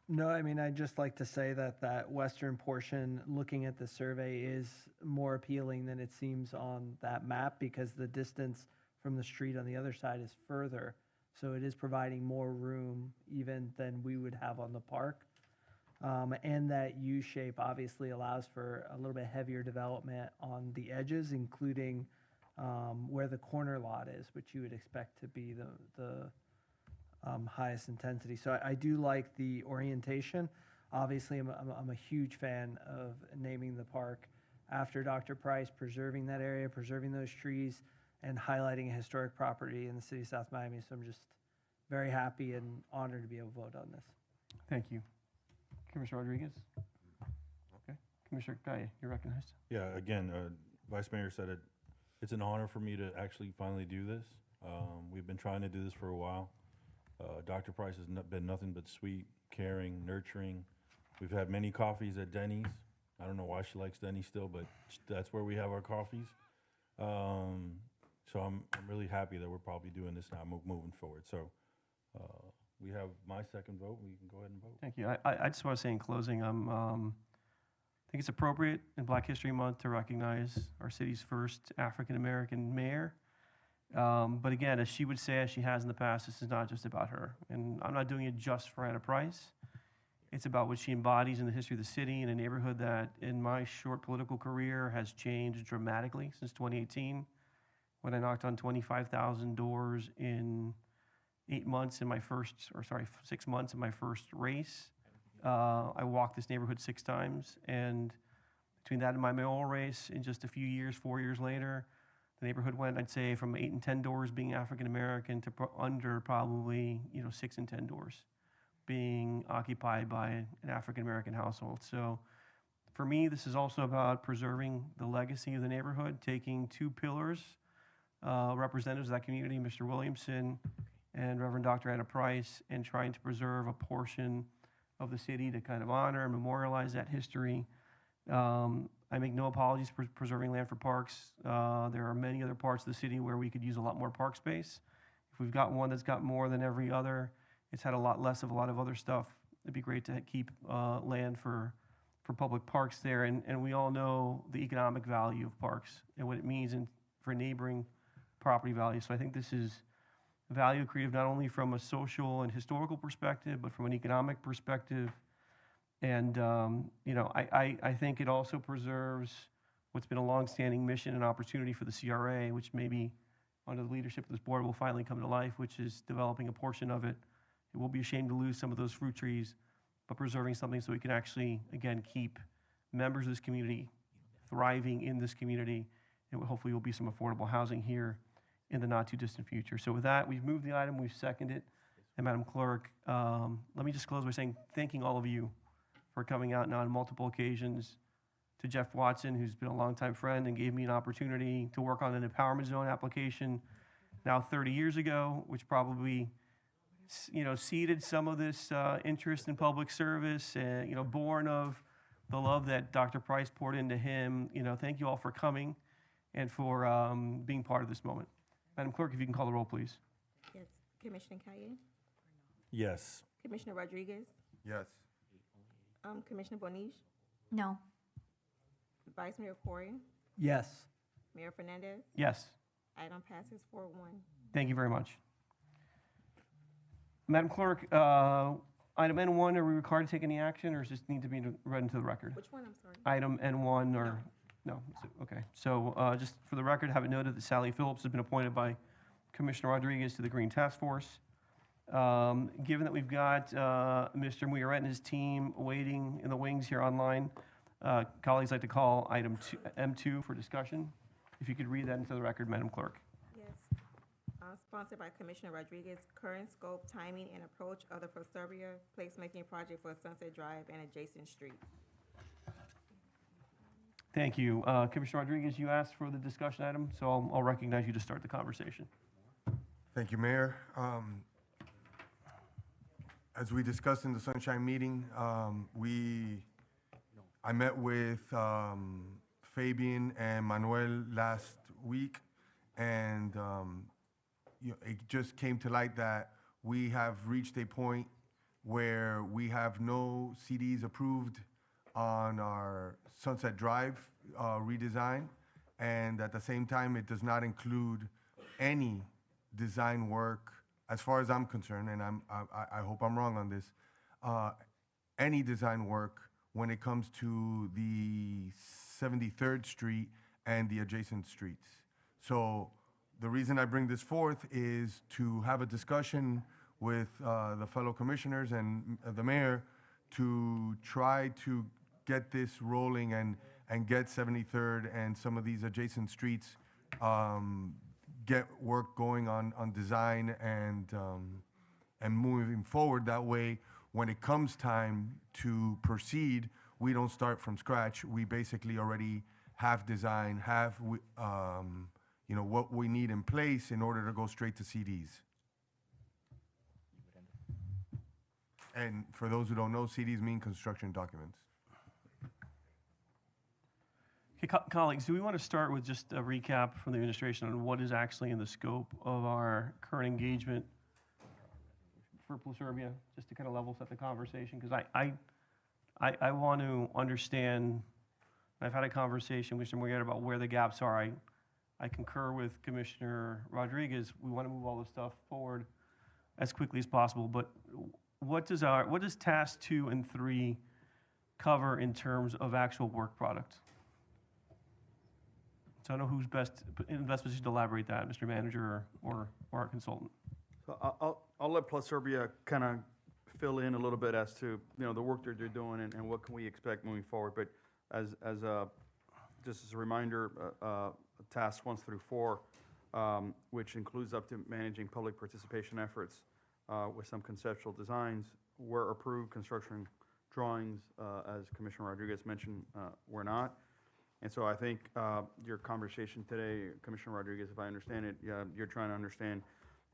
No, I mean, I'd just like to say that that western portion, looking at the survey, is more appealing than it seems on that map because the distance from the street on the other side is further. So it is providing more room even than we would have on the park. And that U shape obviously allows for a little bit heavier development on the edges, including where the corner lot is, which you would expect to be the highest intensity. So I do like the orientation. Obviously, I'm a huge fan of naming the park after Dr. Price, preserving that area, preserving those trees, and highlighting a historic property in the city of South Miami. So I'm just very happy and honored to be able to vote on this. Thank you. Commissioner Rodriguez? Okay. Commissioner Kaye, you're recognized. Yeah, again, Vice Mayor said it, it's an honor for me to actually finally do this. We've been trying to do this for a while. Dr. Price has been nothing but sweet, caring, nurturing. We've had many coffees at Denny's. I don't know why she likes Denny's still, but that's where we have our coffees. So I'm really happy that we're probably doing this now, moving forward. So we have my second vote. We can go ahead and vote. Thank you. I just want to say in closing, I think it's appropriate in Black History Month to recognize our city's first African-American mayor. But again, as she would say, as she has in the past, this is not just about her. And I'm not doing it just for Anna Price. It's about what she embodies in the history of the city in a neighborhood that, in my short political career, has changed dramatically since 2018, when I knocked on 25,000 doors in 6 months in my first race. I walked this neighborhood 6 times, and between that and my mayoral race, in just a few years, 4 years later, the neighborhood went, I'd say, from 8 and 10 doors being African-American to under probably, 6 and 10 doors being occupied by an African-American household. So for me, this is also about preserving the legacy of the neighborhood, taking two pillars, representatives of that community, Mr. Williamson and Reverend Dr. Anna Price, and trying to preserve a portion of the city to kind of honor and memorialize that history. I make no apologies for preserving land for parks. There are many other parts of the city where we could use a lot more park space. If we've got one that's got more than every other, it's had a lot less of a lot of other stuff. It'd be great to keep land for public parks there. And we all know the economic value of parks and what it means for neighboring property value. So I think this is value creative not only from a social and historical perspective, but from an economic perspective. And, I think it also preserves what's been a longstanding mission and opportunity for the CRA, which maybe under the leadership of this board will finally come to life, which is developing a portion of it. It will be a shame to lose some of those fruit trees, but preserving something so we can actually, again, keep members of this community thriving in this community. And hopefully will be some affordable housing here in the not too distant future. So with that, we've moved the item, we've seconded it. And Madam Clerk, let me just close by thanking all of you for coming out now on multiple occasions, to Jeff Watson, who's been a longtime friend and gave me an opportunity to work on an empowerment zone application now 30 years ago, which probably, seeded some of this interest in public service, born of the love that Dr. Price poured into him. Thank you all for coming and for being part of this moment. Madam Clerk, if you can call the roll, please. Yes. Commissioner Kaye? Yes. Commissioner Rodriguez? Yes. Commissioner Bonish? No. Vice Mayor Corey? Yes. Mayor Fernandez? Yes. Item passes 4-1. Thank you very much. Madam Clerk, item N1, are we required to take any action, or does this need to be read into the record? Which one, I'm sorry? Item N1, or, no, okay. So just for the record, have it noted that Sally Phillips has been appointed by Commissioner Rodriguez to the Green Task Force. Given that we've got Mr. Muirette and his team waiting in the wings here online, colleagues like to call item M2 for discussion. If you could read that into the record, Madam Clerk. Yes. Sponsored by Commissioner Rodriguez, current scope, timing, and approach of the Proservia placemaking project for Sunset Drive and adjacent streets. Thank you. Commissioner Rodriguez, you asked for the discussion item, so I'll recognize you to start the conversation. Thank you, Mayor. As we discussed in the Sunshine meeting, I met with Fabian and Manuel last week, and it just came to light that we have reached a point where we have no CDs approved on our Sunset Drive redesign, and at the same time, it does not include any design work, as far as I'm concerned, and I hope I'm wrong on this, any design work when it comes to the 73rd Street and the adjacent streets. So the reason I bring this forth is to have a discussion with the fellow commissioners and the mayor to try to get this rolling and get 73rd and some of these adjacent streets get work going on design and moving forward. That way, when it comes time to proceed, we don't start from scratch. We basically already have design, have what we need in place in order to go straight to CDs. And for those who don't know, CDs mean construction documents. Okay, colleagues, do we want to start with just a recap from the administration on what is actually in the scope of our current engagement for Proservia, just to kind of level set the conversation? Because I want to understand. I've had a conversation with Mr. Muirette about where the gaps are. I concur with Commissioner Rodriguez. We want to move all this stuff forward as quickly as possible. But what does task 2 and 3 cover in terms of actual work product? So I don't know who's in the best position to elaborate that, Mr. Manager or our consultant. So I'll let Proservia kind of fill in a little bit as to the work that they're doing and what can we expect moving forward. But as just as a reminder, tasks 1 through 4, which includes up to managing public participation efforts with some conceptual designs, were approved. Construction drawings, as Commissioner Rodriguez mentioned, were not. And so I think your conversation today, Commissioner Rodriguez, if I understand it, you're trying to understand,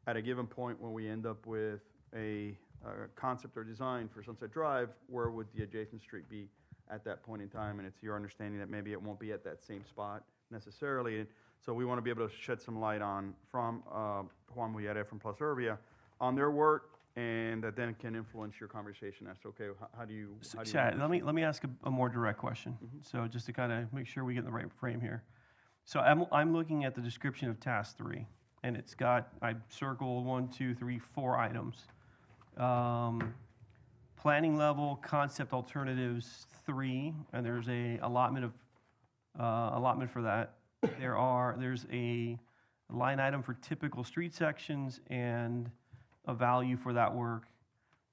at a given point when we end up with a concept or design for Sunset Drive, where would the adjacent street be at that point in time? And it's your understanding that maybe it won't be at that same spot necessarily. And so we want to be able to shed some light on, from Juan Mullere from Plus Urbia, on their work, and that then can influence your conversation as to, okay, how do you... Chad, let me ask a more direct question. So just to kind of make sure we get in the right frame here. So I'm looking at the description of task 3, and it's got, I circled 1, 2, 3, 4 items. Planning level, concept alternatives 3, and there's a allotment for that. There's a line item for typical street sections and a value for that work.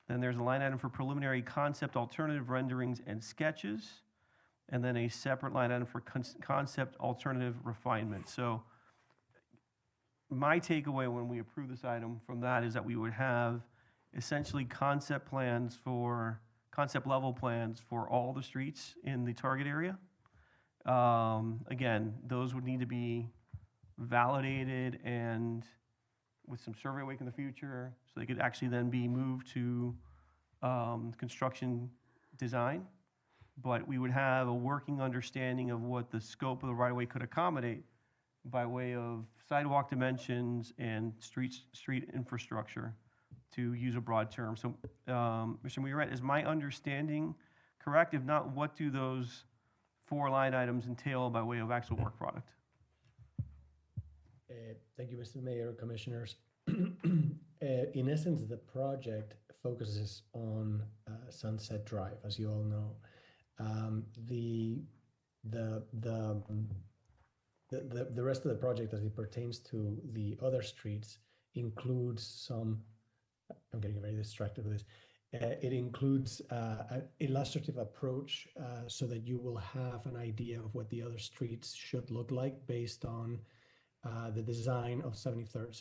Then there's a line item for preliminary concept alternative renderings and sketches, and then a separate line item for concept alternative refinement. So my takeaway when we approve this item from that is that we would have essentially concept level plans for all the streets in the target area. Again, those would need to be validated and with some survey work in the future, so they could actually then be moved to construction design. But we would have a working understanding of what the scope of the right-of-way could accommodate by way of sidewalk dimensions and street infrastructure, to use a broad term. So, Mr. Mullere, is my understanding correct? If not, what do those 4 line items entail by way of actual work product? Thank you, Mr. Mayor, Commissioners. In essence, the project focuses on Sunset Drive, as you all know. The rest of the project, as it pertains to the other streets, includes some. I'm getting very distracted with this. It includes an illustrative approach so that you will have an idea of what the other streets should look like based on the design of 73rd,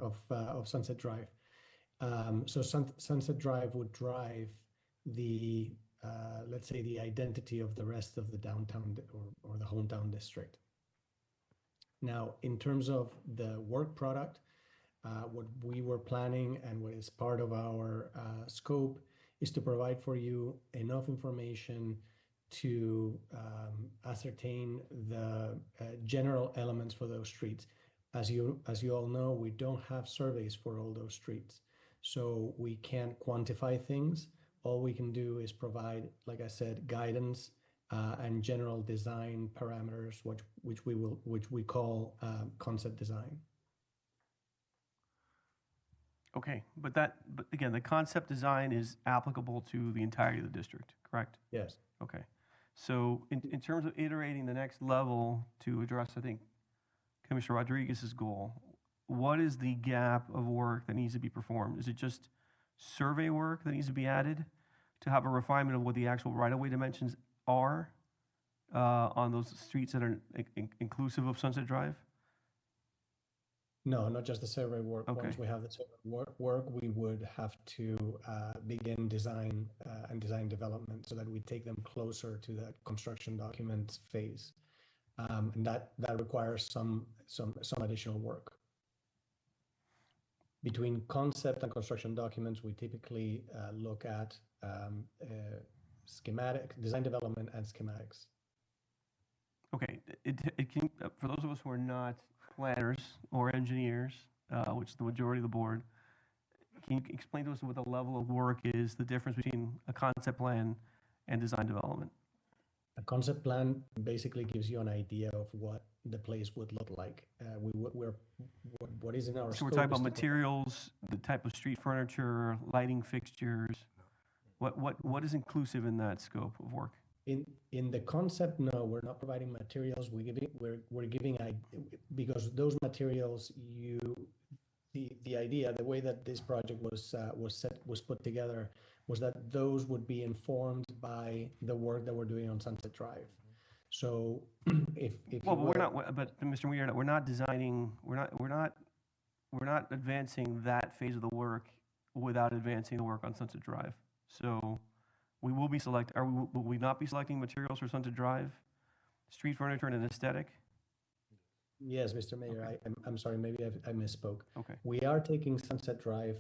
of Sunset Drive. Sunset Drive would drive the, let's say, the identity of the rest of the downtown or the hometown district. Now, in terms of the work product, what we were planning and what is part of our scope is to provide for you enough information to ascertain the general elements for those streets. As you all know, we don't have surveys for all those streets, so we can't quantify things. All we can do is provide, like I said, guidance and general design parameters, which we call concept design. Okay, but again, the concept design is applicable to the entirety of the district, correct? Yes. Okay. So in terms of iterating the next level to address, I think, Commissioner Rodriguez's goal, what is the gap of work that needs to be performed? Is it just survey work that needs to be added to have a refinement of what the actual right-of-way dimensions are on those streets that are inclusive of Sunset Drive? No, not just the survey work. Okay. Once we have the survey work, we would have to begin design and design development so that we take them closer to that construction documents phase. And that requires some additional work. Between concept and construction documents, we typically look at schematic, design development and schematics. Okay, it can, for those of us who are not planners or engineers, which is the majority of the board, can you explain to us what the level of work is, the difference between a concept plan and design development? A concept plan basically gives you an idea of what the place would look like. What is in our So we're scope talking about is to materials, the type of street furniture, lighting fixtures. What is inclusive in that scope of work? In the concept, no, we're not providing materials. We're giving because those materials, the idea, the way that this project was put together, was that those would be informed by the work that we're doing on Sunset Drive. So if Well, you but we're were- not, but Mr. Weir, we're not designing, we're not advancing that phase of the work without advancing the work on Sunset Drive. So we will be will we not be selecting materials for Sunset Drive? Street furniture and an aesthetic? Yes, Mr. Mayor, I'm sorry, maybe I misspoke. Okay. We are taking Sunset Drive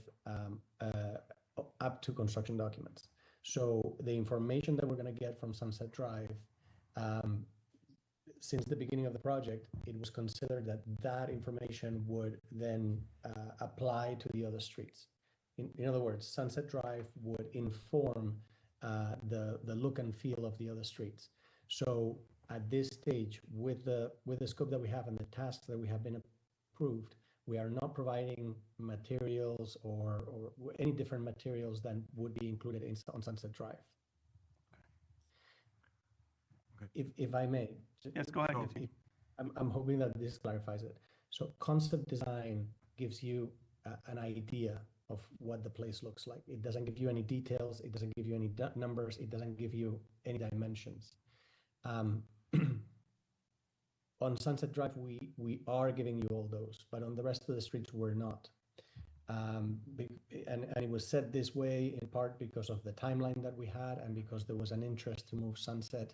up to construction documents. So the information that we're going to get from Sunset Drive, since the beginning of the project, it was considered that that information would then apply to the other streets. In other words, Sunset Drive would inform the look and feel of the other streets. So at this stage, with the scope that we have and the tasks that we have been approved, we are not providing materials or any different materials than would be included on Sunset Drive. If I may. Yes, go ahead. I'm hoping that this clarifies it. So concept design gives you an idea of what the place looks like. It doesn't give you any details. It doesn't give you any numbers. It doesn't give you any dimensions. On Sunset Drive, we are giving you all those, but on the rest of the streets, we're not. And it was said this way in part because of the timeline that we had and because there was an interest to move Sunset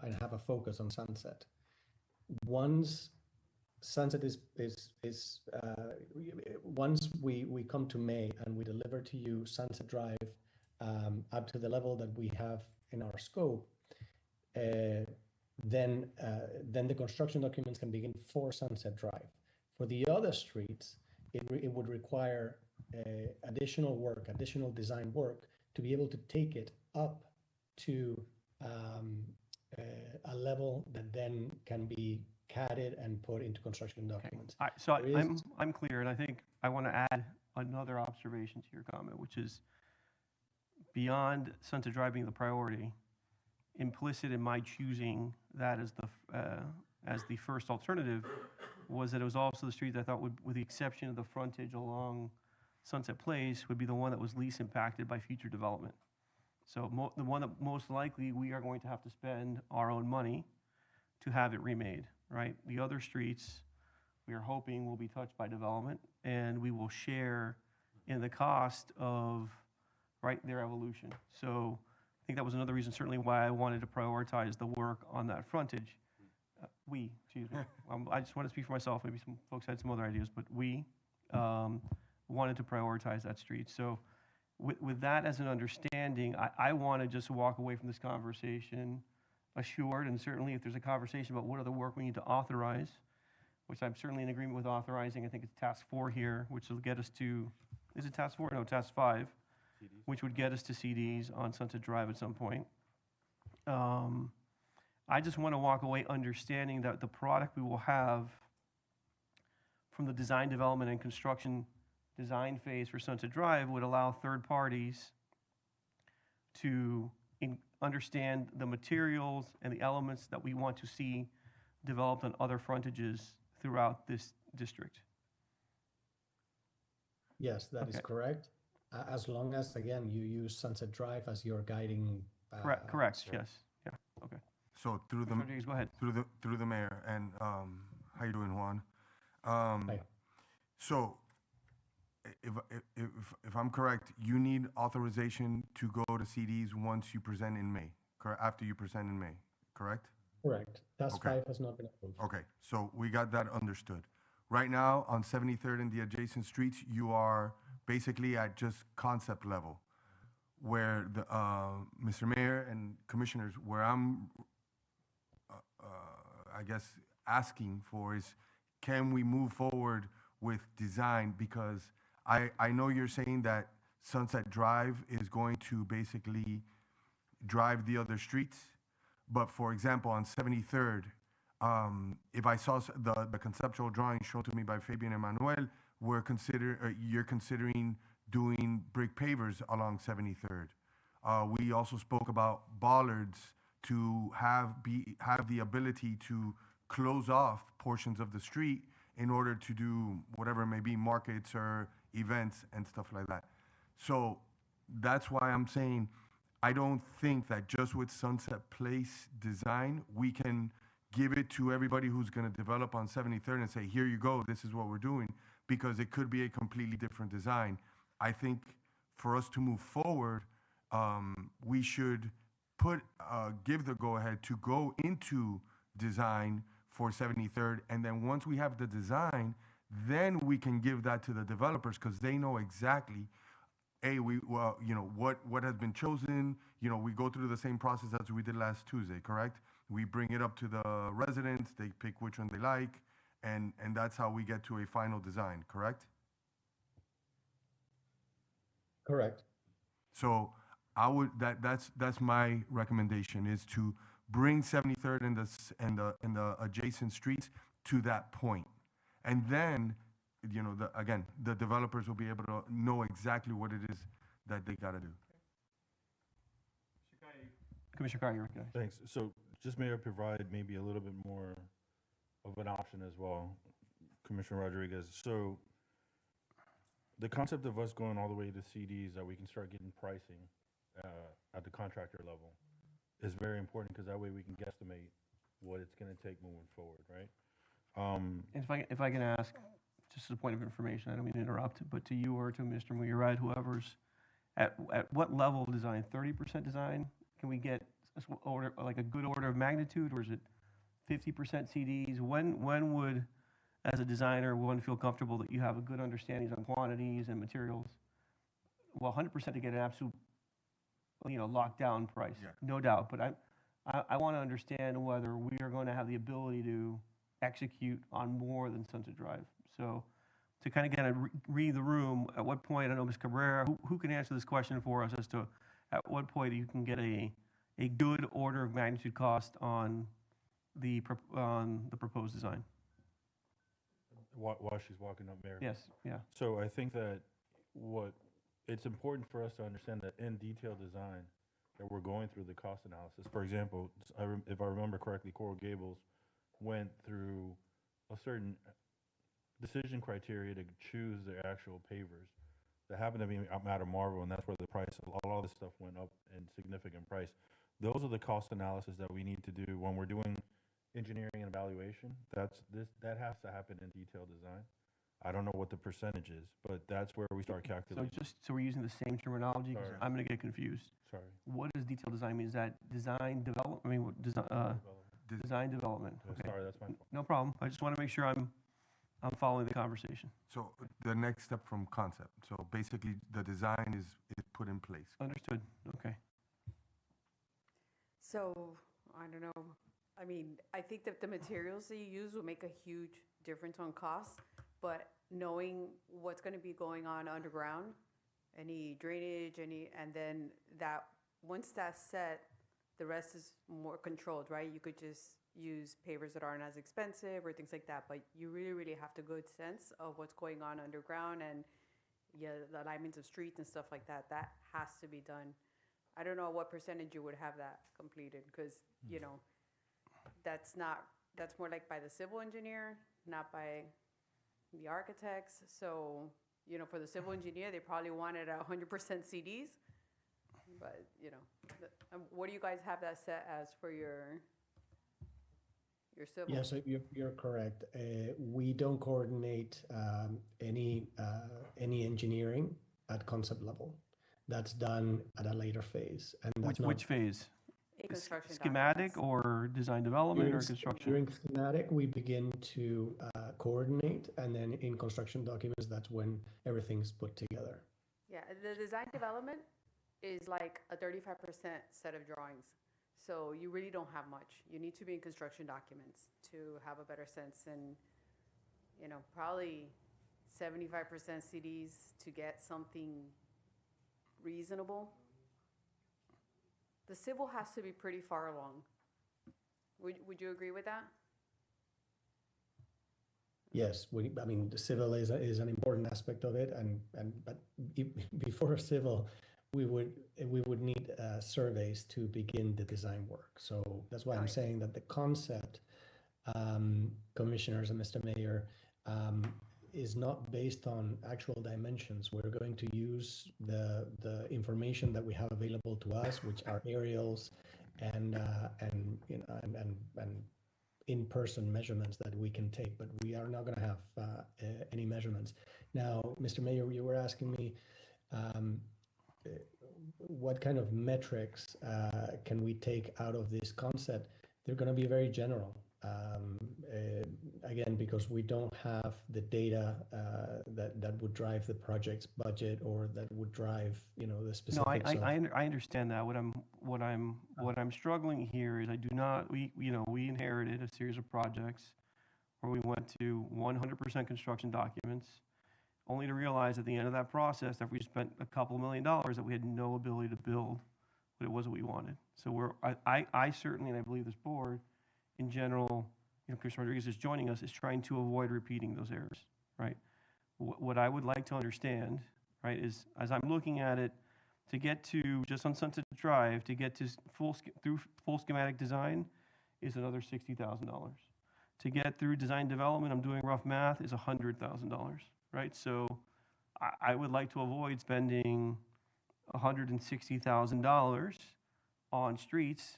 and have a focus on Sunset. Once Sunset once we come to May and we deliver to you Sunset Drive up to the level that we have in our scope, then the construction documents can begin for Sunset Drive. For the other streets, it would require additional work, additional design work to be able to take it up to a level that then can be CADed and put into construction documents. So I'm clear, and I think I want to add another observation to your comment, which is beyond Sunset Drive being the priority, implicit in my choosing that as the first alternative was that it was also the street that I thought would, with the exception of the frontage along Sunset Place, would be the one that was least impacted by future development. So the one that most likely we are going to have to spend our own money to have it remade, right? The other streets we are hoping will be touched by development, and we will share in the cost of, right, their evolution. So I think that was another reason certainly why I wanted to prioritize the work on that frontage. Excuse me. I just want to speak for myself. Maybe some folks had some other ideas, but we wanted to prioritize that street. So with that as an understanding, I want to just walk away from this conversation assured, and certainly if there's a conversation about what other work we need to authorize, which I'm certainly in agreement with authorizing. I think it's task 4 here, which will get us to, is it task 4? No, task 5, which would get us to CDs on Sunset Drive at some point. I just want to walk away understanding that the product we will have from the design, development, and construction design phase for Sunset Drive would allow third parties to understand the materials and the elements that we want to see developed on other frontages throughout this district. Yes, that is correct. As long as, again, you use Sunset Drive as your guiding. Correct. Yes. Yeah. Okay. So through the Rodriguez, go ahead. Through the mayor, and how you doing, Juan? Hi. So if I'm correct, you need authorization to go to CDs once you present in May, after you present in May, correct? Correct. Task Okay. 5 has not been approved. Okay, so we got that understood. Right now, on 73rd and the adjacent streets, you are basically at just concept level, where the Mr. Mayor and commissioners, where I'm, I guess, asking for is, can we move forward with design? Because I know you're saying that Sunset Drive is going to basically drive the other streets, but for example, on 73rd, if I saw the conceptual drawing shown to me by Fabian and Manuel, you're considering doing brick pavers along 73rd. We also spoke about bollards to have the ability to close off portions of the street in order to do whatever it may be, markets or events and stuff like that. So that's why I'm saying I don't think that just with Sunset Place design, we can give it to everybody who's gonna develop on 73rd and say, here you go, this is what we're doing, because it could be a completely different design. I think for us to move forward, we should give the go-ahead to go into design for 73rd, and then once we have the design, then we can give that to the developers, because they know exactly, what has been chosen. We go through the same process as we did last Tuesday, correct? We bring it up to the residents, they pick which one they like, and that's how we get to a final design, correct? Correct. So that's my recommendation, is to bring 73rd and the adjacent streets to that point. And then, the developers will be able to know exactly what it is that they gotta do. Commissioner Carr, you're recognized. Thanks. So just may I provide maybe a little bit more of an option as well, Commissioner Rodriguez. So the concept of us going all the way to CDs, that we can start getting pricing at the contractor level, is very important, because that way we can guesstimate what it's going to take moving forward, right? And if I can ask, just as a point of information, I don't mean to interrupt, but to you or to Mr. Muyarad, whoever's, at what level of design, 30% design? Can we get a good order of magnitude, or is it 50% CDs? When would, as a designer, one feel comfortable that you have a good understanding on quantities and materials? Well, 100% to get an absolute, locked down price, no doubt. But I want to understand whether we are going to have the ability to execute on more than Sunset Drive. So to kind of read the room, at what point, I know Ms. Cabrera, who can answer this question for us as to at what point you can get a good order of magnitude cost on the proposed design? While she's walking up, Mayor. Yes, yeah. So I think that it's important for us to understand that in detailed design, that we're going through the cost analysis. For example, if I remember correctly, Coral Gables went through a certain decision criteria to choose their actual pavers. That happened to be out of Marvel, and that's where the price, all this stuff went up in significant price. Those are the cost analysis that we need to do when we're doing engineering and evaluation. That has to happen in detailed design. I don't know what the percentage is, but that's where we start calculating. So we're using the same terminology, 'cause Sorry. I'm going to get confused. Sorry. What does detailed design mean? Is that design development? I mean, design development. Yeah, Okay. sorry, that's my fault. No problem. I just want to make sure I'm following the conversation. So the next step from concept. So basically, the design is put in place. Understood. Okay. So, I don't know. I mean, I think that the materials that you use will make a huge difference on cost, but knowing what's going to be going on underground, any drainage, and then that, once that's set, the rest is more controlled, right? You could just use pavers that aren't as expensive or things like that, but you really, really have to good sense of what's going on underground, and the alignments of streets and stuff like that. That has to be done. I don't know what percentage you would have that completed, because, that's more like by the civil engineer, not by the architects. So, for the civil engineer, they probably wanted 100% CDs. But, what do you guys have that set as for your civil? Yeah, so you're correct. We don't coordinate any engineering at concept level. That's done at a later phase. And that's Which phase? Construction Schematic documents. or design development or construction? During schematic, we begin to coordinate, and then in construction documents, that's when everything's put together. Yeah, the design development is like a 35% set of drawings. So you really don't have much. You need to be in construction documents to have a better sense, and, probably 75% CDs to get something reasonable. The civil has to be pretty far along. Would you agree with that? Yes, the civil is an important aspect of it, but before civil, we would need surveys to begin the design work. So that's why I'm saying that the concept, commissioners and Mr. Mayor, is not based on actual dimensions. We're going to use the information that we have available to us, which are aerials and you know and in-person measurements that we can take, but we are not going to have any measurements. Now, Mr. Mayor, you were asking me what kind of metrics can we take out of this concept. They're going to be very general. Again, because we don't have the data that would drive the project's budget or that would drive, you know, the No, specifics of. I understand that. What I'm struggling here is we inherited a series of projects where we went to 100% construction documents, only to realize at the end of that process that we spent a couple $1 million that we had no ability to build what it was that we wanted. So I certainly, and I believe this board, in general, you know, Chris Rodriguez is joining us, is trying to avoid repeating those errors, right? What I would like to understand, right, is as I'm looking at it, to get to, just on Sunset Drive, to get to through full schematic design is another $60,000. To get through design development, I'm doing rough math, is $100,000, right? So I would like to avoid spending $160,000 on streets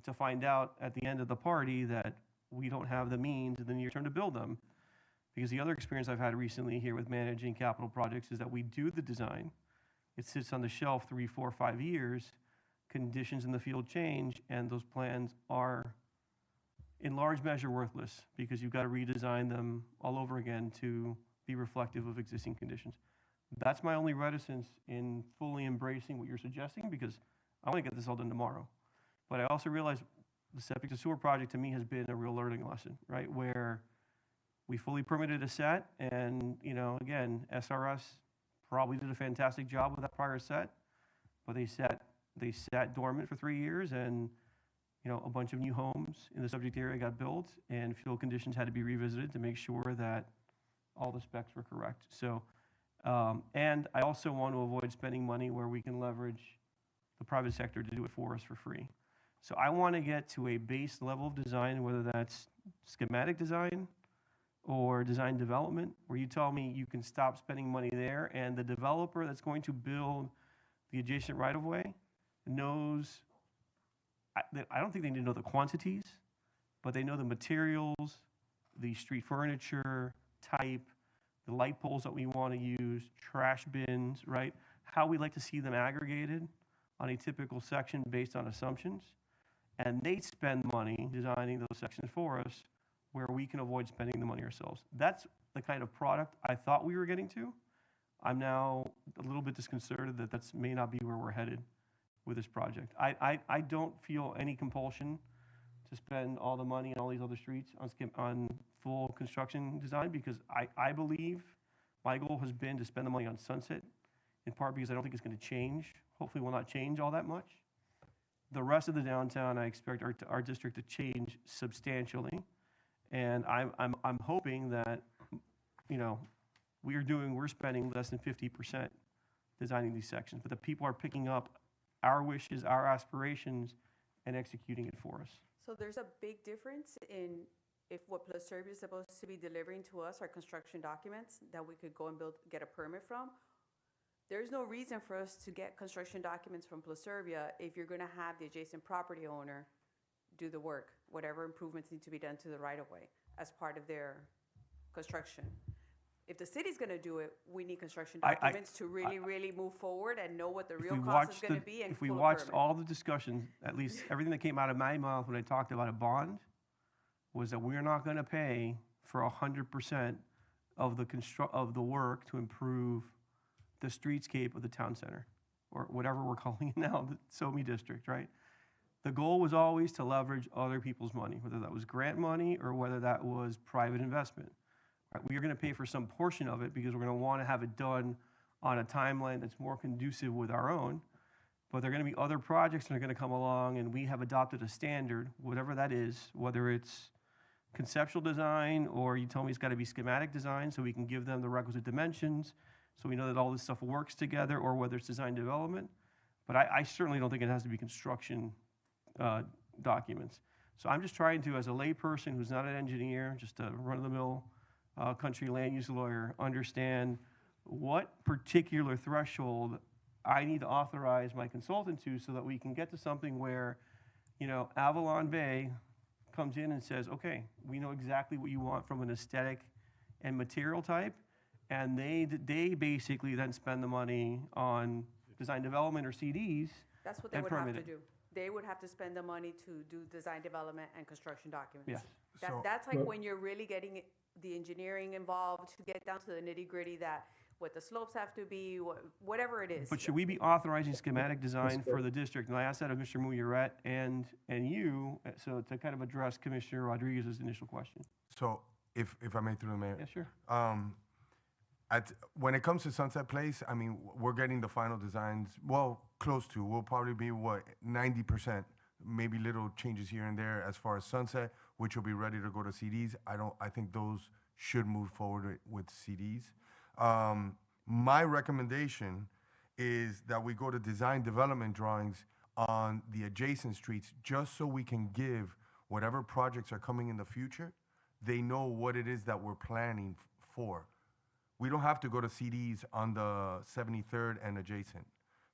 to find out at the end of the party that we don't have the means in the near term to build them. Because the other experience I've had recently here with managing capital projects is that we do the design, it sits on the shelf 3, 4, 5 years, conditions in the field change, and those plans are in large measure worthless because you've got to redesign them all over again to be reflective of existing conditions. That's my only reticence in fully embracing what you're suggesting, because I want to get this all done tomorrow. But I also realize the septic to sewer project to me has been a real learning lesson, right? Where we fully permitted a set, and, you know, again, SRS probably did a fantastic job with that prior set, but they sat dormant for 3 years, and, you know, a bunch of new homes in the subject area got built, and field conditions had to be revisited to make sure that all the specs were correct. So, and I also want to avoid spending money where we can leverage the private sector to do it for us for free. So I want to get to a base level of design, whether that's schematic design or design development, where you tell me you can stop spending money there, and the developer that's going to build the adjacent right-of-way knows, I don't think they need to know the quantities, but they know the materials, the street furniture type, the light poles that we want to use, trash bins, right? How we like to see them aggregated on a typical section based on assumptions. And they spend money designing those sections for us where we can avoid spending the money ourselves. That's the kind of product I thought we were getting to. I'm now a little bit disconcerted that that may not be where we're headed with this project. I don't feel any compulsion to spend all the money on all these other streets on full construction design, because I believe my goal has been to spend the money on Sunset, in part because I don't think it's going to change. Hopefully will not change all that much. The rest of the downtown, I expect our district to change substantially. And I'm hoping that, you know, we're spending less than 50% designing these sections, but the people are picking up our wishes, our aspirations, and executing it for us. So there's a big difference in if what Plus Serbia is supposed to be delivering to us are construction documents that we could go and get a permit from. There's no reason for us to get construction documents from Plus Serbia if you're going to have the adjacent property owner do the work, whatever improvements need to be done to the right-of-way as part of their construction. If the city's going to do it, we need construction documents to really move forward and know what the real cost is going to be. And if we pull a watched permit. all the discussions, at least everything that came out of my mouth when I talked about a bond, was that we're not going to pay for 100% of the work to improve the streetscape of the town center, or whatever we're calling it now, the SOMI district, right? The goal was always to leverage other people's money, whether that was grant money or whether that was private investment. Right? We are going to pay for some portion of it because we're going to want to have it done on a timeline that's more conducive with our own. But there are going to be other projects that are going to come along, and we have adopted a standard, whatever that is, whether it's conceptual design or you tell me it's got to be schematic design so we can give them the requisite dimensions so we know that all this stuff works together, or whether it's design development. But I certainly don't think it has to be construction documents. So I'm just trying to, as a layperson who's not an engineer, just a run-of-the-mill country land use lawyer, understand what particular threshold I need to authorize my consultant to so that we can get to something where, Avalon Bay comes in and says, okay, we know exactly what you want from an aesthetic and material type, and they basically then spend the money on design development or CDs. That's what they and would have permit to it. do. They would have to spend the money to do design development and construction documents. Yes. That's like when you're really getting the engineering involved to get down to the nitty gritty, that what the slopes have to be, whatever it is. But should we be authorizing schematic design for the district? And I asked that of Mr. Mouilloret and you, so to kind of address Commissioner Rodriguez's initial question. So if I may through the mayor. Yeah, sure. When it comes to Sunset Place, I mean, we're getting the final designs, well, close to. We'll probably be, 90%, maybe little changes here and there as far as Sunset, which will be ready to go to CDs. I think those should move forward with CDs. My recommendation is that we go to design development drawings on the adjacent streets, just so we can give whatever projects are coming in the future, they know what it is that we're planning for. We don't have to go to CDs on the 73rd and adjacent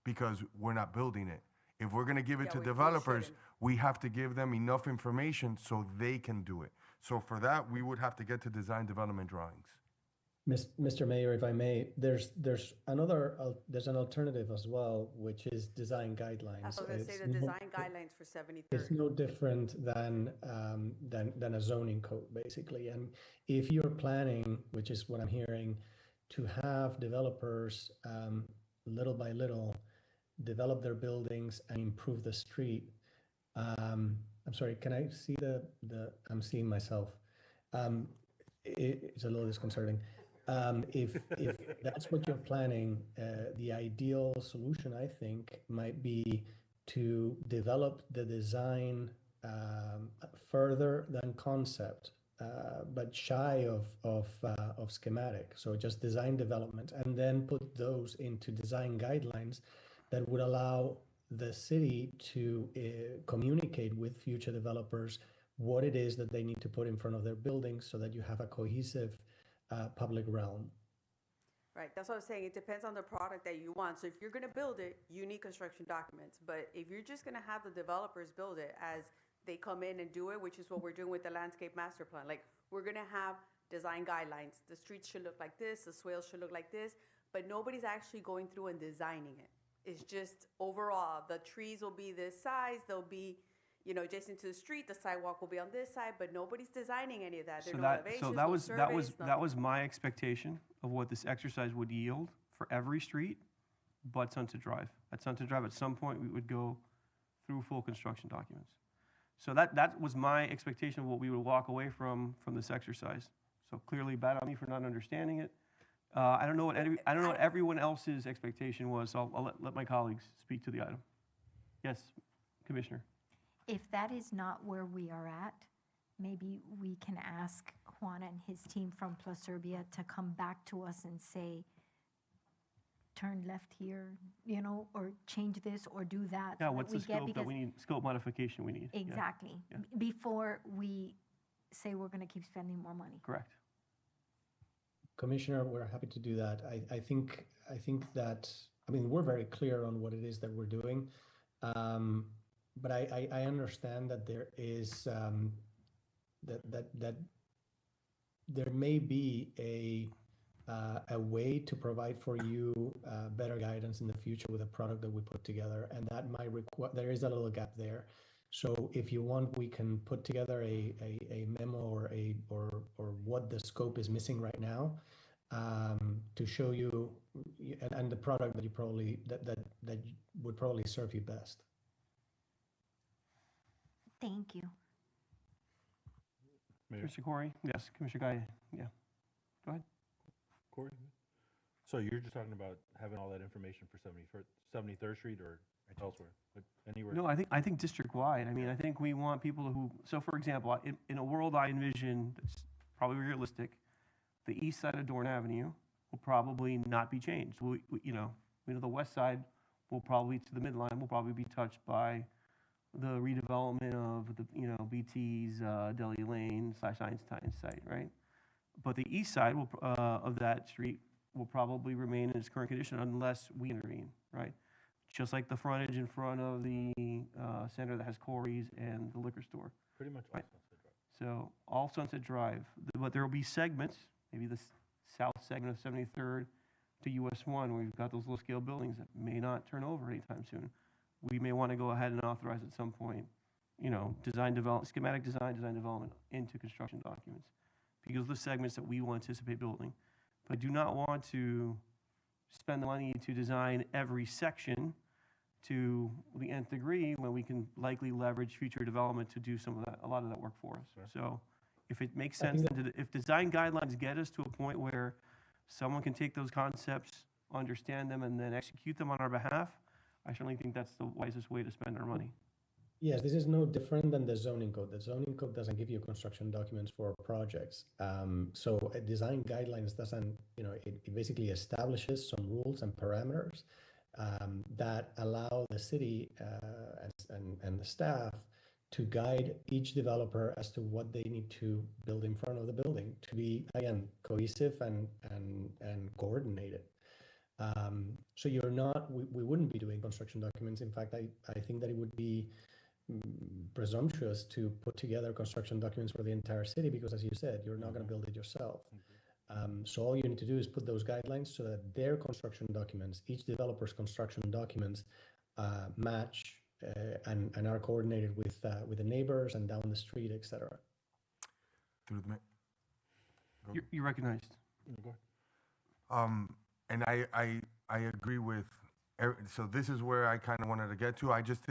because we're not building it. If we're gonna give it to developers, we have to give them enough information so they can do it. So for that, we would have to get to design development drawings. Mr. Mayor, if I may, there's an alternative as well, which is design guidelines. I was going to say It's the no- design guidelines for 73rd. It's no different than a zoning code, basically. And if you're planning, which is what I'm hearing, to have developers little by little develop their buildings and improve the street. I'm sorry, can I see I'm seeing myself. It's a little disconcerting. If that's what you're planning, the ideal solution, I think, might be to develop the design further than concept, but shy of schematic. So just design development, and then put those into design guidelines that would allow the city to communicate with future developers what it is that they need to put in front of their buildings so that you have a cohesive public realm. Right, that's what I was saying. It depends on the product that you want. So if you're gonna build it, you need construction documents. But if you're just gonna have the developers build it as they come in and do it, which is what we're doing with the landscape master plan, like, we're gonna have design guidelines. The streets should look like this, the swales should look like this, but nobody's actually going through and designing it. It's just overall, the trees will be this size, they'll be, adjacent to the street, the sidewalk will be on this side, but nobody's designing any of that. There are no elevations, no surveys, that nothing. was my expectation of what this exercise would yield for every street but Sunset Drive. At Sunset Drive, at some point, we would go through full construction documents. So that was my expectation of what we would walk away from this exercise. So clearly bad on me for not understanding it. I don't know what everyone else's expectation was, so I'll let my colleagues speak to the item. Yes, Commissioner. If that is not where we are at, maybe we can ask Juan and his team from Plus Serbia to come back to us and say, turn left here, or change this or do that. Yeah, so what's that the scope that we need, scope modification we need? Yeah, Exactly. Yeah. Before we say we're going to keep spending more money. correct. Commissioner, we're happy to do that. I think that, we're very clear on what it is that we're doing. But I understand that there is, that there may be a way to provide for you better guidance in the future with a product that we put together, and that might require, there is a little gap there. So if you want, we can put together a memo or what the scope is missing right now, to show you, and the product that you probably that would probably serve you best. Thank you. Commissioner Corey? Yes, Commissioner Guy, yeah. Go ahead. Corey? So you're just talking about having all that information for 73rd Street or elsewhere, like anywhere? No, I think district-wide. I think we want people who, so for example, in a world I envision that's probably realistic, the east side of Dorn Avenue will probably not be changed. We know the west side will probably, to the midline, will probably be touched by the redevelopment of the, BT's Deli Lane / Einstein site, right? But the east side of that street will probably remain in its current condition unless we intervene, right? Just like the frontage in front of the center that has Corey's and the liquor store. Pretty much all Right. Sunset Drive. So all Sunset Drive, but there will be segments, maybe the south segment of 73rd to US 1, where we've got those little scale buildings that may not turn over anytime soon. We may want to go ahead and authorize at some point, schematic design development into construction documents. Because of the segments that we will anticipate building. But I do not want to spend the money to design every section to the nth degree when we can likely leverage future development to do a lot of that work for us. So if it makes sense, if design guidelines get us to a point where someone can take those concepts, understand them, and then execute them on our behalf, I certainly think that's the wisest way to spend our money. Yes, this is no different than the zoning code. The zoning code doesn't give you construction documents for projects. So design guidelines doesn't, it basically establishes some rules and parameters that allow the city and the staff to guide each developer as to what they need to build in front of the building to be, again, cohesive and coordinated. So we wouldn't be doing construction documents. In fact, I think that it would be presumptuous to put together construction documents for the entire city because, as you said, you're not going to build it yourself. So all you need to do is put those guidelines so that their construction documents, each developer's construction documents, match and are coordinated with the neighbors and down the street, etc. Through the You're recognized. Go ahead. And I agree with. So this is where I kind of wanted to get to. I just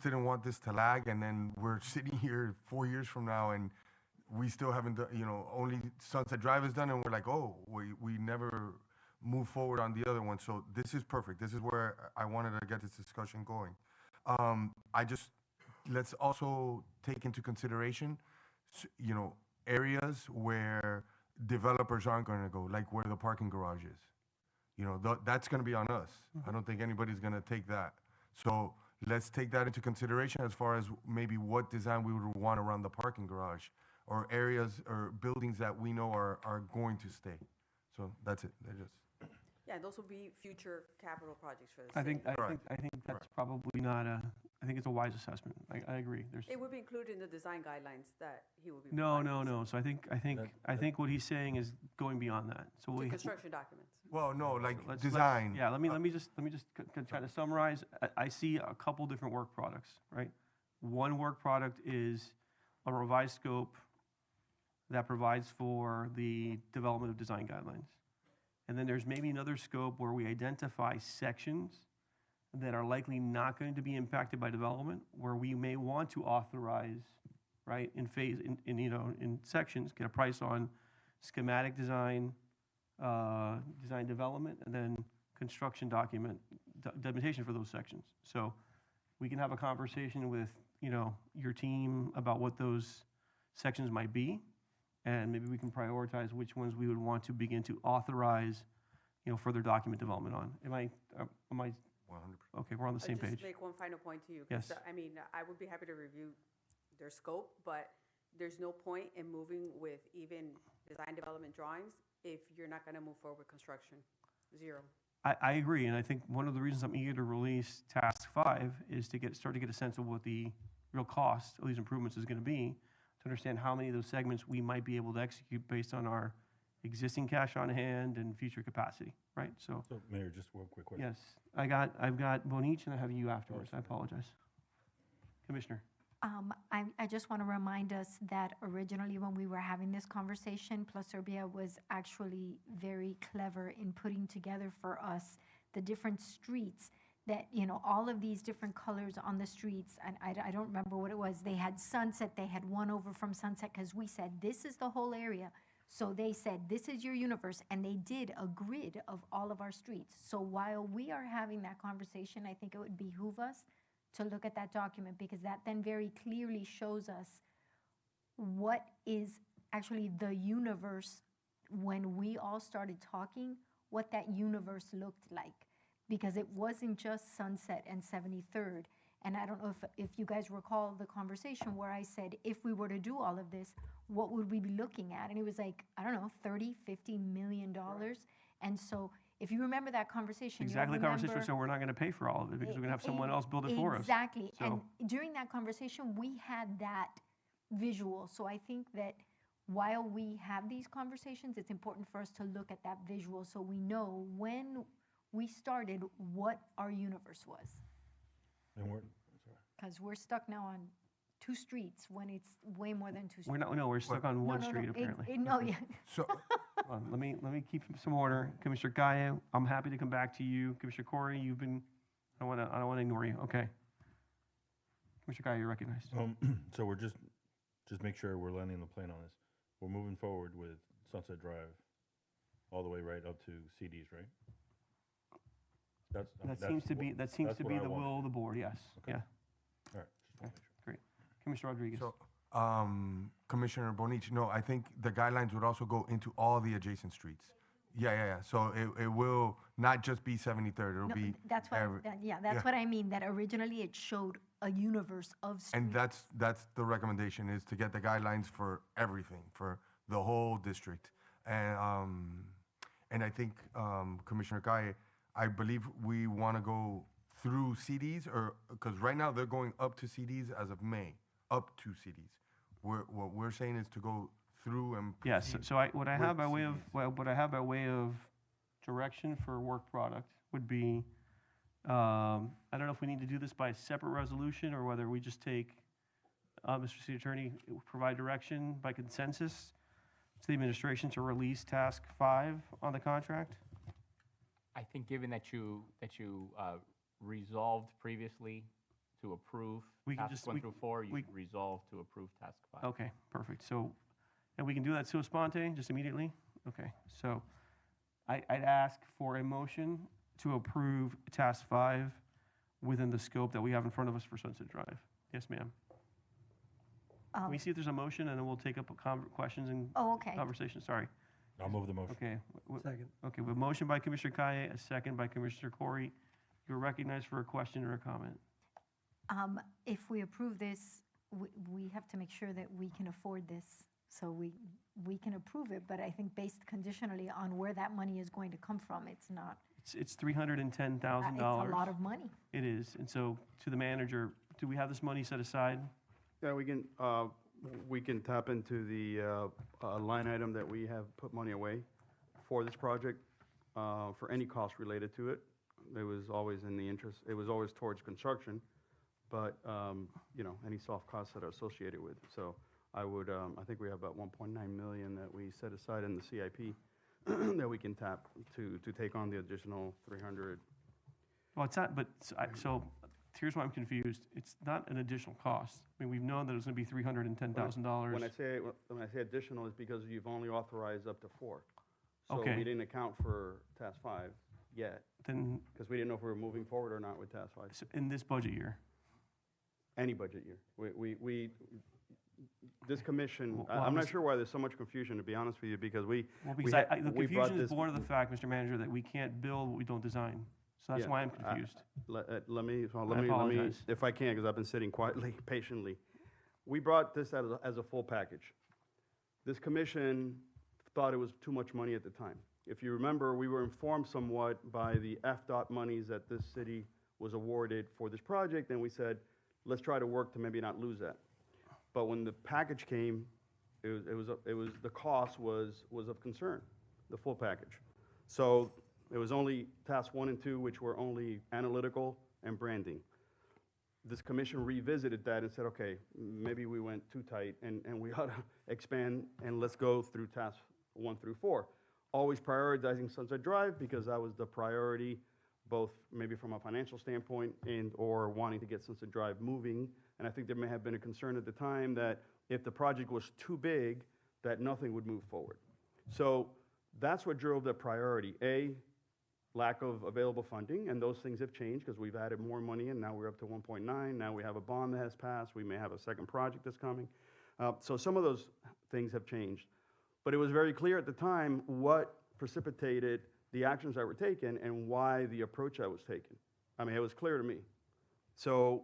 didn't want this to lag, and then we're sitting here 4 years from now, and we still haven't done, only Sunset Drive is done, and we're like, oh, we never move forward on the other one. So this is perfect. This is where I wanted to get this discussion going. Let's also take into consideration, areas where developers aren't going to go, like where the parking garage is. That's going to be on us. I don't think anybody's going to take that. So let's take that into consideration as far as maybe what design we would want around the parking garage or areas or buildings that we know are going to stay. So that's it. Yeah, those will be future capital projects for the I city. think that's probably not I think it's a wise assessment. I agree. It would be included in the design guidelines that he will be No. providing. So I think what he's saying is going beyond that. So To construction documents. Well, no, like let's- design. Yeah, let me just try to summarize. I see a couple different work products, right? One work product is a revised scope that provides for the development of design guidelines. And then there's maybe another scope where we identify sections that are likely not going to be impacted by development, where we may want to authorize, right, in sections, get a price on schematic design, design development, and then construction documentation for those sections. So we can have a conversation with, your team about what those sections might be, and maybe we can prioritize which ones we would want to begin to authorize, further document development on. Am I 100%. okay? We're on the same I'll page. just make one final point to you. 'Cause, Yes. I mean, I would be happy to review their scope, but there's no point in moving with even design development drawings if you're not gonna move forward with construction. Zero. I agree, and I think one of the reasons I'm eager to release Task 5 is to start to get a sense of what the real cost of these improvements is going to be, to understand how many of those segments we might be able to execute based on our existing cash on hand and future capacity, right? So, Mayor, just one quick question. yes, I've got Bonich, and I have you afterwards. I apologize. Commissioner. I just want to remind us that originally when we were having this conversation, Plus Serbia was actually very clever in putting together for us the different streets that, all of these different colors on the streets. And I don't remember what it was. They had Sunset, they had one over from Sunset, because we said, this is the whole area. So they said, this is your universe. And they did a grid of all of our streets. So while we are having that conversation, I think it would behoove us to look at that document, because that then very clearly shows us what is actually the universe when we all started talking, what that universe looked like. Because it wasn't just Sunset and 73rd. And I don't know if you guys recall the conversation where I said, if we were to do all of this, what would we be looking at? And it was like, I don't know, 30, 50 million dollars. And so if you remember that conversation, you'll Exactly, conversation, remember- so we're not gonna pay for all of it, because we're gonna have someone else build it for us. Exactly. So- And during that conversation, we had that visual. So I think that while we have these conversations, it's important for us to look at that visual so we know when we started what our universe was. And we're, Because we're stuck now on 2 streets when it's way more than 2 streets. We're not, no, we're stuck on one No, no, street no, apparently. no, yeah. So, Hold on, let me keep some order. Commissioner Gaia, I'm happy to come back to you. Commissioner Corey, you've been, I don't wanna ignore you, okay. Commissioner Gaia, you're recognized. So we're just make sure we're landing the plane on this. We're moving forward with Sunset Drive all the way right up to CDs, right? That seems to be that's the what I will wanted. of the board, yes, Okay. yeah. All right, just wanna make sure. Great. Commissioner Rodriguez. So, Commissioner Bonich, no, I think the guidelines would also go into all the adjacent streets. Yeah. So it will not just be 73rd, it'll No, be that's what, every. that's what I mean, that originally it showed a universe of streets. And that's the recommendation, is to get the guidelines for everything, for the whole district. And I think, Commissioner Kai, I believe we want to go through CDs, or, because right now they're going up to CDs as of May, up to CDs. What we're saying is to go through and. Yes, proceed so what I have with by way of, CDs. well, what I have by way of direction for work product would be, I don't know if we need to do this by a separate resolution, or whether we just take, Mr. City Attorney, provide direction by consensus to the administration to release task 5 on the contract? I think given that you resolved previously to approve We can tasks just- 1 we- through 4, you we- should resolve to approve task 5. Okay, perfect. So, and we can do that sua sponte, just immediately? Okay, so I'd ask for a motion to approve task 5 within the scope that we have in front of us for Sunset Drive. Yes, ma'am. Let me see if there's a motion, and then we'll take up questions and Oh, okay. conversation. Sorry. I'll move the motion. Okay. Second. Okay, we have a motion by Commissioner Kaye, a second by Commissioner Corey. You're recognized for a question or a comment. If we approve this, we have to make sure that we can afford this. So we can approve it, but I think based conditionally on where that money is going to come from, it's not, It's $310,000. it's a lot of money. It is. And so to the manager, do we have this money set aside? Yeah, we can tap into the line item that we have put money away for this project, for any cost related to it. It was always in the interest, it was always towards construction, but, any soft costs that are associated with it. So I think we have about 1.9 million that we set aside in the CIP that we can tap to take on the additional 300. Well, it's not, but, so here's why I'm confused. It's not an additional cost. I mean, we've known that it was gonna be $310,000. When I say additional, it's because you've only authorized up to 4. So Okay. we didn't account for task 5 yet, Then, because we didn't know if we were moving forward or not with task 5. in this budget year. Any budget year. This commission, Well, I'm not obviously- sure why there's so much confusion, to be honest with you, because Well, we because had- the we brought confusion is this- born of the fact, Mr. Manager, that we can't build what we don't design. So that's Yeah, why I'm confused. Let me, apologize. if I can, because I've been sitting quietly, patiently. We brought this as a full package. This commission thought it was too much money at the time. If you remember, we were informed somewhat by the FDOT monies that this city was awarded for this project, and we said, let's try to work to maybe not lose that. But when the package came, the cost was of concern, the full package. So it was only task 1 and 2, which were only analytical and branding. This commission revisited that and said, okay, maybe we went too tight, and we ought to expand, and let's go through tasks 1 through 4. Always prioritizing Sunset Drive, because that was the priority, both maybe from a financial standpoint or wanting to get Sunset Drive moving. And I think there may have been a concern at the time that if the project was too big, that nothing would move forward. So that's what drove the priority. Lack of available funding, and those things have changed because we've added more money, and now we're up to 1.9. Now we have a bond that has passed. We may have a second project that's coming. So some of those things have changed. But it was very clear at the time what precipitated the actions that were taken and why the approach that was taken. I mean, it was clear to me. So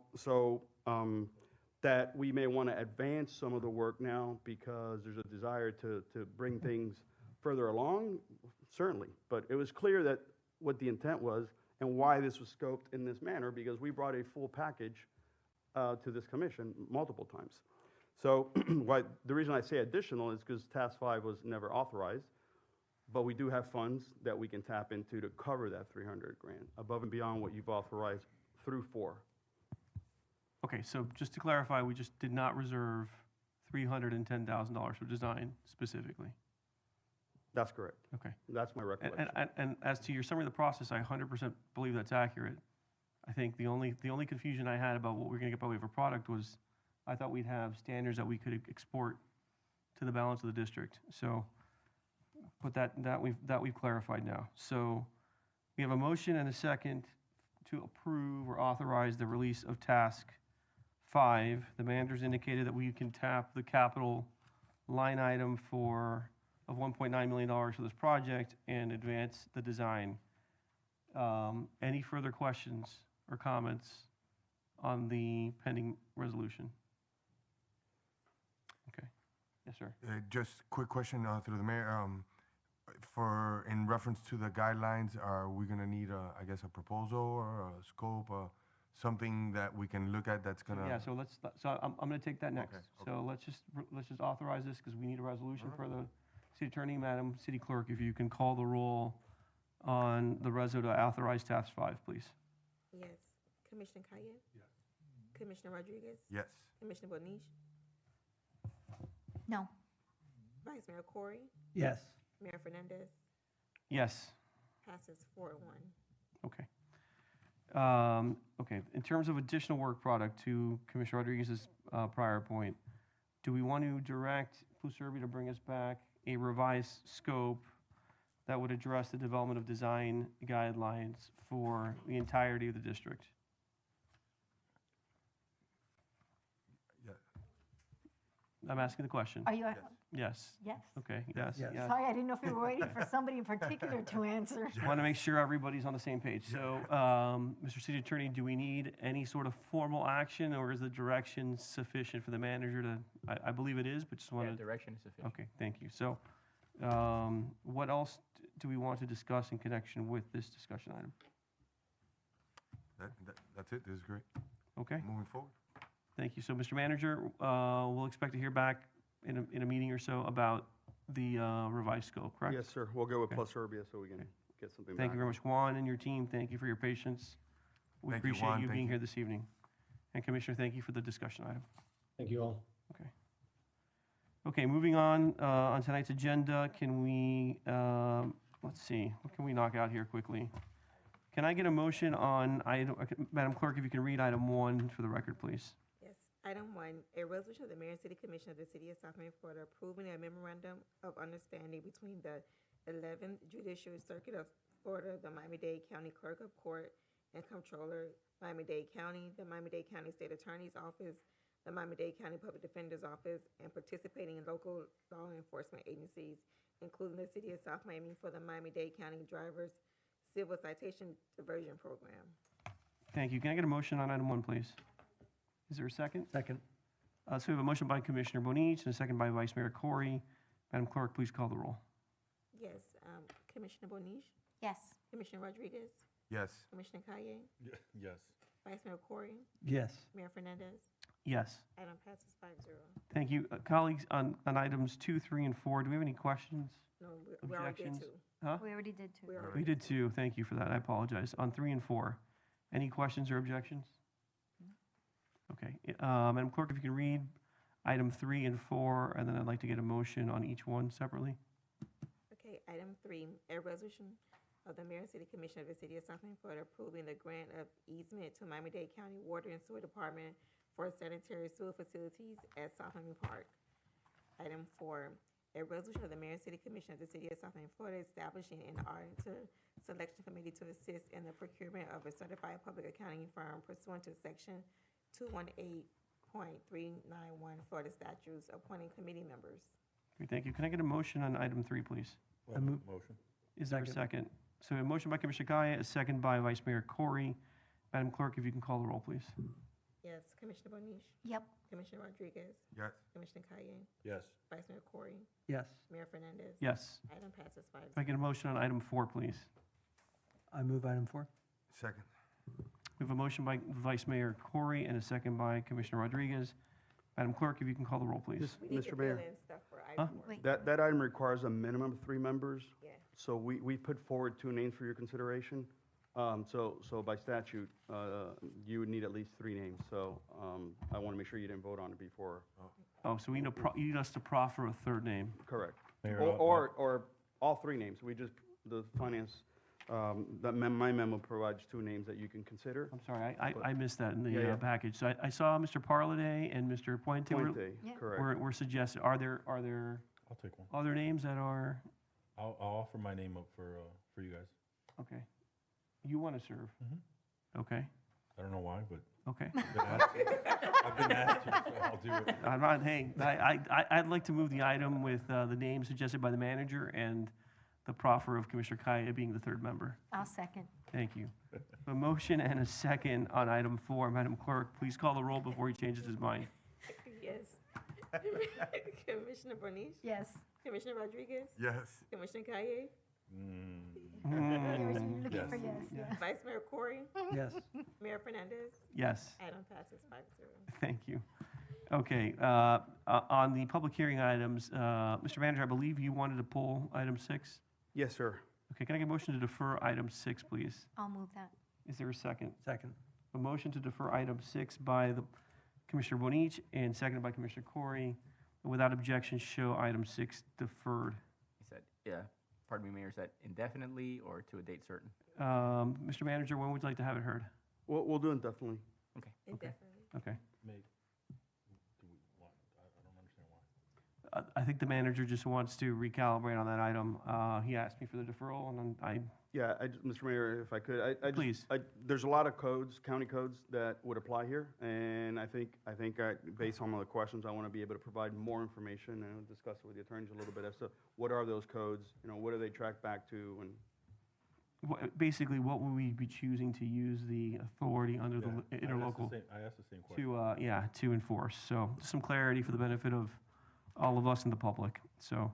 that we may want to advance some of the work now because there's a desire to bring things further along, certainly. But it was clear that what the intent was and why this was scoped in this manner, because we brought a full package to this commission multiple times. So the reason I say additional is because Task 5 was never authorized, but we do have funds that we can tap into to cover that 300 grand, above and beyond what you've authorized through 4. Okay, so just to clarify, we just did not reserve $310,000 for design specifically. That's correct. Okay. That's my recollection. And as to your summary of the process, I 100% believe that's accurate. I think the only confusion I had about what we're going to get by way of a product was I thought we'd have standards that we could export to the balance of the district. So, but that we've clarified now. So we have a motion and a second to approve or authorize the release of Task 5. The manager's indicated that we can tap the capital line item of $1.9 million for this project and advance the design. Any further questions or comments on the pending resolution? Okay. Yes, sir. Just quick question through the mayor. In reference to the guidelines, are we gonna need I guess a proposal or a scope, something that we can look at that's gonna? Yeah, so I'm gonna take that next. Okay. So let's just authorize this because we need a resolution for the city attorney. Madam City Clerk, if you can call the roll on the reso to authorize Task 5, please. Yes. Commissioner Kaye? Yes. Commissioner Rodriguez? Yes. Commissioner Bonish? No. Vice Mayor Corey? Yes. Mayor Fernandez? Yes. Passes 4-1. Okay. Okay, in terms of additional work product, to Commissioner Rodriguez's prior point, do we want to direct Pluserbia to bring us back a revised scope that would address the development of design guidelines for the entirety of the district? Yeah. I'm asking the question. Are you? Yes. Yes. Okay, yes, yes. Sorry, I didn't know if you were waiting for somebody in particular to answer. Just want to make sure everybody's on the same page. So, Mr. City Attorney, do we need any sort of formal action, or is the direction sufficient for the manager to, I believe it is, but just want to. Direction is sufficient. Okay, thank you. So, what else do we want to discuss in connection with this discussion item? That's it. This is great. Okay, Moving forward. thank you. So, Mr. Manager, we'll expect to hear back in a meeting or so about the revised scope, correct? Yes, sir. We'll go with Okay. Pluserbia so we can get something back. Thank you very much, Juan and your team. Thank you for your patience. We Thank you, appreciate Juan. you Thank being you. here this evening. And Commissioner, thank you for the discussion item. Thank you all. Okay. Okay, moving on tonight's agenda, can we, let's see, what can we knock out here quickly? Can I get a motion on item, Madam Clerk, if you can read item 1 for the record, please? Yes. Item 1, a resolution of the Mayor and City Commission of the City of South Miami, Florida, approving a memorandum of understanding between the 11th Judicial Circuit of Florida, the Miami-Dade County Clerk of Court and Comptroller, Miami-Dade County, the Miami-Dade County State Attorney's Office, the Miami-Dade County Public Defender's Office, and participating in local law enforcement agencies, including the City of South Miami, for the Miami-Dade County Drivers Civil Citation Diversion Program. Thank you. Can I get a motion on item 1, please? Is there a second? Second. So we have a motion by Commissioner Bonich and a second by Vice Mayor Corey. Madam Clerk, please call the roll. Yes. Commissioner Bonish? Yes. Commissioner Rodriguez? Yes. Commissioner Kaye? Yes. Vice Mayor Corey? Yes. Mayor Fernandez? Yes. Item passes 5-0. Thank you. Colleagues, on items 2, 3, and 4, do we have any questions? No, we already did Objections? 2. Huh? We already did two. We already We did 2. Thank you for that. I apologize. On 3 and 4, any questions or objections? Okay. Madam Clerk, if you can read item 3 and 4, and then I'd like to get a motion on each one separately. Okay, item 3, a resolution of the Mayor and City Commission of the City of South Miami, Florida, approving the grant of easement to Miami-Dade County Water and Sewer Department for sanitary sewer facilities at South Miami Park. Item 4, a resolution of the Mayor and City Commission of the City of South Miami, Florida, establishing an auditor selection committee to assist in the procurement of a certified public accounting firm pursuant to section 218.391 Florida statutes, appointing committee members. Okay, thank you. Can I get a motion on item 3, please? Motion. Is there a second? So a motion by Commissioner Kaya, a second by Vice Mayor Corey. Madam Clerk, if you can call the roll, please. Yes, Commissioner Bonish? Yep. Commissioner Rodriguez, Yes. Commissioner Kaye, Yes. Vice Mayor Corey, Yes. Mayor Fernandez. Yes. Item passes 5-0. If I get a motion on item 4, please. I move item 4. Second. We have a motion by Vice Mayor Corey and a second by Commissioner Rodriguez. Madam Clerk, if you can call the roll, please. Yes, We need to Mr. fill Mayor, in stuff for item 4. Wait, that item requires a minimum of 3 members. Yeah. So we put forward 2 names for your consideration. So by statute, you would need at least 3 names. So I want to make sure you didn't vote on it before. Oh, so you need us to proffer a third name. Correct. Mayor, Or all 3 names. We just, the finance, my memo provides 2 names that you can consider. I'm sorry, I missed that in the Yeah, yeah. package. So I saw Mr. Parladay and Mr. Puente Puente, Yeah. correct. were suggested. Are there I'll take one. other names that are, I'll offer my name up for you guys. okay, you want to serve? Okay, I don't know why, but okay. I've been asked to, so I'll do it. I'm not, hey, I'd like to move the item with the name suggested by the manager and the proffer of Commissioner Kaya being the third member. I'll second. Thank you. A motion and a second on item 4. Madam Clerk, please call the roll before he changes his mind. Yes. Commissioner Bernice, Yes. Commissioner Rodriguez, Yes. Commissioner Kaye, You're looking Yes. for yes, yeah. Vice Mayor Corey, Yes. Mayor Fernandez. Yes. Item passes 5-0. Thank you. Okay, on the public hearing items, Mr. Manager, I believe you wanted to pull item 6? Yes, sir. Okay, can I get a motion to defer item 6, please? I'll move that. Is there a second? Second. A motion to defer item 6 by the Commissioner Bonich and seconded by Commissioner Corey. Without objection, show item 6 deferred. Is that, pardon me, Mayor, is that indefinitely or to a date certain? Mr. Manager, when would you like to have it heard? We'll do it definitely. Indefinitely. Okay. May, do we want, I don't understand why. I think the manager just wants to recalibrate on that item. He asked me for the deferral, and then Yeah, Mr. Mayor, if I could, Please. there's a lot of codes, county codes that would apply here, and I think based on the questions, I want to be able to provide more information and discuss it with the attorneys a little bit as to what are those codes, what do they track back to, and basically, what would we be choosing to use the authority under the interlocal I asked the same question. to enforce? So some clarity for the benefit of all of us and the public. So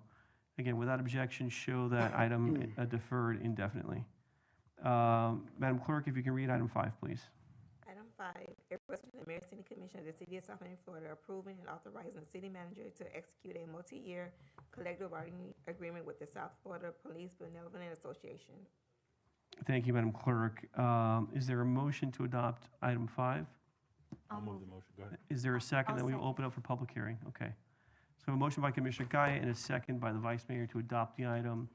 again, without objection, show that item deferred indefinitely. Madam Clerk, if you can read item 5, please. Item 5, a resolution of the Mayor and City Commission of the City of South Miami, Florida, approving and authorizing the city manager to execute a multi-year collective bargaining agreement with the South Florida Police Benevolent Association. Thank you, Madam Clerk. Is there a motion to adopt item 5? I'll move the motion. Go ahead. Is there a second? I'll Then we will second. open up for public hearing. Okay. So a motion by Commissioner Kaya and a second by the Vice Mayor to adopt the item.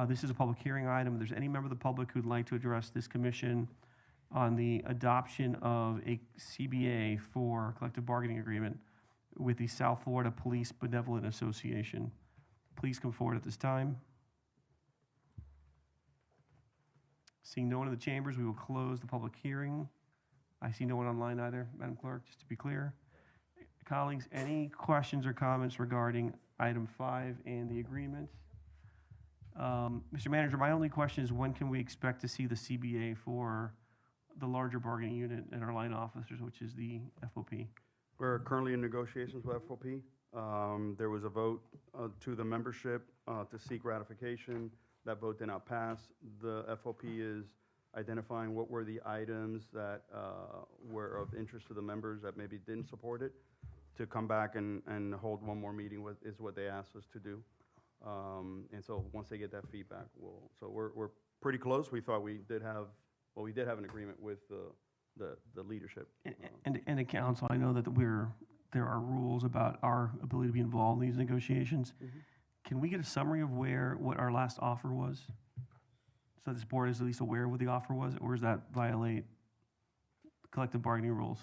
This is a public hearing item. If there's any member of the public who'd like to address this commission on the adoption of a CBA for collective bargaining agreement with the South Florida Police Benevolent Association, please come forward at this time. Seeing no one in the chambers, we will close the public hearing. I see no one online either, Madam Clerk, just to be clear. Colleagues, any questions or comments regarding item 5 and the agreement? Mr. Manager, my only question is when can we expect to see the CBA for the larger bargaining unit and our line officers, which is the FOP? we're currently in negotiations with FOP. There was a vote to the membership to seek ratification. That vote did not pass. The FOP is identifying what were the items that were of interest to the members that maybe didn't support it, to come back and hold one more meeting is what they asked us to do. And so once they get that feedback, so we're pretty close. We thought we did have an agreement with the leadership. And the council, I know that there are rules about our ability to be involved in these negotiations. Can we get a summary of what our last offer was? So this board is at least aware of what the offer was, or does that violate collective bargaining rules?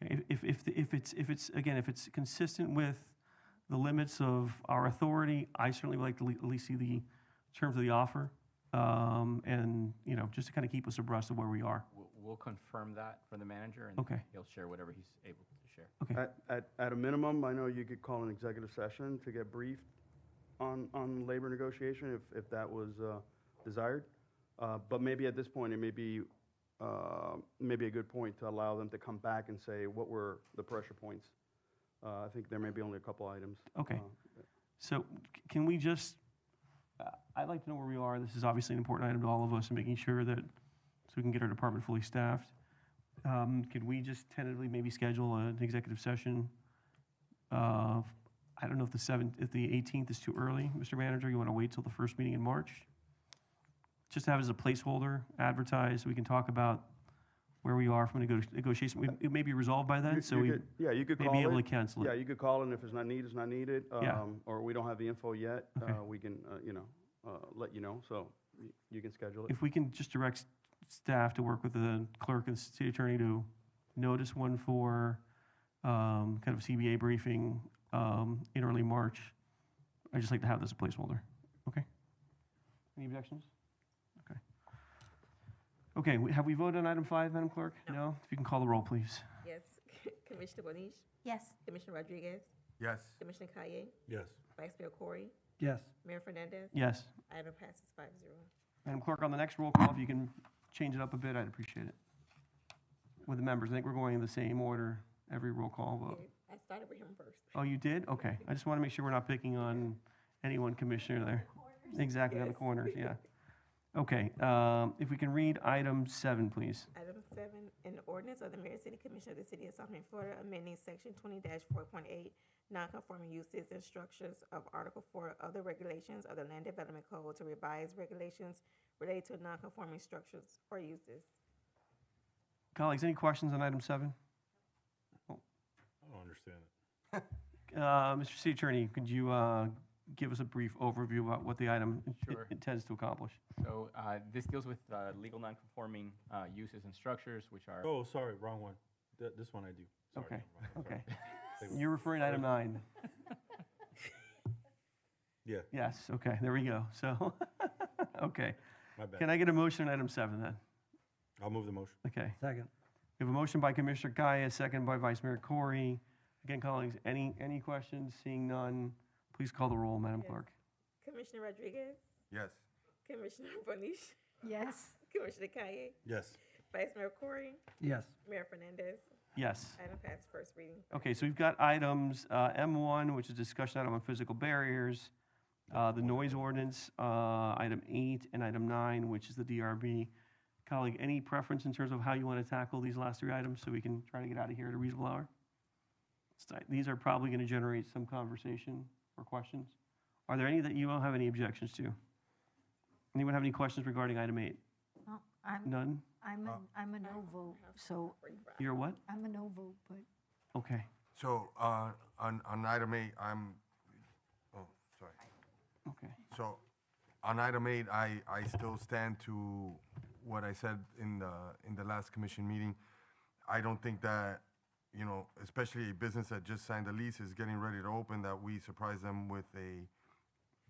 Okay, if it's consistent with the limits of our authority, I certainly would like to at least see the terms of the offer, and, just to kind of keep us abreast of where we are. We'll confirm that from the manager, and Okay. he'll share whatever he's able to share. Okay. At a minimum, I know you could call an executive session to get briefed on labor negotiation if that was desired. But maybe at this point, it may be maybe a good point to allow them to come back and say, what were the pressure points? I think there may be only a couple items. Okay. So can we just, I'd like to know where we are. This is obviously an important item to all of us and making sure that, so we can get our department fully staffed. Could we just tentatively maybe schedule an executive session? I don't know if if the 18th is too early, Mr. Manager, you want to wait till the first meeting in March? Just to have as a placeholder, advertise, we can talk about where we are from a negotiation. It may be resolved by then, so we Yeah, you could may call be able it. to cancel Yeah, it. you could call it, and if it's not needed, it's not needed. Yeah. Or we don't have the info yet, Okay. we can, let you know, so you can schedule it. If we can just direct staff to work with the clerk and city attorney to notice one for kind of a CBA briefing in early March, I'd just like to have this as a placeholder. Okay? Any objections? Okay. Okay, have we voted on item 5, Madam Clerk? No? If you can call the roll, please. Yes. Commissioner Bonish? Yes. Commissioner Rodriguez? Yes. Commissioner Kaye? Yes. Vice Mayor Corey? Yes. Mayor Fernandez? Yes. Item passes 5-0. Madam Clerk, on the next roll call, if you can change it up a bit, I'd appreciate it. With the members, I think we're going in the same order, every roll call vote. I started with him first. Oh, you did? Okay. I just want to make sure we're not picking on any one commissioner there. Exactly, on the corners, yeah. Okay, if we can read item 7, please. Item 7, an ordinance of the Mayor City Commission of the City of South Bend, Florida, amending section 20-4.8, non-conforming uses and structures of Article 4 of the regulations of the Land Development Code to revise regulations related to non-conforming structures or uses. Colleagues, any questions on item 7? I don't understand it. Mr. City Attorney, could you give us a brief overview about what the item Sure. intends to accomplish? So this deals with legal non-conforming uses and structures, which are. Oh, sorry, wrong one. This one I do. Sorry, Okay, wrong one, okay. sorry. You're referring to item 9? Yeah, Yes, okay, there we go. So, okay. my bad. Can I get a motion on item 7 then? I'll move the motion. Okay. Second. We have a motion by Commissioner Kaya, second by Vice Mayor Corey. Again, colleagues, any questions? Seeing none, please call the roll, Madam Yes. Clerk. Commissioner Rodriguez? Yes. Commissioner Bonish? Yes. Commissioner Kaye? Yes. Vice Mayor Corey? Yes. Mayor Fernandez? Yes. Item passed first reading. Okay, so we've got items M1, which is discussion item on physical barriers, the noise ordinance, item 8, and item 9, which is the DRB. Colleague, any preference in terms of how you want to tackle these last 3 items so we can try to get out of here at a reasonable hour? These are probably going to generate some conversation or questions. Are there any that you don't have any objections to? Anyone have any questions regarding item 8? Oh, I'm None? I'm a no vote, so You're what? I'm a no vote, but Okay. So, on item 8, sorry. Okay. So, on item 8, I still stand to what I said in the last commission meeting. I don't think that, especially a business that just signed a lease is getting ready to open, that we surprise them with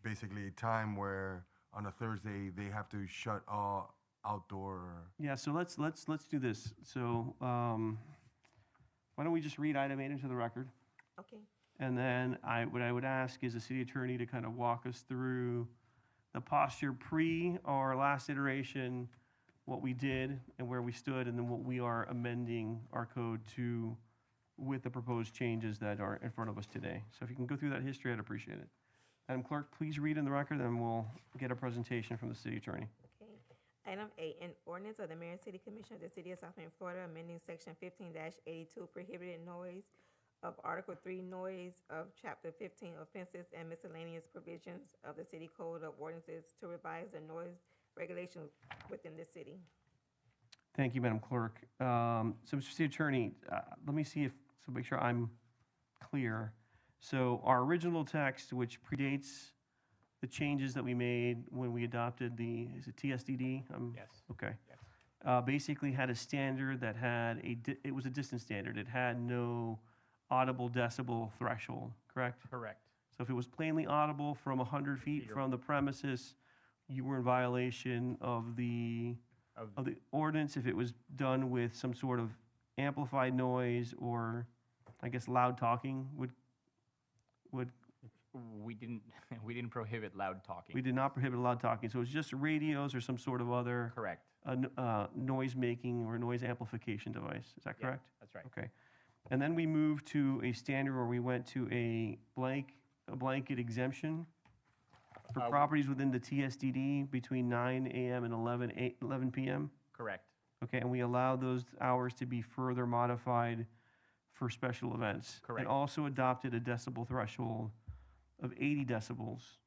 basically a time where on a Thursday, they have to shut all outdoor. Yeah, so let's do this. So, why don't we just read item 8 into the record? Okay. And then what I would ask is the city attorney to kind of walk us through the posture pre our last iteration, what we did and where we stood, and then what we are amending our code to with the proposed changes that are in front of us today. So if you can go through that history, I'd appreciate it. Madam Clerk, please read in the record, and we'll get a presentation from the city attorney. Okay. Item 8, an ordinance of the Mayor and City Commission of the City of South Bend, Florida, amending section 15-82 prohibited noise of Article 3 noise of Chapter 15 offenses and miscellaneous provisions of the City Code of Ordinances to revise the noise regulations within the city. Thank you, Madam Clerk. So, Mr. City Attorney, let me see make sure I'm clear. So our original text, which predates the changes that we made when we adopted is it TSDD? Yes. Okay. Yes. Basically had a standard that had it was a distance standard. It had no audible decibel threshold, correct? Correct. So if it was plainly audible from 100 feet from the premises, you were in violation of the ordinance. If it was done with some sort of amplified noise or, I guess, loud talking would. We didn't prohibit loud talking. We did not prohibit loud talking. So it was just radios or some sort of other. Correct. noise making or noise amplification device. Is that Yeah, correct? that's right. Okay. And then we moved to a standard where we went to a blanket exemption for properties within the TSDD between 9 AM and 11 PM. Correct. Okay, and we allowed those hours to be further modified for special events. Correct. And also adopted a decibel threshold of 80 decibels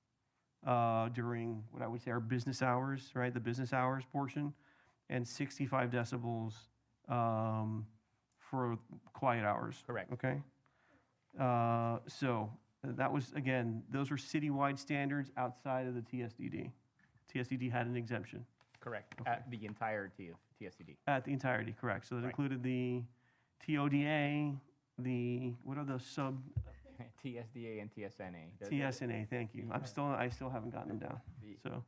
during what I would say are business hours, right? The business hours portion, and 65 decibels for quiet hours. Correct. Okay? So that was, again, those were citywide standards outside of the TSDD. TSDD had an exemption. Correct. At the entirety of TSCD. At the entirety, correct. So that Right. included the TODA, what are the sub, TSDA and TSNA. TSNA, thank you. I still haven't gotten them down, so.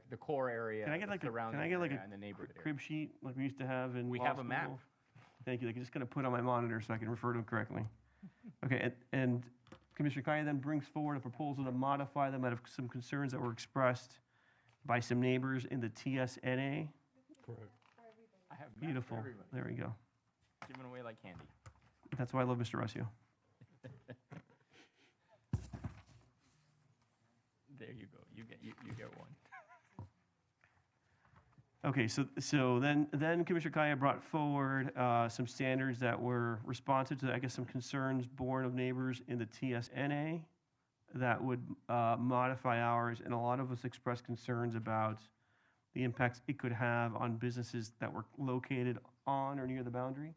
The core area. Can I get like a, surrounding area and the neighborhood area. crib sheet like we used to have in We law have a map. school? Thank you. Like, I'm just gonna put on my monitor so I can refer to them correctly. Okay, and Commissioner Kaya then brings forward a proposal to modify them out of some concerns that were expressed by some neighbors in the TSNA. Correct. I have maps for Beautiful. everybody. There we go. Giving away like candy. That's why I love Mr. Ruscio. There you go. You get one. Okay, so then Commissioner Kaya brought forward some standards that were responsive to, I guess, some concerns born of neighbors in the TSNA that would modify hours, and a lot of us expressed concerns about the impacts it could have on businesses that were located on or near the boundary.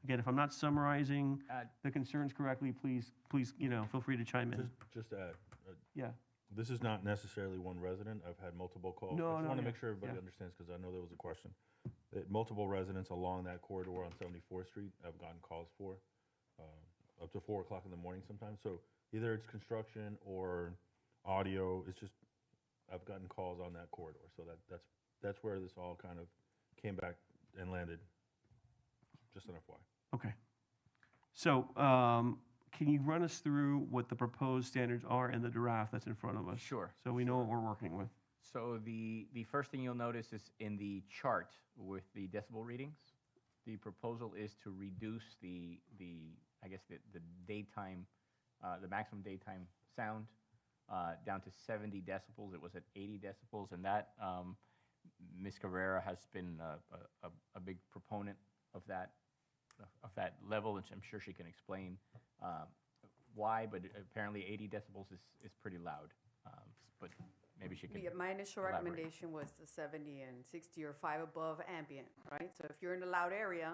Again, if I'm not summarizing the concerns correctly, please, feel free to chime in. Just to add, Yeah. this is not necessarily one resident. I've had multiple calls. No, I just no, want to yeah, make sure everybody yeah. understands, because I know there was a question. That multiple residents along that corridor on 74th Street have gotten calls for, up to 4 o'clock in the morning sometimes. So either it's construction or audio, it's just, I've gotten calls on that corridor. So that's where this all kind of came back and landed, just an FYI. Okay. So, can you run us through what the proposed standards are in the draft that's in front of us? Sure. So we know what we're working with. So the first thing you'll notice is in the chart with the decibel readings, the proposal is to reduce the daytime, the maximum daytime sound down to 70 decibels. It was at 80 decibels, and that Ms. Cabrera has been a big proponent of that level, and I'm sure she can explain why, but apparently 80 decibels is pretty loud. But maybe she can. Yeah, my initial elaborate. recommendation was the 70 and 60 or 5 above ambient, right? So if you're in a loud area,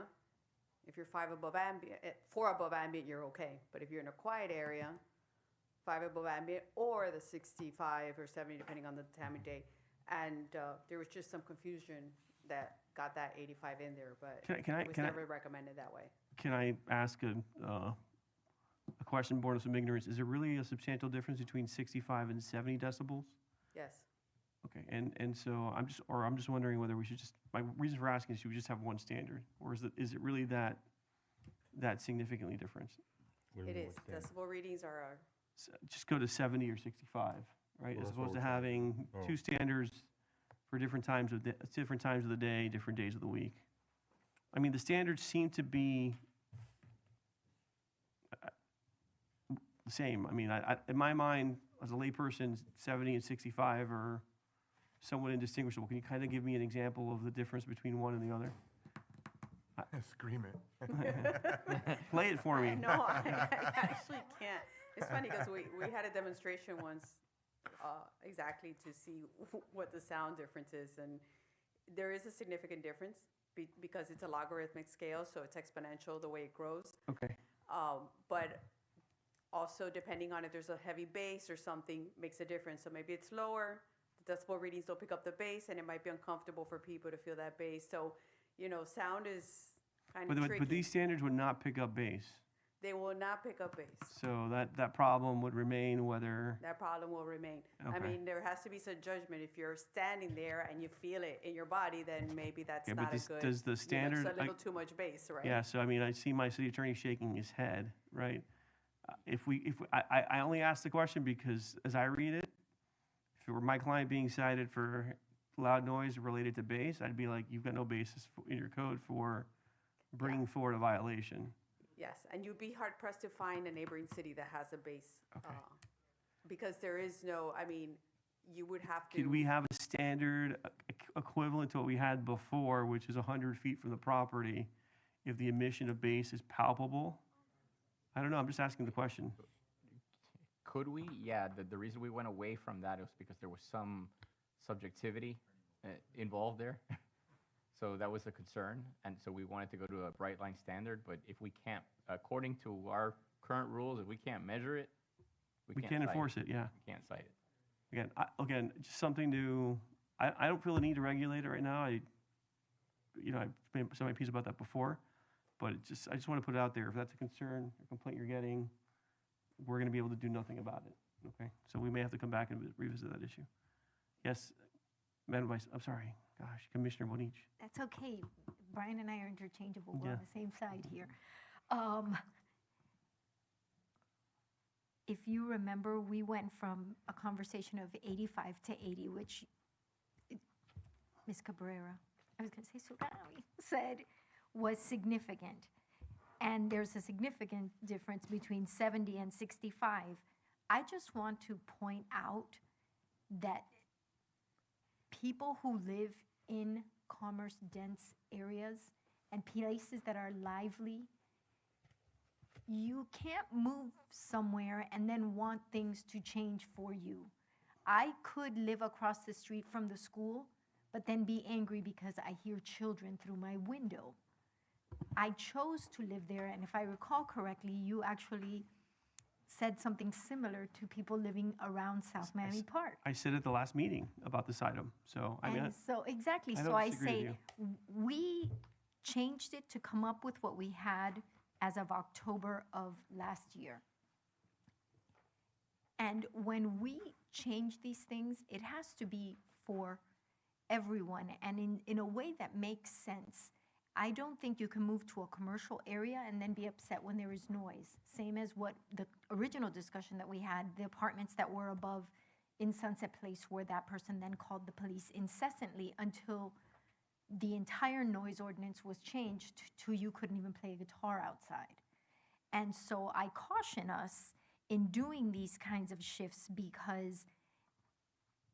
if you're 5 above ambient, 4 above ambient, you're okay. But if you're in a quiet area, 5 above ambient or the 65 or 70, depending on the time of day. And there was just some confusion that got that 85 in there, but it was never recommended that way. Can I ask a question born of some ignorance? Is there really a substantial difference between 65 and 70 decibels? Yes. Okay, and so I'm just wondering whether we should just, my reason for asking is, should we just have one standard? Or is it really that significantly different? It is. Decibel readings are Just go to 70 or 65, right? Well, As that's what opposed to we're saying. having Oh. two standards for different times of the day, different days of the week. I mean, the standards seem to be the same. I mean, in my mind, as a layperson, 70 and 65 are somewhat indistinguishable. Can you kind of give me an example of the difference between one and the other? Scream it. Play it for me. No, I actually can't. It's funny because we had a demonstration once exactly to see what the sound difference is. And there is a significant difference because it's a logarithmic scale, so it's exponential the way it grows. Okay. But also, depending on if there's a heavy bass or something, makes a difference. So maybe it's lower, the decibel readings don't pick up the bass, and it might be uncomfortable for people to feel that bass. So, sound is kind of tricky. But these standards would not pick up bass. They will not pick up bass. So that problem would remain whether, That problem will remain. I Okay. mean, there has to be some judgment. If you're standing there and you feel it in your body, then maybe that's Yeah, but not this- a good. does the standard- It's a little too much bass, right? yeah, so I mean, I see my city attorney shaking his head, right? I only ask the question because as I read it, if it were my client being cited for loud noise related to base, I'd be like, you've got no basis in your code for bringing forward a violation. Yes, and you'd be hard pressed to find a neighboring city that has a base. Okay. Because there is no, I mean, you would have to. Could we have a standard equivalent to what we had before, which is 100 feet from the property, if the emission of base is palpable? I don't know, I'm just asking the question. Could we? Yeah, the reason we went away from that was because there was some subjectivity involved there. So that was a concern, and so we wanted to go to a bright line standard, but if we can't, according to our current rules, if we can't measure it, We can't enforce it, yeah. We can't cite it. Again, just something to, I don't feel the need to regulate it right now. I've made so many pieces about that before, but I just want to put it out there. If that's a concern, a complaint you're getting, we're going to be able to do nothing about it, okay? So we may have to come back and revisit that issue. Yes, Madam Vice, I'm sorry, gosh, Commissioner Bonich. That's okay. Brian and I are interchangeable. We're Yeah. on the same side here. If you remember, we went from a conversation of 85 to 80, which Ms. Cabrera, I was going to say Surrawi, said was significant. And there's a significant difference between 70 and 65. I just want to point out that people who live in commerce-dense areas and places that are lively, you can't move somewhere and then want things to change for you. I could live across the street from the school, but then be angry because I hear children through my window. I chose to live there, and if I recall correctly, you actually said something similar to people living around South Miami Park. I said at the last meeting about this item, so I mean. And so, exactly, I so don't I disagree with say, we changed it to come up with what we had as of October of last year. And when we change these things, it has to be for everyone and in a way that makes sense. I don't think you can move to a commercial area and then be upset when there is noise. Same as what the original discussion that we had, the apartments that were above in Sunset Place, where that person then called the police incessantly until the entire noise ordinance was changed to you couldn't even play a guitar outside. And so I caution us in doing these kinds of shifts because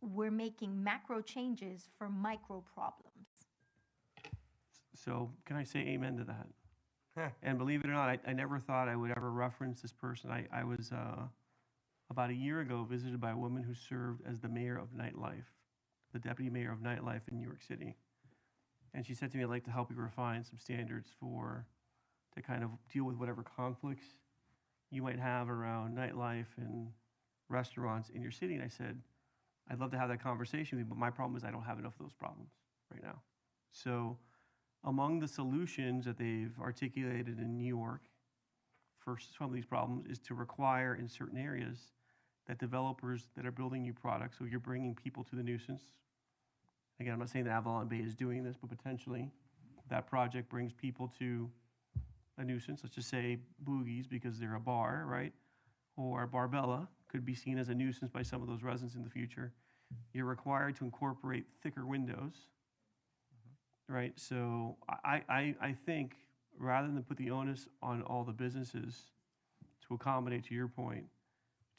we're making macro changes for micro problems. So can I say amen to that? And believe it or not, I never thought I would ever reference this person. I was, about a year ago, visited by a woman who served as the mayor of Nightlife, the deputy mayor of Nightlife in New York City. And she said to me, I'd like to help you refine some standards to kind of deal with whatever conflicts you might have around nightlife and restaurants in your city. And I said, I'd love to have that conversation with you, but my problem is I don't have enough of those problems right now. So among the solutions that they've articulated in New York for some of these problems is to require in certain areas that developers that are building new products, so you're bringing people to the nuisance. Again, I'm not saying that Avalon Bay is doing this, but potentially that project brings people to a nuisance. Let's just say Boogie's because they're a bar, right? Or Barbella could be seen as a nuisance by some of those residents in the future. You're required to incorporate thicker windows, right? So I think rather than put the onus on all the businesses to accommodate, to your point,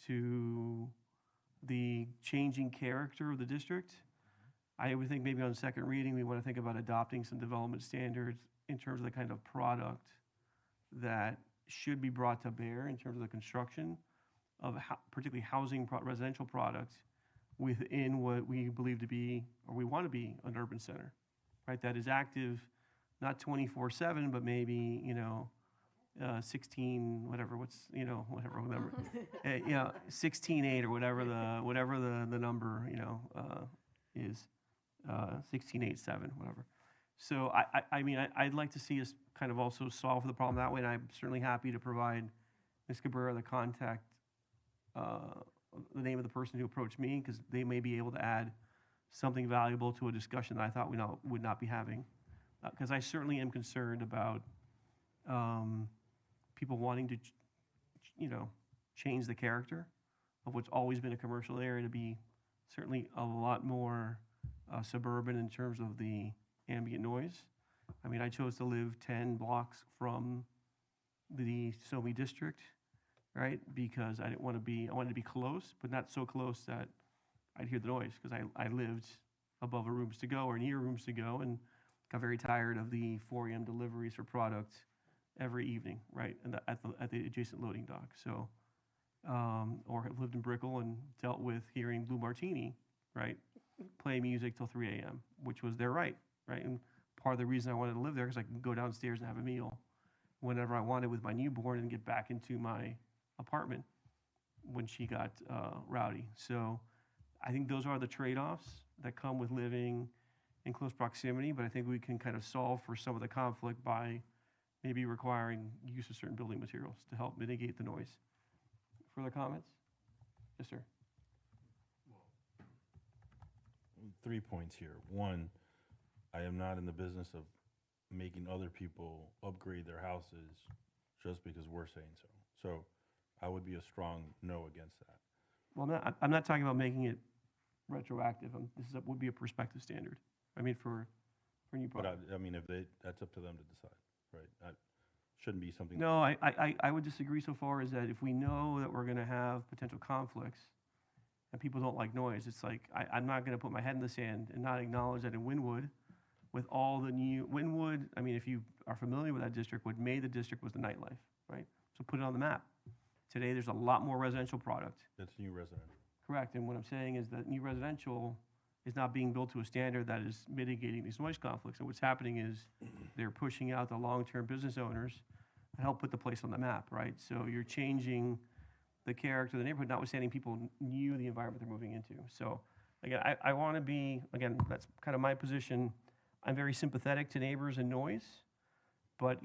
to the changing character of the district, I would think maybe on second reading, we want to think about adopting some development standards in terms of the kind of product that should be brought to bear in terms of the construction of particularly housing, residential products within what we believe to be, or we want to be, an urban center, right? That is active, not 24/7, but maybe, 16, whatever, whatever number, 16/8 or whatever the number, is, 16/8/7, whatever. So I mean, I'd like to see us kind of also solve the problem that way, and I'm certainly happy to provide Ms. Cabrera the contact, the name of the person who approached me, because they may be able to add something valuable to a discussion that I thought we would not be having. Because I certainly am concerned about people wanting to, change the character of what's always been a commercial area to be certainly a lot more suburban in terms of the ambient noise. I mean, I chose to live 10 blocks from the SOMI district, right? Because I wanted to be close, but not so close that I'd hear the noise, because I lived above a rooms to go or near rooms to go, and got very tired of the 4 a.m. deliveries for product every evening, right? And at the adjacent loading dock. So, or have lived in Brickell and dealt with hearing Blue Martini, right, play music till 3 a.m., which was their right? And part of the reason I wanted to live there is I could go downstairs and have a meal whenever I wanted with my newborn and get back into my apartment when she got rowdy. So I think those are the trade-offs that come with living in close proximity, but I think we can kind of solve for some of the conflict by maybe requiring use of certain building materials to help mitigate the noise. Further comments? Yes, sir. 3 points here. One, I am not in the business of making other people upgrade their houses just because we're saying so. So I would be a strong no against that. Well, I'm not talking about making it retroactive. Would be a prospective standard. I mean, for new But products. I mean, that's up to them to decide, right? That shouldn't be something. No, I would disagree so far as that if we know that we're going to have potential conflicts and people don't like noise, it's like I'm not going to put my head in the sand and not acknowledge that in Wynwood, with all the new Wynwood, I mean, if you are familiar with that district, what made the district was the nightlife, right? So put it on the map. Today, there's a lot more residential product. That's new residential. Correct, and what I'm saying is that new residential is not being built to a standard that is mitigating these noise conflicts. And what's happening is they're pushing out the long-term business owners to help put the place on the map, right? So you're changing the character of the neighborhood, notwithstanding people knew the environment they're moving into. So again, I want to be, again, that's kind of my position. I'm very sympathetic to neighbors and noise, but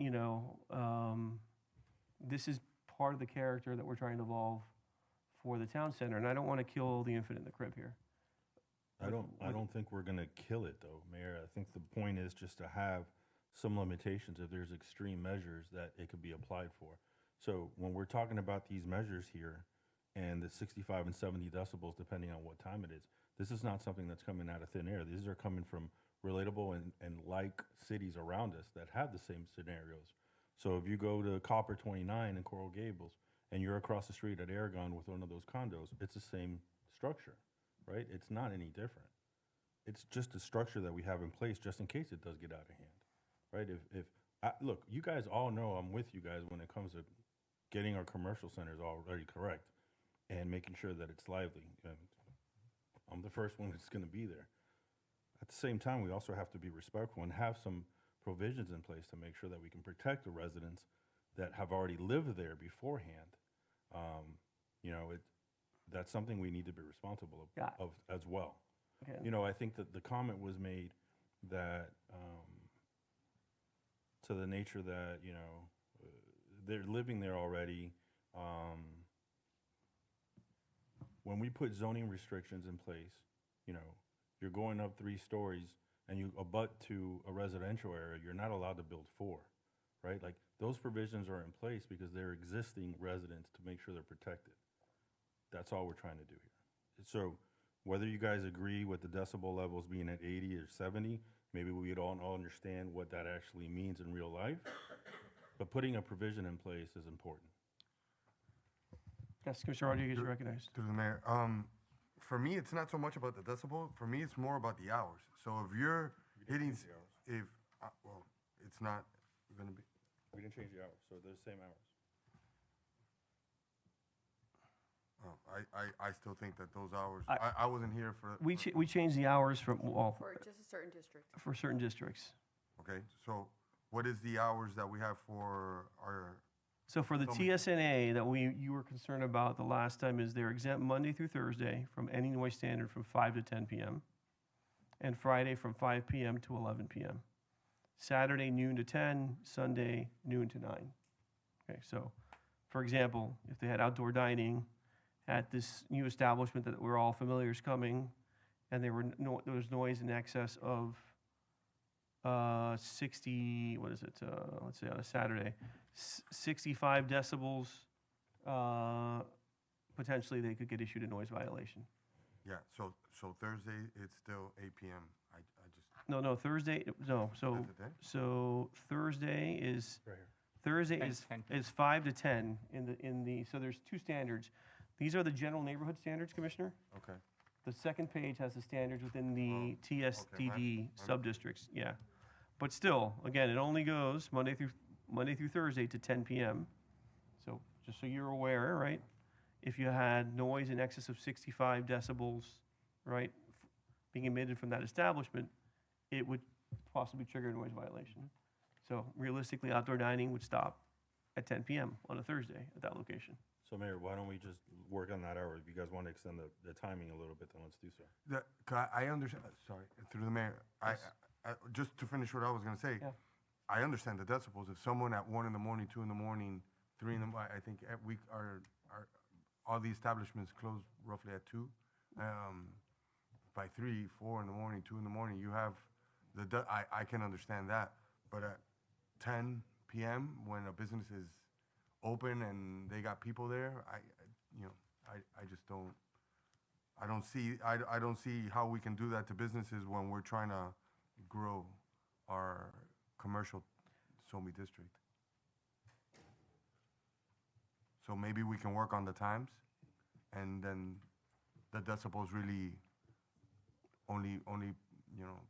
this is part of the character that we're trying to evolve for the town center, and I don't want to kill the infant in the crib here. I don't think we're gonna kill it though, Mayor. I think the point is just to have some limitations if there's extreme measures that it could be applied for. So when we're talking about these measures here and the 65 and 70 decibels, depending on what time it is, this is not something that's coming out of thin air. These are coming from relatable and like cities around us that have the same scenarios. So if you go to Copper 29 in Coral Gables and you're across the street at Aragon with one of those condos, it's the same structure, right? It's not any different. It's just a structure that we have in place just in case it does get out of hand, right? Look, you guys all know I'm with you guys when it comes to getting our commercial centers already correct and making sure that it's lively. I'm the first one that's gonna be there. At the same time, we also have to be respectful and have some provisions in place to make sure that we can protect the residents that have already lived there beforehand. That's something we need to be responsible of as well. Okay. I think that the comment was made that to the nature that, they're living there already. When we put zoning restrictions in place, you're going up 3 stories and you abut to a residential area, you're not allowed to build 4, right? Like, those provisions are in place because they're existing residents to make sure they're protected. That's all we're trying to do here. So whether you guys agree with the decibel levels being at 80 or 70, maybe we don't all understand what that actually means in real life, but putting a provision in place is important. Yes, Commissioner Rodriguez, you're recognized. Through the mayor. For me, it's not so much about the decibel. For me, it's more about the hours. So if you're hitting, it's not going to be. We didn't change the hours, so they're the same hours. I still think that those hours, I wasn't here for. We changed the hours from, well, For just a certain district. for certain districts. Okay, so what is the hours that we have for our? So for the TSNA that you were concerned about the last time is they're exempt Monday through Thursday from any noise standard from 5 to 10 p.m. and Friday from 5 p.m. to 11 p.m. Saturday noon to 10, Sunday noon to 9. Okay, so for example, if they had outdoor dining at this new establishment that we're all familiar is coming, and there was noise in excess of 60, what is it, let's say on a Saturday, 65 decibels, potentially they could get issued a noise violation. Yeah, so Thursday, it's still 8 PM. I just, No, Thursday, no, so, Is it there? so Thursday is, Right here. Thursday 10 is, 10. is 5 to 10 in the, so there's two standards. These are the general neighborhood standards, Commissioner. okay. The second page has the standards within the Oh, TSDD sub-districts, yeah. But still, again, it only goes Monday through Thursday to 10 PM. So, just so you're aware, right? If you had noise in excess of 65 decibels, right, being emitted from that establishment, it would possibly trigger a noise violation. So realistically, outdoor dining would stop at 10 PM on a Thursday at that location. So Mayor, why don't we just work on that hour? If you guys want to extend the timing a little bit, then let's do so. I understand, sorry, through the mayor, I, just to finish what I was gonna say. Yeah. I understand the decibels. If someone at 1 in the morning, 2 in the morning, 3 in the, I think all the establishments close roughly at 2. By 3, 4 in the morning, 2 in the morning, you have I can understand that. But at 10 PM, when a business is open and they got people there, I just don't, I don't see how we can do that to businesses when we're trying to grow our commercial SOMI district. So maybe we can work on the times, and then the decibels really only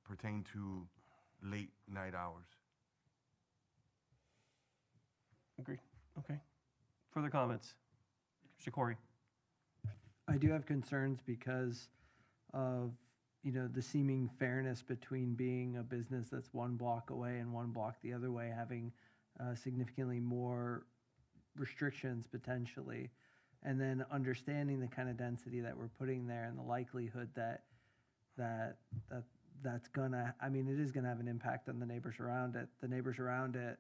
pertain to late night hours. Agreed, okay. Further comments? Mr. Corey? I do have concerns because of, the seeming fairness between being a business that's one block away and one block the other way, having significantly more restrictions potentially, and then understanding the kind of density that we're putting there and the likelihood that's gonna, it is gonna have an impact on the neighbors around it. The neighbors around it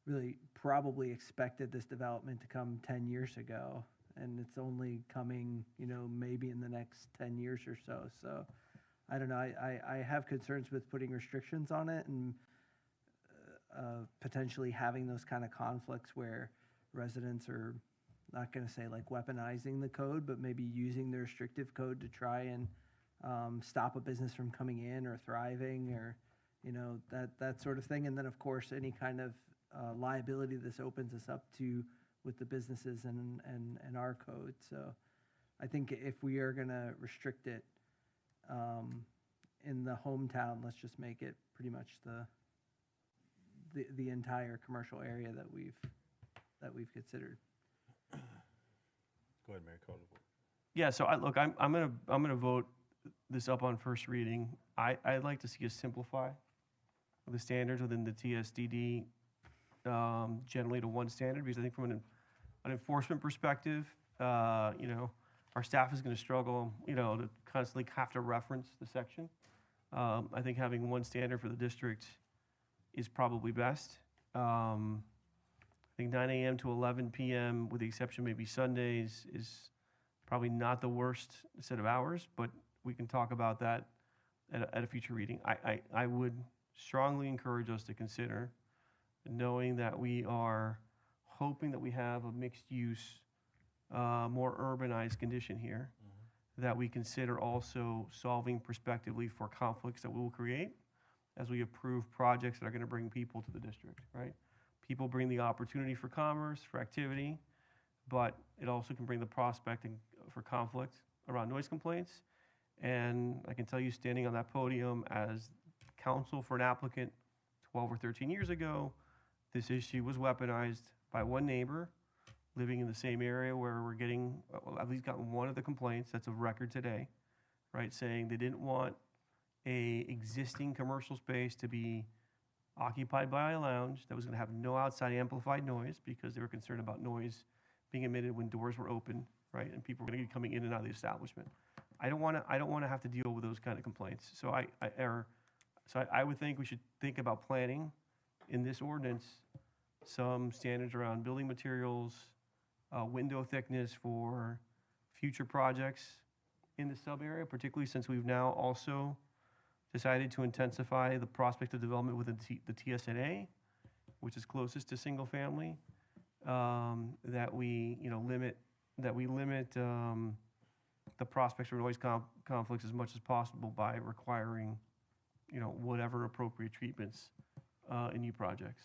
really probably expected this development to come 10 years ago, and it's only coming, maybe in the next 10 years or so. So, I don't know, I have concerns with putting restrictions on it and potentially having those kind of conflicts where residents are, not gonna say like weaponizing the code, but maybe using the restrictive code to try and stop a business from coming in or thriving, or, that sort of thing. And then, of course, any kind of liability this opens us up to with the businesses and our code. So I think if we are going to restrict it in the hometown, let's just make it pretty much the entire commercial area that we've considered. Go ahead, Mayor, call the vote. Yeah, so I'm gonna vote this up on first reading. I'd like to see us simplify the standards within the TSDD generally to one standard, because I think from an enforcement perspective, our staff is gonna struggle, to constantly have to reference the section. I think having one standard for the district is probably best. I think 9 AM to 11 PM, with the exception maybe Sundays, is probably not the worst set of hours, but we can talk about that at a future reading. I would strongly encourage us to consider, knowing that we are hoping that we have a mixed-use, more urbanized condition here, that we consider also solving prospectively for conflicts that we will create as we approve projects that are going to bring people to the district, right? People bring the opportunity for commerce, for activity, but it also can bring the prospect for conflict around noise complaints. And I can tell you, standing on that podium as counsel for an applicant 12 or 13 years ago, this issue was weaponized by one neighbor living in the same area where we're getting, at least gotten one of the complaints that's of record today, right, saying they didn't want a existing commercial space to be occupied by a lounge that was going to have no outside amplified noise, because they were concerned about noise being emitted when doors were open, right, and people were going to be coming in and out of the establishment. I don't want to have to deal with those kind of complaints. So I would think we should think about planning in this ordinance some standards around building materials, window thickness for future projects in the sub area, particularly since we've now also decided to intensify the prospect of development within the TSNA, which is closest to single family, that we limit the prospects for noise conflicts as much as possible by requiring, whatever appropriate treatments in new projects.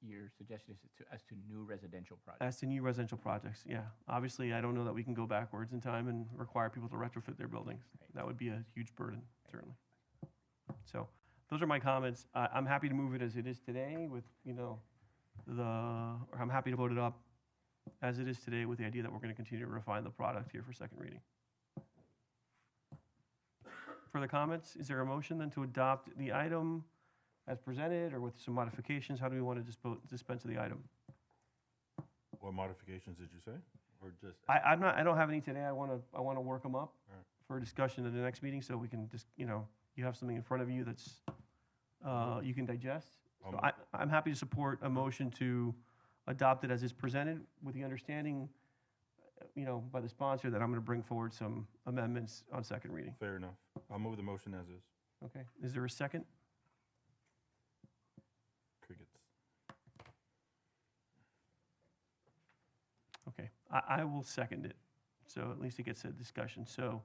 Your suggestion is as to new residential projects? As to new residential projects, yeah. Obviously, I don't know that we can go backwards in time and require people to retrofit their buildings. That would be a huge burden, certainly. So those are my comments. I'm happy to move it as it is today with, or I'm happy to vote it up as it is today with the idea that we're going to continue to refine the product here for second reading. Further comments? Is there a motion then to adopt the item as presented or with some modifications? How do we want to dispense of the item? What modifications did you say? Or just? I don't have any today. I want to work them up All right. for discussion at the next meeting so we can just, you have something in front of you that's, you can digest. So I'm happy to support a motion to adopt it as is presented with the understanding, by the sponsor that I'm going to bring forward some amendments on second reading. Fair enough. I'll move the motion as is. Okay. Is there a second? Crickets. Okay. I will second it. So at least it gets a discussion. So,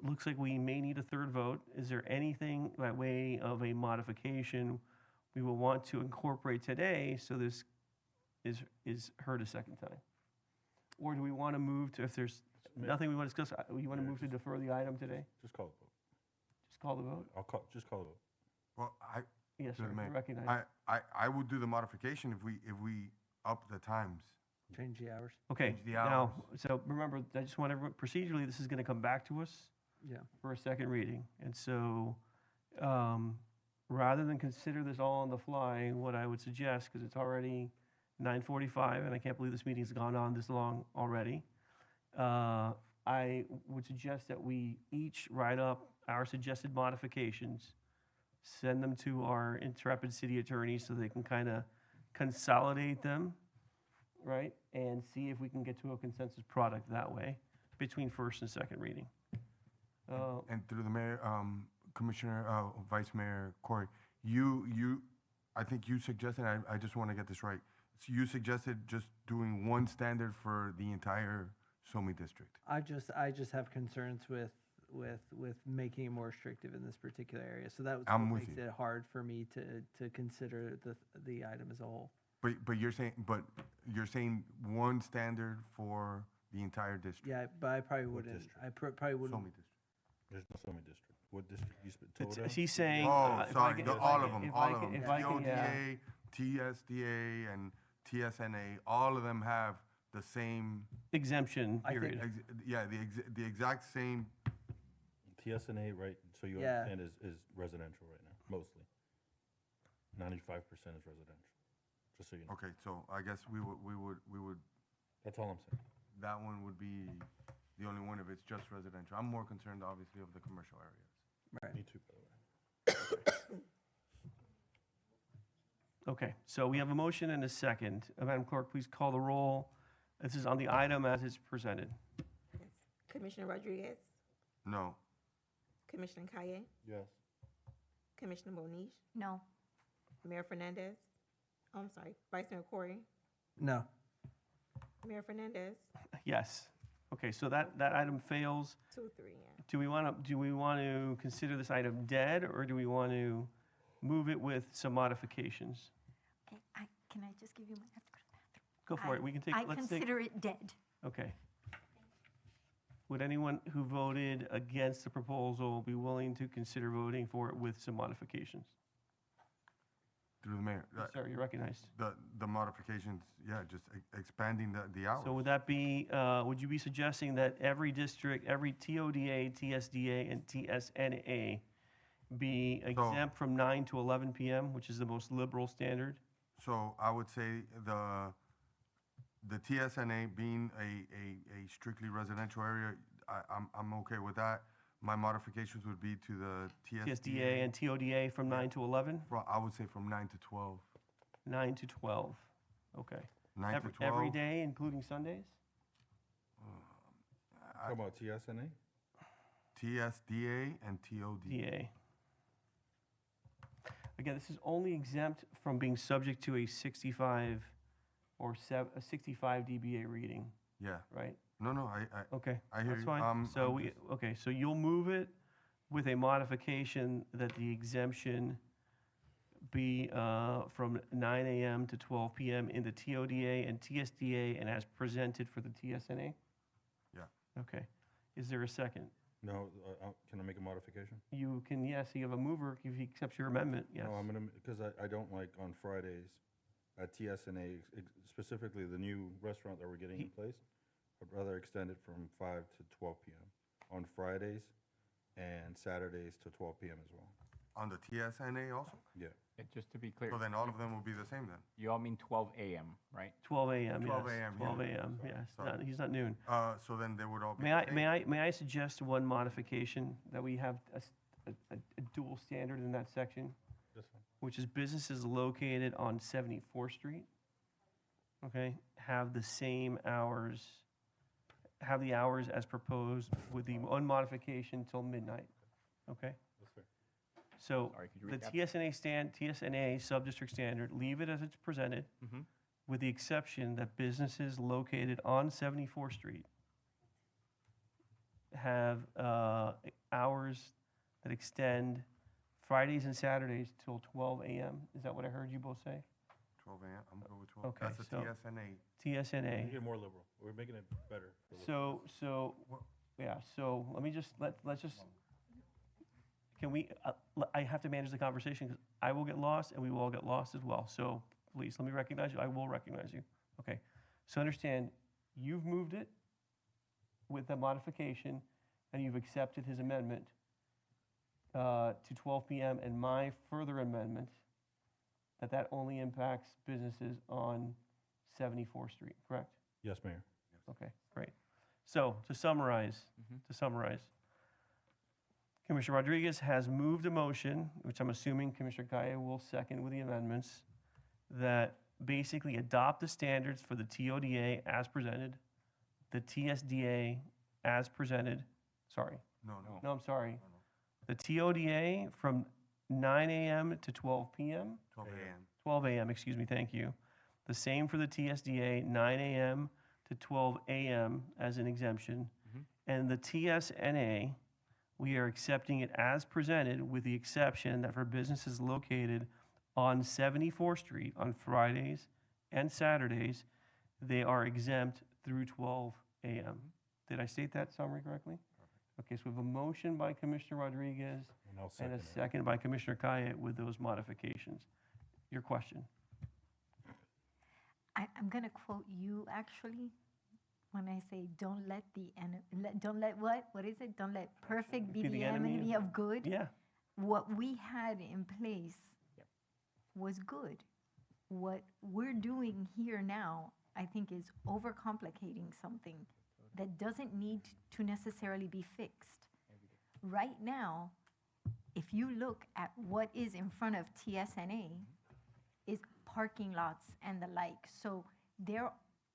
looks like we may need a third vote. Is there anything by way of a modification we will want to incorporate today so this is heard a second time? Or do we want to move to, if there's nothing we want to discuss, you want to move to defer the item today? Just call the vote. Just call the vote? Just call the vote. Well, Yes, to sir. the mayor, Recognize. I would do the modification if we up the times. Change the hours. Okay, change the now, hours. so remember, I just want everyone, procedurally, this is going to come back to us Yeah. for a second reading. And so, rather than consider this all on the fly, what I would suggest, because it's already 9:45, and I can't believe this meeting's gone on this long already, I would suggest that we each write up our suggested modifications, send them to our intrepid city attorney so they can kind of consolidate them, right? And see if we can get to a consensus product that way between first and second reading. And through the mayor, Commissioner, Vice Mayor Corey, I think you suggested, I just want to get this right. So you suggested just doing one standard for the entire SOMI district? I just have concerns with making it more restrictive in this particular area. So that I'm with makes you. it hard for me to consider the item as a whole. But you're saying one standard for the entire district? Yeah, but I probably wouldn't. district? I probably wouldn't. SOMI district. There's no SOMI district. What district you told us? He's saying. Oh, if I sorry, can- if I all can- of them, if all I of can- them. if I can, yeah. TODA, TSDA, and TSNA, all of them have the same, Exemption I think- period. yeah, the exact same. TSNA, right, so you Yeah. understand is residential right now, mostly. 95% is residential, just so you know. Okay, so I guess we would, That's all I'm saying. that one would be the only one if it's just residential. I'm more concerned, obviously, of the commercial areas. Right. Me too, by the way. Okay, so we have a motion and a second. Madam Clerk, please call the roll. This is on the item as it's presented. Yes. Commissioner Rodriguez, No. Commissioner Kaye, Yes. Commissioner Moniz, No. Mayor Fernandez. Oh, I'm sorry, Vice Mayor Corey, No. Mayor Fernandez, Yes. Okay, so that item fails. 2-3, yeah. Do we want to consider this item dead, or do we want to move it with some modifications? Okay, can I just give you my, I have to go to the bathroom. Go for it. We can take. I let's take. consider it dead. Okay. Would anyone who voted against the proposal be willing to consider voting for it with some modifications? Through the mayor. Yes, sir, you're recognized. The modifications, yeah, just expanding the hours. So would that be, would you be suggesting that every district, every TODA, TSDA, and TSNA be exempt from 9 to 11 p.m., which is the most liberal standard? So I would say the TSNA being a strictly residential area, I'm okay with that. My modifications would be to the TSDA and TODA from 9 to 11? I would say from 9 to 12. 9 to 12, okay. 9 to 12. Every day, including Sundays? How about TSNA? TSDA and TOD. DA. Again, this is only exempt from being subject to a 65 or a 65 dBA reading, Yeah. right? No, Okay, I hear that's you. fine. So I'm we, just- okay, so you'll move it with a modification that the exemption be from 9 AM to 12 PM in the TODA and TSDA and as presented for the TSNA? Yeah. Okay. Is there a second? No, can I make a modification? You can, yes, you have a mover if he accepts your amendment, yes. No, I'm gonna, because I don't like on Fridays at TSNA, specifically the new restaurant that we're getting in place. I'd rather extend it from 5 to 12 PM on Fridays and Saturdays to 12 PM as well. On the TSNA also? Yeah. Just to be clear, So then all of them will be the same then? you all mean 12 a.m., right? 12 AM, yes. 12 a.m., yeah. 12 AM, yes. Sorry. He's not noon. So then they would all be May the I, same? may I suggest one modification, that we have a dual standard in that section, That's fine. which is businesses located on 74th Street, okay, have the same hours, have the hours as proposed with the one modification till midnight, okay? That's fair. So Sorry, could you the read that? TSNA sub-district standard, leave it as it's presented, Mhm. with the exception that businesses located on 74th Street have hours that extend Fridays and Saturdays till 12 AM. Is that what I heard you both say? 12 a.m., I'm good with 12. Okay, That's a so- TSNA. We're TSNA. making it more liberal. We're making it better. for the- So, yeah, so let me just, let's just, can we, I have to manage the conversation because I will get lost and we will all get lost as well. So please, let me recognize you. I will recognize you. Okay. So understand, you've moved it with the modification and you've accepted his amendment to 12 PM and my further amendment that only impacts businesses on 74th Street, correct? Yes, Mayor. Okay, great. So to summarize, Commissioner Rodriguez has moved a motion, which I'm assuming Commissioner Kaya will second with the amendments, that basically adopt the standards for the TODA as presented, the TSDA as presented, sorry. No, I'm sorry. The TODA from 9 AM to 12 PM? 12 a.m. 12 AM, excuse me, thank you. The same for the TSDA, 9 AM to 12 AM as an exemption. And the TSNA, we are accepting it as presented with the exception that for businesses located on 74th Street on Fridays and Saturdays, they are exempt through 12 AM. Did I state that summary correctly? Okay, so we have a motion by Commissioner Rodriguez And I'll and second a it. second by Commissioner Kaya with those modifications. Your question? I'm gonna quote you actually, when I say, don't let don't let what? What is it? Don't let perfect be the enemy of good. Yeah. What we had in place was good. What we're doing here now, I think, is overcomplicating something that doesn't need to necessarily be fixed. Right now, if you look at what is in front of TSNA, is parking lots and the like. So they're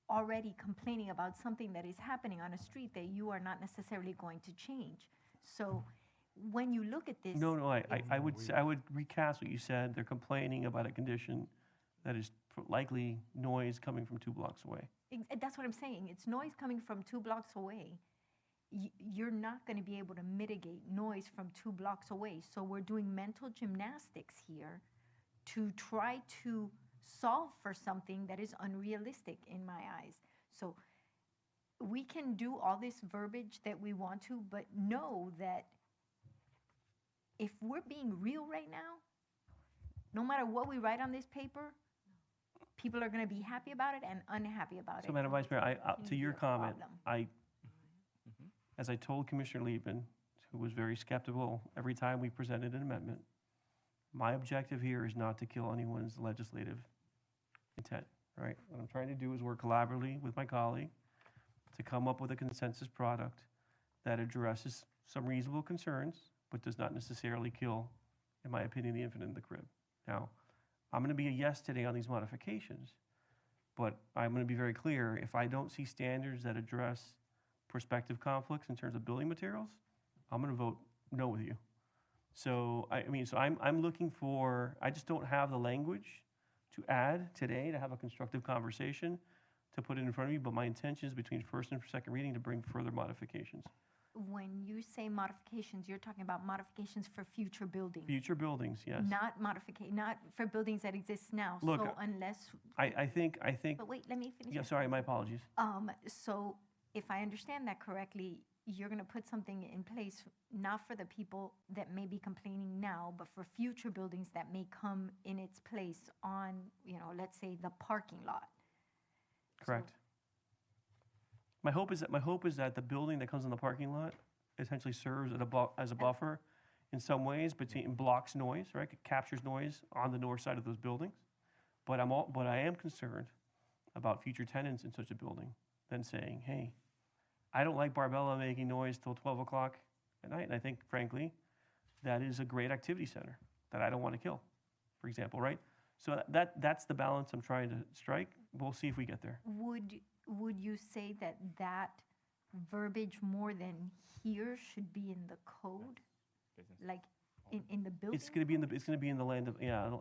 already complaining about something that is happening on a street that you are not necessarily going to change. So when you look at this. No, I would recast what you said. They're complaining about a condition that is likely noise coming from 2 blocks away. That's what I'm saying. It's noise coming from 2 blocks away. You're not going to be able to mitigate noise from 2 blocks away. So we're doing mental gymnastics here to try to solve for something that is unrealistic in my eyes. So we can do all this verbiage that we want to, but know that if we're being real right now, no matter what we write on this paper, people are going to be happy about it and unhappy about it. So, Madam Vice Mayor, to your comment, problem. as I told Commissioner Lieben, who was very skeptical every time we presented an amendment, my objective here is not to kill anyone's legislative intent, right? What I'm trying to do is work collaboratively with my colleague to come up with a consensus product that addresses some reasonable concerns, but does not necessarily kill, in my opinion, the infant in the crib. Now, I'm going to be a yes today on these modifications, but I'm going to be very clear, if I don't see standards that address prospective conflicts in terms of building materials, I'm going to vote no with you. So, I'm looking for, I just don't have the language to add today, to have a constructive conversation, to put it in front of you, but my intention is between first and second reading to bring further modifications. When you say modifications, you're talking about modifications for future buildings. Future buildings, yes. Not not for buildings that exist now. Look, So unless, I think, but wait, let me finish. yeah, my sorry, my sentence. apologies. So if I understand that correctly, you're gonna put something in place, not for the people that may be complaining now, but for future buildings that may come in its place on, let's say, the parking lot. Correct. My hope is that the building that comes in the parking lot essentially serves as a buffer in some ways between, blocks noise, right? It captures noise on the north side of those buildings. But I am concerned about future tenants in such a building then saying, hey, I don't like Barbella making noise till 12 o'clock at night. And I think, frankly, that is a great activity center that I don't want to kill, for example, right? So that's the balance I'm trying to strike. We'll see if we get there. Would you say that verbiage more than here should be in the code? Like in the building? It's gonna be in the land of, yeah,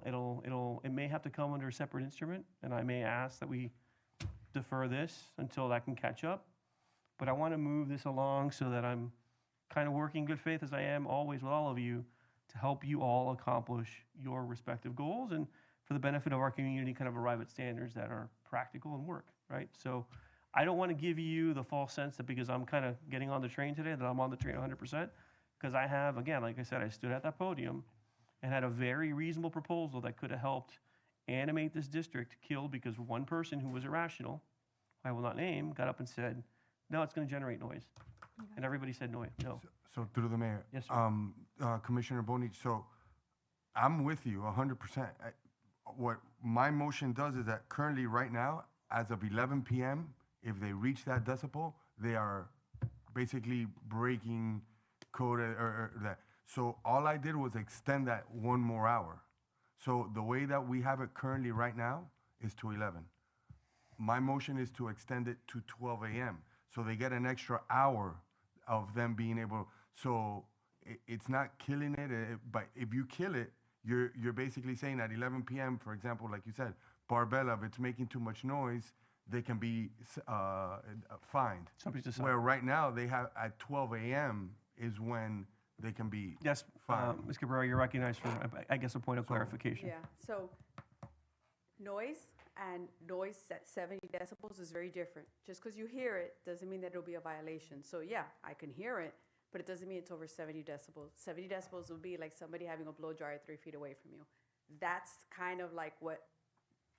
it may have to come under a separate instrument, and I may ask that we defer this until that can catch up. But I want to move this along so that I'm kind of working in good faith as I am always with all of you to help you all accomplish your respective goals and for the benefit of our community, kind of arrive at standards that are practical and work, right? So I don't want to give you the false sense that because I'm kind of getting on the train today, that I'm on the train 100%, because I have, again, like I said, I stood at that podium and had a very reasonable proposal that could have helped animate this district, killed because one person who was irrational, I will not name, got up and said, no, it's going to generate noise. And everybody said no. So through the mayor. Yes, sir. Commissioner Bonich, so I'm with you 100%. What my motion does is that currently, right now, as of 11 PM, if they reach that decibel, they are basically breaking code or that. So all I did was extend that one more hour. So the way that we have it currently right now is to 11. My motion is to extend it to 12 AM. So they get an extra hour of them being able, so it's not killing it, but if you kill it, you're basically saying at 11 PM, for example, like you said, Barbella, if it's making too much noise, they can be fined. Somebody's decided. Where right now, they have, at 12 AM is when they can be Yes, fined. Ms. Cabrera, you're recognized for, I guess, a point of clarification. Yeah, so noise and noise at 70 decibels is very different. Just because you hear it doesn't mean that it'll be a violation. So yeah, I can hear it, but it doesn't mean it's over 70 decibels. 70 decibels would be like somebody having a blow dryer 3 feet away from you. That's kind of like what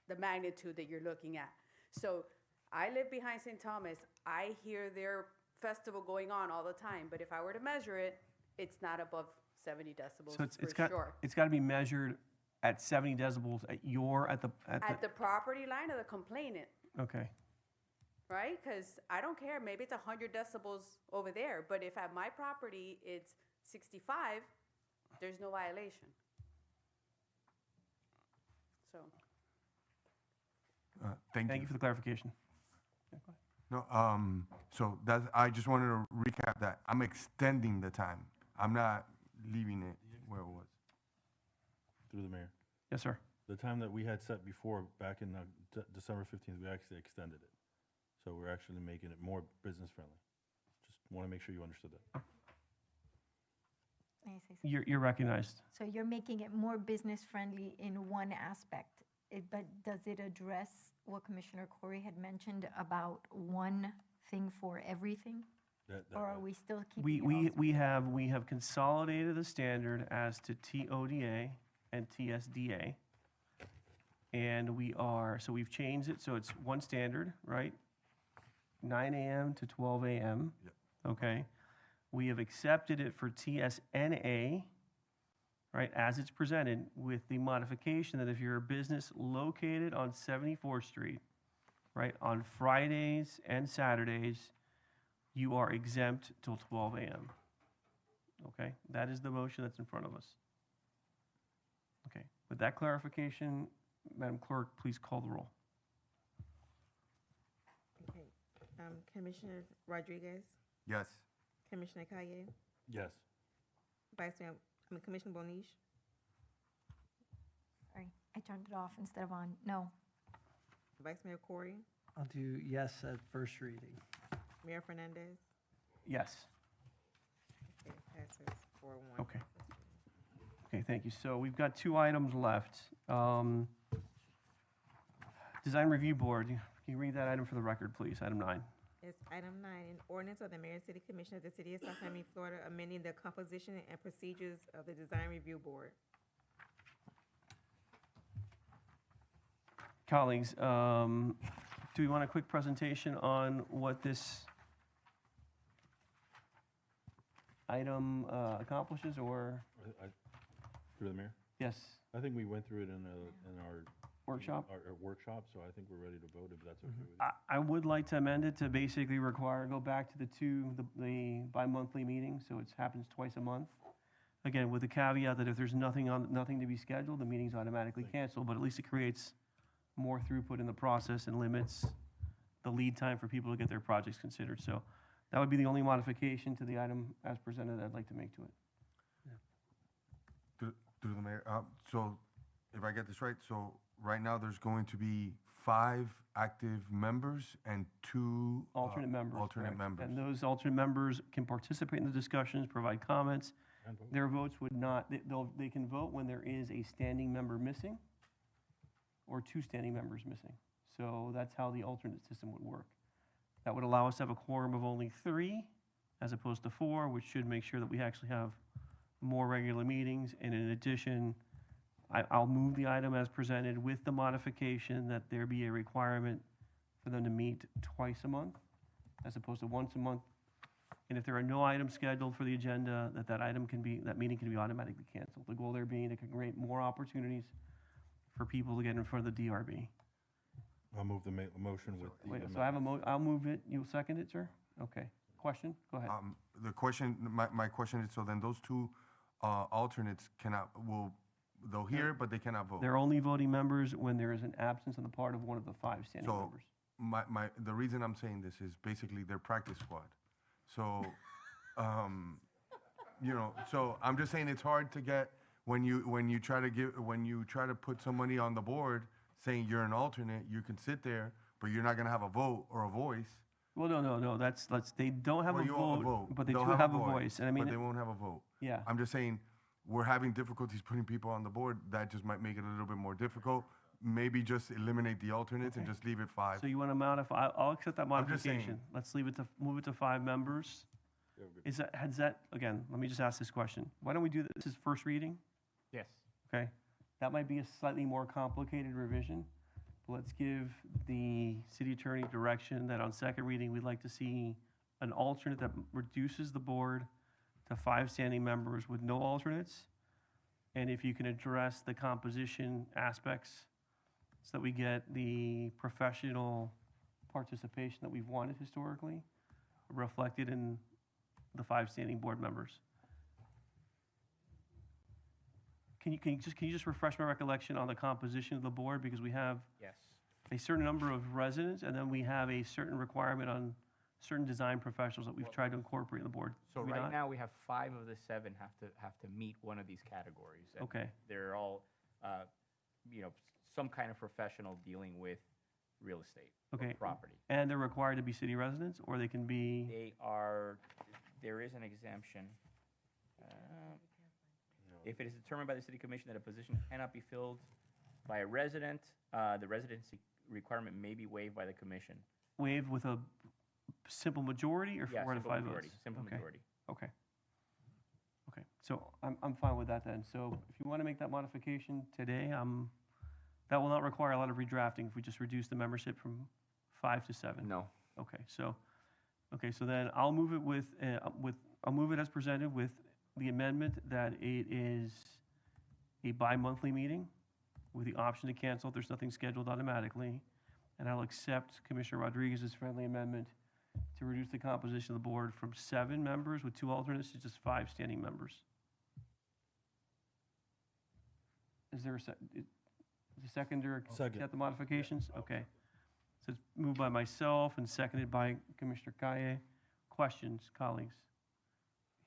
the magnitude that you're looking at. So I live behind St. Thomas. I hear their festival going on all the time, but if I were to measure it, it's not above 70 decibels So for sure. it's got to be measured at 70 decibels at At the property line of the complainant, okay. right? Because I don't care, maybe it's 100 decibels over there, but if at my property it's 65, there's no violation. So, Thank you. Thank you for the clarification. No, so that's, I just wanted to recap that. I'm extending the time. I'm not leaving it where it was. Through the mayor. Yes, sir. The time that we had set before, back in December 15th, we actually extended it. So we're actually making it more business friendly. Just want to make sure you understood that. May I say something? You're recognized. So you're making it more business-friendly in one aspect, but does it address what Commissioner Corey had mentioned about one thing for everything? Or are we still keeping it all We have consolidated the standard as to TODA and TSDA. And so we've changed it, so it's one standard, right? 9 AM to 12 AM. Yep. Okay. We have accepted it for TSNA, right, as it's presented, with the modification that if you're a business located on 74th Street, right, on Fridays and Saturdays, you are exempt till 12 AM. Okay, that is the motion that's in front of us. Okay, with that clarification, Madam Clerk, please call the roll. Okay. Commissioner Rodriguez, Yes. Commissioner Kaye, Yes. Commissioner Bonish, Sorry. I turned it off instead of on. No. Vice Mayor Corey, I'll do yes at first reading. Mayor Fernandez. Yes. Okay, passes 4-1. Okay. Okay, thank you. So we've got 2 items left. Design Review Board, can you read that item for the record, please? Item 9. Yes, item 9, an ordinance of the Mayor and City Commission of the City of South Miami, Florida, amending the composition and procedures of the Design Review Board. Colleagues, do we want a quick presentation on what this item accomplishes, or? Through the mayor? Yes, I think we went through it in our. workshop? Our workshop, so I think we're ready to vote if that's okay with you. I would like to amend it to basically go back to the bi-monthly meeting, so it happens twice a month. Again, with the caveat that if there's nothing to be scheduled, the meeting's automatically canceled, but at least it creates more throughput in the process and limits the lead time for people to get their projects considered. So that would be the only modification to the item as presented I'd like to make to it. Through the mayor, so if I get this right, so right now there's going to be 5 active members and 2 Alternate members. alternate correct. members. And those alternate members can participate in the discussions, provide comments. And vote. Their votes would not, they can vote when there is a standing member missing or 2 standing members missing. So that's how the alternate system would work. That would allow us to have a quorum of only 3 as opposed to 4, which should make sure that we actually have more regular meetings. And in addition, I'll move the item as presented with the modification that there be a requirement for them to meet twice a month as opposed to once a month. And if there are no items scheduled for the agenda, that meeting can be automatically canceled. The goal there being to create more opportunities for people to get in front of the DRB. I'll move the motion with the Wait, amendment. so I have I'll move it. You'll second it, sir? Okay. Question? Go ahead. The question, my question is, so then those 2 alternates they'll hear, but they cannot vote. They're only voting members when there is an absence on the part of one of the 5 standing So members. the reason I'm saying this is basically their practice squad. So, so I'm just saying it's hard to get when you try to put somebody on the board saying you're an alternate, you can sit there, but you're not gonna have a vote or a voice. Well, no, they don't have Well, a you won't vote, but they They'll do have a voice. And I mean, but they won't have a vote. yeah. I'm just saying, we're having difficulties putting people on the board. That just might make it a little bit more difficult. Maybe just eliminate the alternates and just leave it 5. So you want to modify, I'll accept that I'm just saying. modification. Let's move it to 5 members. Again, let me just ask this question. Why don't we do this as first reading? Yes. Okay? That might be a slightly more complicated revision. But let's give the city attorney direction that on second reading, we'd like to see an alternate that reduces the board to 5 standing members with no alternates. And if you can address the composition aspects so that we get the professional participation that we've wanted historically reflected in the 5 standing board members. Can you just refresh my recollection on the composition of the board? Because we have Yes. a certain number of residents, and then we have a certain requirement on certain design professionals that we've tried to incorporate in the board. So Do we right not? now, we have 5 of the 7 have to meet one of these categories. and Okay. They're all, some kind of professional dealing with real estate or Okay. property. And they're required to be city residents, or they can be, There is an exemption. If it is determined by the city commission that a position cannot be filled by a resident, the residency requirement may be waived by the commission. waived with a simple majority or Yeah, 4 out of simple 5 majority, votes? simple Okay. majority. Okay. Okay, so I'm fine with that then. So if you want to make that modification today, that will not require a lot of redrafting if we just reduce the membership from 5 to 7. No. Okay, so then I'll move it I'll move it as presented with the amendment that it is a bi-monthly meeting with the option to cancel if there's nothing scheduled automatically. And I'll accept Commissioner Rodriguez's friendly amendment to reduce the composition of the board from 7 members with 2 alternates to just 5 standing members. Is there the seconder Second. accept the modifications? Okay. So it's moved by myself and seconded by Commissioner Kaye. Questions, colleagues?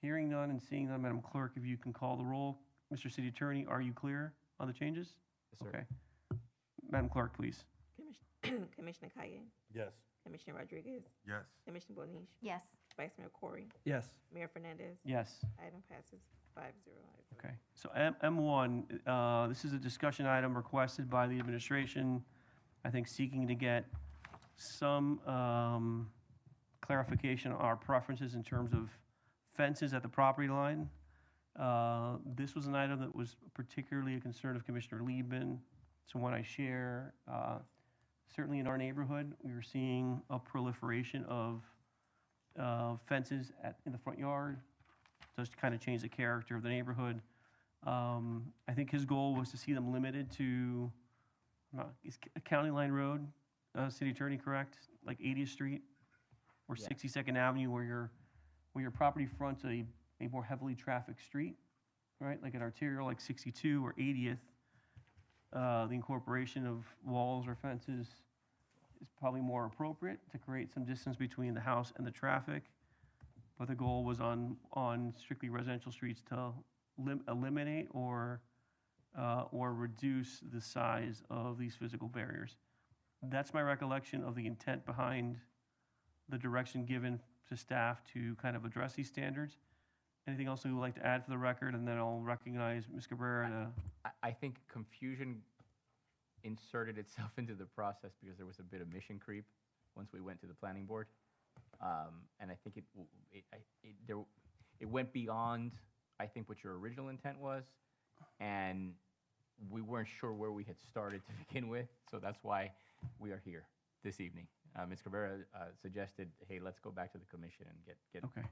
Hearing none and seeing none, Madam Clerk, if you can call the roll. Mr. City Attorney, are you clear on the changes? Yes, sir. Okay. Madam Clerk, please. Commissioner Kaye, Yes. Commissioner Rodriguez, Yes. Commissioner Bonish, Yes. Vice Mayor Corey, Yes. Mayor Fernandez. Yes. Item passes 5-0. Okay, so M1, this is a discussion item requested by the administration, I think seeking to get some clarification on our preferences in terms of fences at the property line. This was an item that was particularly a concern of Commissioner Liebman. It's one I share. Certainly in our neighborhood, we were seeing a proliferation of fences in the front yard. Does kind of change the character of the neighborhood. I think his goal was to see them limited to, is County Line Road, City Attorney, correct? Like 80th Street or Yeah. 62nd Avenue, where your property fronts a more heavily trafficked street, right? Like an arterial, like 62 or 80th. The incorporation of walls or fences is probably more appropriate to create some distance between the house and the traffic. But the goal was on strictly residential streets to eliminate or reduce the size of these physical barriers. That's my recollection of the intent behind the direction given to staff to kind of address these standards. Anything else you would like to add for the record? And then I'll recognize Ms. Cabrera to. I think confusion inserted itself into the process because there was a bit of mission creep once we went to the planning board. And I think it went beyond, I think, what your original intent was. And we weren't sure where we had started to begin with. So that's why we are here this evening. Ms. Cabrera suggested, hey, let's go back to the commission and get Okay.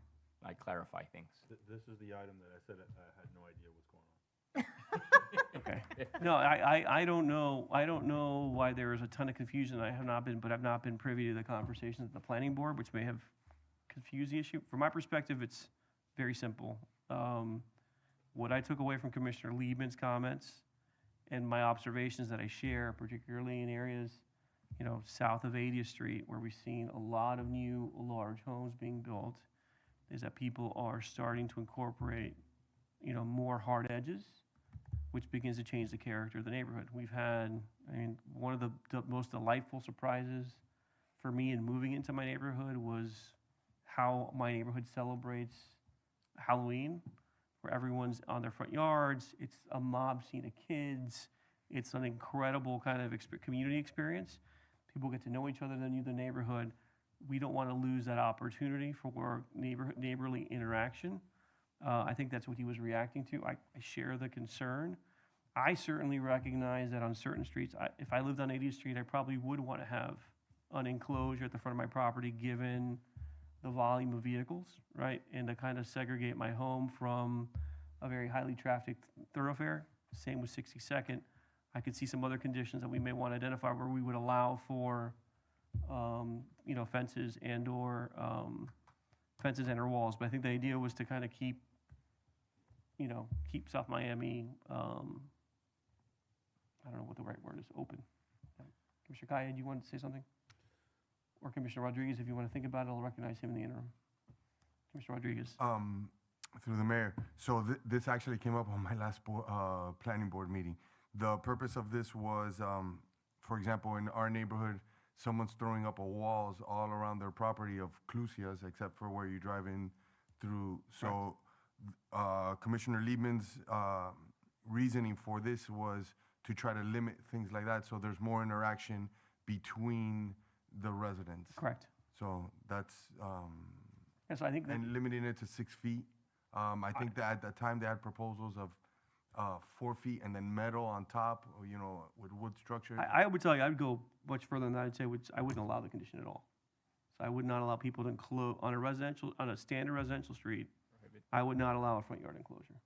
clarify things. This is the item that I said I had no idea what's going on. Okay. No, I don't know. I don't know why there is a ton of confusion. I've not been privy to the conversations at the planning board, which may have confused the issue. From my perspective, it's very simple. What I took away from Commissioner Liebman's comments and my observations that I share, particularly in areas, south of 80th Street, where we've seen a lot of new large homes being built, is that people are starting to incorporate, more hard edges, which begins to change the character of the neighborhood. We've had, one of the most delightful surprises for me in moving into my neighborhood was how my neighborhood celebrates Halloween, where everyone's on their front yards. It's a mob scene of kids. It's an incredible kind of community experience. People get to know each other in the neighborhood. We don't want to lose that opportunity for neighborly interaction. I think that's what he was reacting to. I share the concern. I certainly recognize that on certain streets, if I lived on 80th Street, I probably would want to have an enclosure at the front of my property given the volume of vehicles, right? And to kind of segregate my home from a very highly trafficked thoroughfare. Same with 62nd. I could see some other conditions that we may want to identify where we would allow for fences and/or walls. But I think the idea was to kind of keep South Miami, I don't know what the right word is, open. Commissioner Kaya, do you want to say something? Or Commissioner Rodriguez, if you want to think about it, I'll recognize him in the interim. Commissioner Rodriguez. Through the mayor. So this actually came up on my last planning board meeting. The purpose of this was, for example, in our neighborhood, someone's throwing up walls all around their property of Clusias, except for where you drive in through. So Commissioner Liebman's reasoning for this was to try to limit things like that, so there's more interaction between the residents. Correct. So that's, Yes, I think that. and limiting it to 6 feet. I think that at the time they had proposals of 4 feet and then metal on top, with wood structure. I would tell you, I would go much further than that. I'd say I wouldn't allow the condition at all. So I would not allow people to enclose on a standard residential street. I would not allow a front yard enclosure.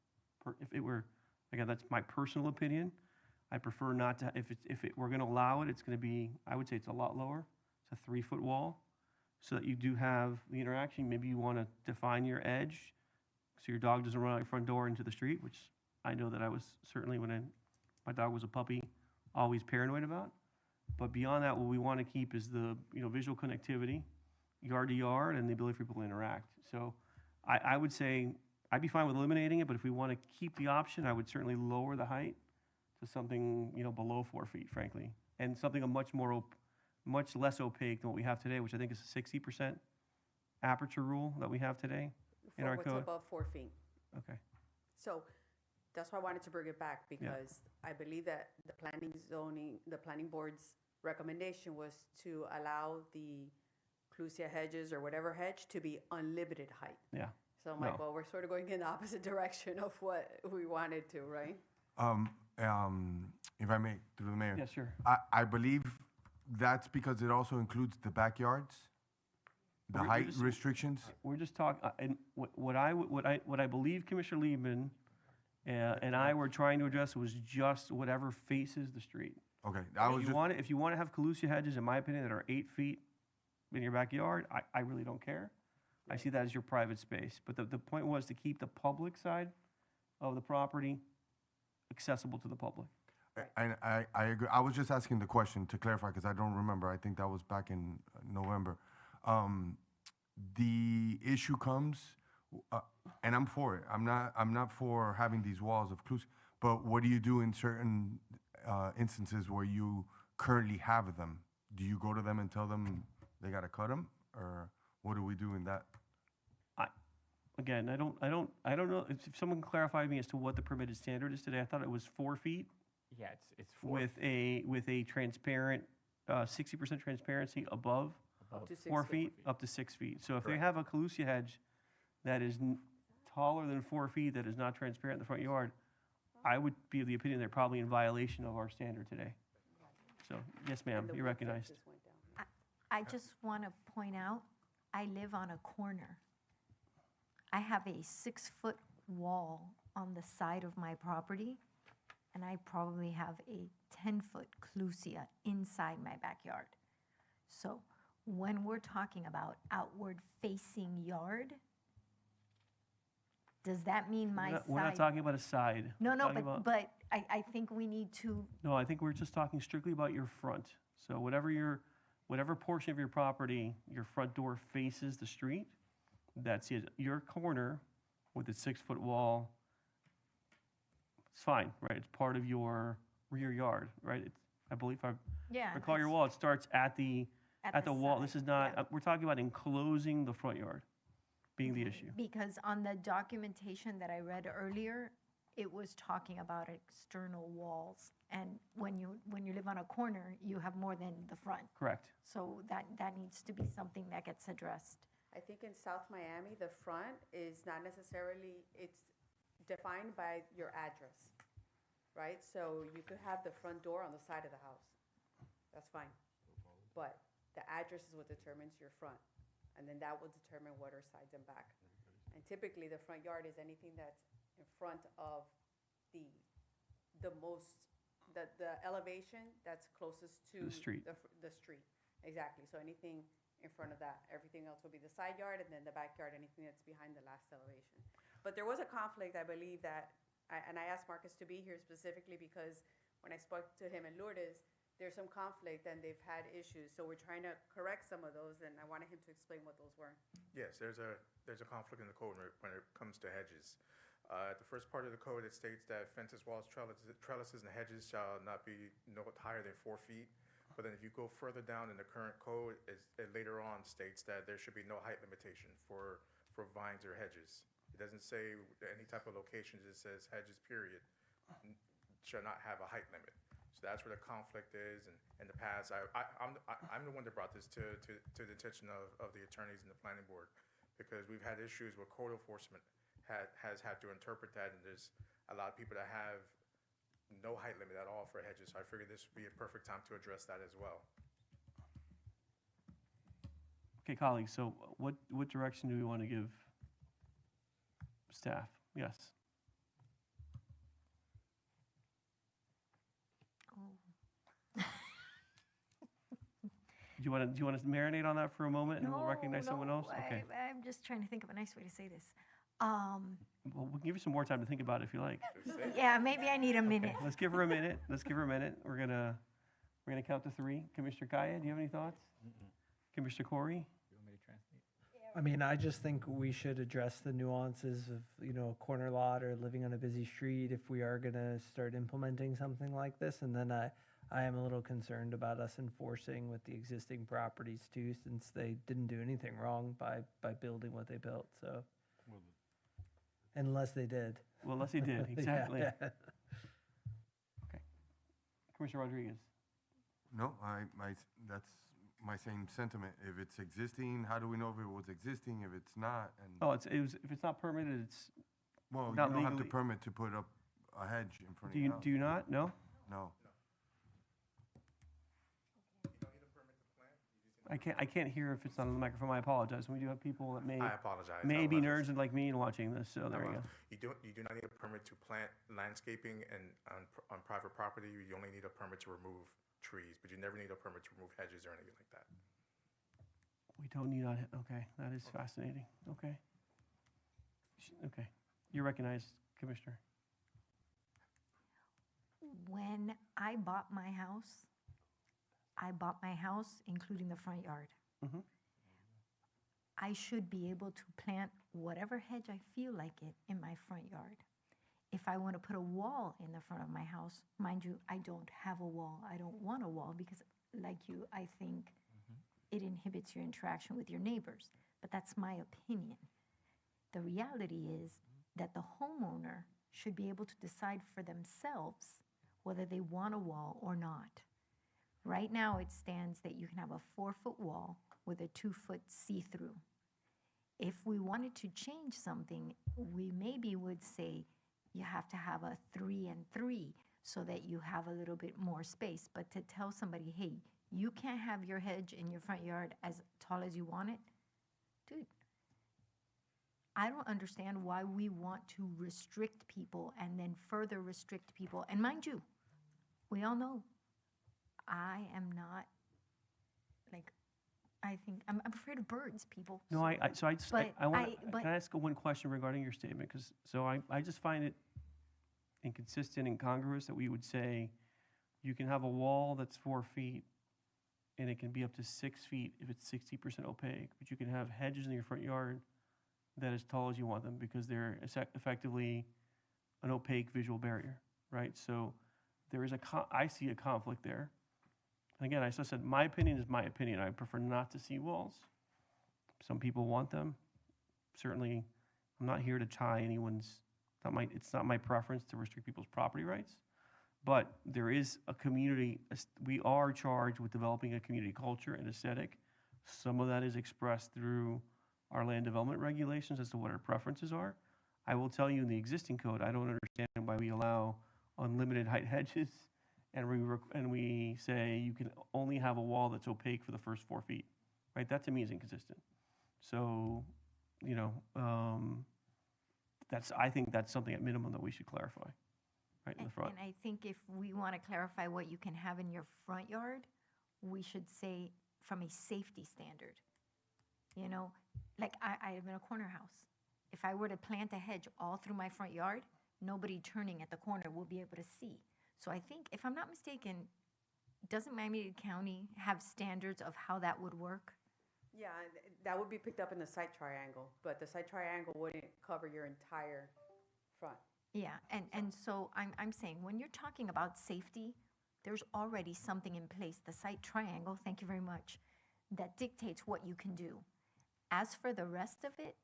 If it were, again, that's my personal opinion. I prefer not to. If we're going to allow it, it's going to be. I would say it's a lot lower. It's a 3-foot wall, so that you do have the interaction. Maybe you want to define your edge, so your dog doesn't run out your front door into the street, which I know that I was certainly when my dog was a puppy, always paranoid about. But beyond that, what we want to keep is the visual connectivity, yard to yard, and the ability for people to interact. So I would say I'd be fine with eliminating it, but if we want to keep the option, I would certainly lower the height to something, below 4 feet, frankly. And something much less opaque than what we have today, which I think is a 60% aperture rule that we have today in For our what's code. above 4 feet. Okay. So that's why I wanted to bring it back, because I believe that the planning board's recommendation was to allow the clusia hedges or whatever hedge to be unlimited height. Yeah. So I'm like, No. well, we're sort of going in the opposite direction of what we wanted to, right? If I may, through the mayor. Yeah, sure. I believe that's because it also includes the backyards, the We're height just- restrictions. We're just talking, and what I believe Commissioner Liebman and I were trying to address was just whatever faces the street. Okay, I was just, If you want to have Calusia hedges, in my opinion, that are 8 feet in your backyard, I really don't care. I see that as your private space. But the point was to keep the public side of the property accessible to the public. and I agree. I was just asking the question to clarify because I don't remember. I think that was back in November. The issue comes, and I'm for it. I'm not for having these walls of clues. But what do you do in certain instances where you currently have them? Do you go to them and tell them they got to cut them, or what do we do in that? Again, I don't know if someone can clarify me as to what the permitted standard is today. I thought it was 4 feet Yeah, it's 4 with a transparent, 60% transparency above above. To 6 4 feet, up to 6 feet. So if they Correct. have a Calusia hedge that is taller than 4 feet, that is not transparent in the front yard, I would be of the opinion they're probably in violation of our standard today. So, yes, ma'am, And the you're wood recognized. fences went down. I just want to point out, I live on a corner. I have a 6-foot wall on the side of my property, and I probably have a 10-foot clusia inside my backyard. So when we're talking about outward-facing yard, does that mean my side? We're not talking about a side. No, We're no, talking about- but I think we need to, No, I think we're just talking strictly about your front. So whatever portion of your property, your front door faces the street, that's it. Your corner with its 6-foot wall, it's fine, right? It's part of your rear yard, right? I believe I yeah. recall your it's wall, it starts at the wall. side, This is not, yeah. we're talking about enclosing the front yard being the issue. Because on the documentation that I read earlier, it was talking about external walls. And when you live on a corner, you have more than the front. Correct. So that needs to be something that gets addressed. I think in South Miami, the front is not necessarily, it's defined by your address, right? So you could have the front door on the side of the house. That's fine. But the address is what determines your front. And then that will determine what are sides and back. And typically, the front yard is anything that's in front of the elevation that's closest to The street. The street, exactly. So anything in front of that, everything else will be the side yard, and then the backyard, anything that's behind the last elevation. But there was a conflict, I believe, and I asked Marcus to be here specifically because when I spoke to him in Lourdes, there's some conflict and they've had issues. So we're trying to correct some of those, and I wanted him to explain what those were. Yes, there's a conflict in the code when it comes to hedges. The first part of the code, it states that fences, walls, trellises, and hedges shall not be no higher than 4 feet. But then if you go further down in the current code, it later on states that there should be no height limitation for vines or hedges. It doesn't say any type of locations, it says hedges, period, shall not have a height limit. So that's where the conflict is. And in the past, I'm the one that brought this to the attention of the attorneys and the planning board, because we've had issues where code enforcement has had to interpret that, and there's a lot of people that have no height limit at all for hedges. So I figured this would be a perfect time to address that as well. Okay, colleagues, so what direction do we want to give staff? Yes. Do you want to marinate on that for a moment and we'll recognize someone else? Okay. I'm just trying to think of a nice way to say this. Well, we'll give you some more time to think about it if you like. Yeah, maybe I need a minute. Let's give her a minute. We're gonna count to 3. Commissioner Kaya, do you have any thoughts? Commissioner Corey? I mean, I just think we should address the nuances of, you know, a corner lot or living on a busy street if we are gonna start implementing something like this. And then I am a little concerned about us enforcing with the existing properties too, since they didn't do anything wrong by building what they built, so. Unless they did. Well, unless he did, Yeah. exactly. Okay. Commissioner Rodriguez. No, that's my same sentiment. If it's existing, how do we know if it was existing, if it's not? And, Oh, if it's not permitted, it's well, you not don't have to legally- permit to put up a hedge in front of Do your you, house. do you not? No? No. I can't hear if it's not on the microphone. I apologize. We do have people that may I apologize. may I be love nerds and like me and watching this. So there you go. You do not need a permit to plant landscaping and on private property. You only need a permit to remove trees, but you never need a permit to remove hedges or anything like that. We don't need on. Okay, that is fascinating. Okay. Okay, you're recognized, Commissioner. When I bought my house including the front yard. Mhm. I should be able to plant whatever hedge I feel like it in my front yard. If I want to put a wall in the front of my house, mind you, I don't have a wall. I don't want a wall because, like you, I think it inhibits your interaction with your neighbors. But that's my opinion. The reality is that the homeowner should be able to decide for themselves whether they want a wall or not. Right now, it stands that you can have a 4-foot wall with a 2-foot see-through. If we wanted to change something, we maybe would say you have to have a 3 and 3 so that you have a little bit more space. But to tell somebody, hey, you can't have your hedge in your front yard as tall as you want it, dude, I don't understand why we want to restrict people and then further restrict people. And mind you, we all know I am not, like, I think, I'm afraid of birds, people. No, I want but- can I ask one question regarding your statement? Because, I just find it inconsistent, incongruous that we would say you can have a wall that's 4 feet and it can be up to 6 feet if it's 60% opaque, but you can have hedges in your front yard that as tall as you want them because they're effectively an opaque visual barrier, right? So there is I see a conflict there. And again, I still said my opinion is my opinion. I prefer not to see walls. Some people want them. Certainly, I'm not here to tie anyone's. It's not my preference to restrict people's property rights. But there is a community. We are charged with developing a community culture and aesthetic. Some of that is expressed through our land development regulations as to what our preferences are. I will tell you in the existing code, I don't understand why we allow unlimited height hedges and we say you can only have a wall that's opaque for the first 4 feet, right? That to me is inconsistent. So, I think that's something at minimum that we should clarify, right in the front. And I think if we want to clarify what you can have in your front yard, we should say from a safety standard. You know, like I live in a corner house. If I were to plant a hedge all through my front yard, nobody turning at the corner will be able to see. So I think, if I'm not mistaken, doesn't Miami-Dade County have standards of how that would work? Yeah, that would be picked up in the site triangle, but the site triangle wouldn't cover your entire front. Yeah, and so I'm saying, when you're talking about safety, there's already something in place, the site triangle, thank you very much, that dictates what you can do. As for the rest of it,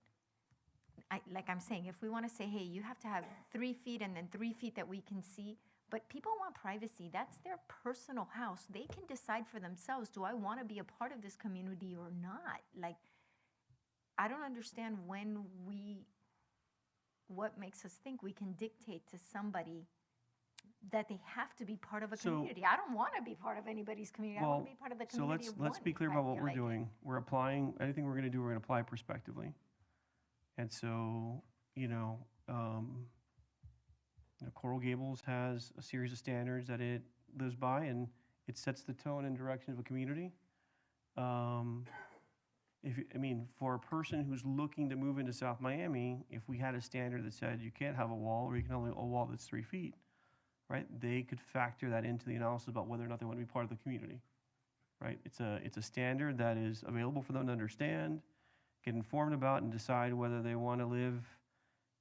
like I'm saying, if we want to say, hey, you have to have 3 feet and then 3 feet that we can see, but people want privacy. That's their personal house. They can decide for themselves, do I want to be a part of this community or not? Like, I don't understand what makes us think we can dictate to somebody that they have to be part of a community. I don't want to be part of anybody's community. I want to be part of the community of one. So let's be clear about what we're doing. We're applying, anything we're going to do, we're going to apply prospectively. And so, Coral Gables has a series of standards that it lives by, and it sets the tone and direction of a community. For a person who's looking to move into South Miami, if we had a standard that said you can't have a wall, or you can only have a wall that's 3 feet, right? They could factor that into the analysis about whether or not they want to be part of the community, right? It's a standard that is available for them to understand. get informed about and decide whether they want to live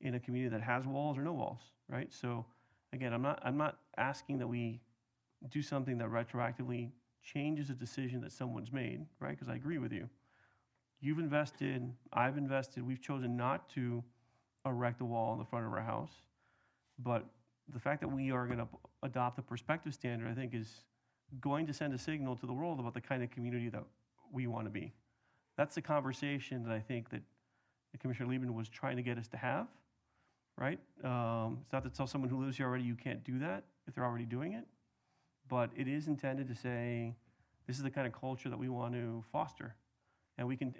in a community that has walls or no walls, right? So again, I'm not asking that we do something that retroactively changes a decision that someone's made, right? Because I agree with you. You've invested, I've invested, we've chosen not to erect a wall in the front of our house. But the fact that we are going to adopt a perspective standard, I think, is going to send a signal to the world about the kind of community that we want to be. That's the conversation that I think that Commissioner Liebman was trying to get us to have, right? It's not to tell someone who lives here already you can't do that if they're already doing it, but it is intended to say this is the kind of culture that we want to foster, and we can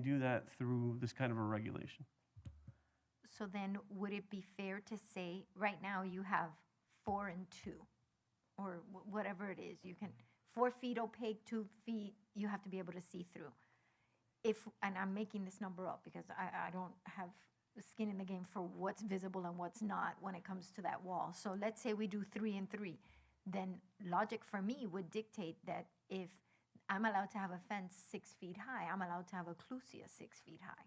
do that through this kind of a regulation. So then, would it be fair to say, right now you have 4 and 2, or whatever it is, you can, 4 feet opaque, 2 feet, you have to be able to see through. And I'm making this number up because I don't have skin in the game for what's visible and what's not when it comes to that wall. So let's say we do 3 and 3, then logic for me would dictate that if I'm allowed to have a fence 6 feet high, I'm allowed to have a clusia 6 feet high.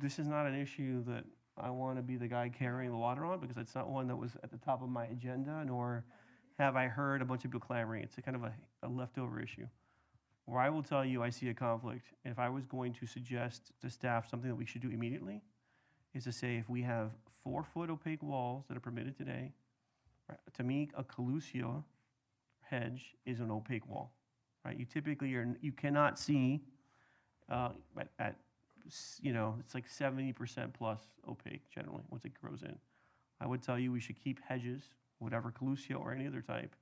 This is not an issue that I want to be the guy carrying the water on, because it's not one that was at the top of my agenda, nor have I heard a bunch of people clamoring. It's a kind of a leftover issue. Where I will tell you I see a conflict, if I was going to suggest to staff something that we should do immediately, is to say if we have 4-foot opaque walls that are permitted today, right, to me, a collusia hedge is an opaque wall, right? You typically you cannot see it's like 70% plus opaque generally once it grows in. I would tell you we should keep hedges, whatever collusia or any other type,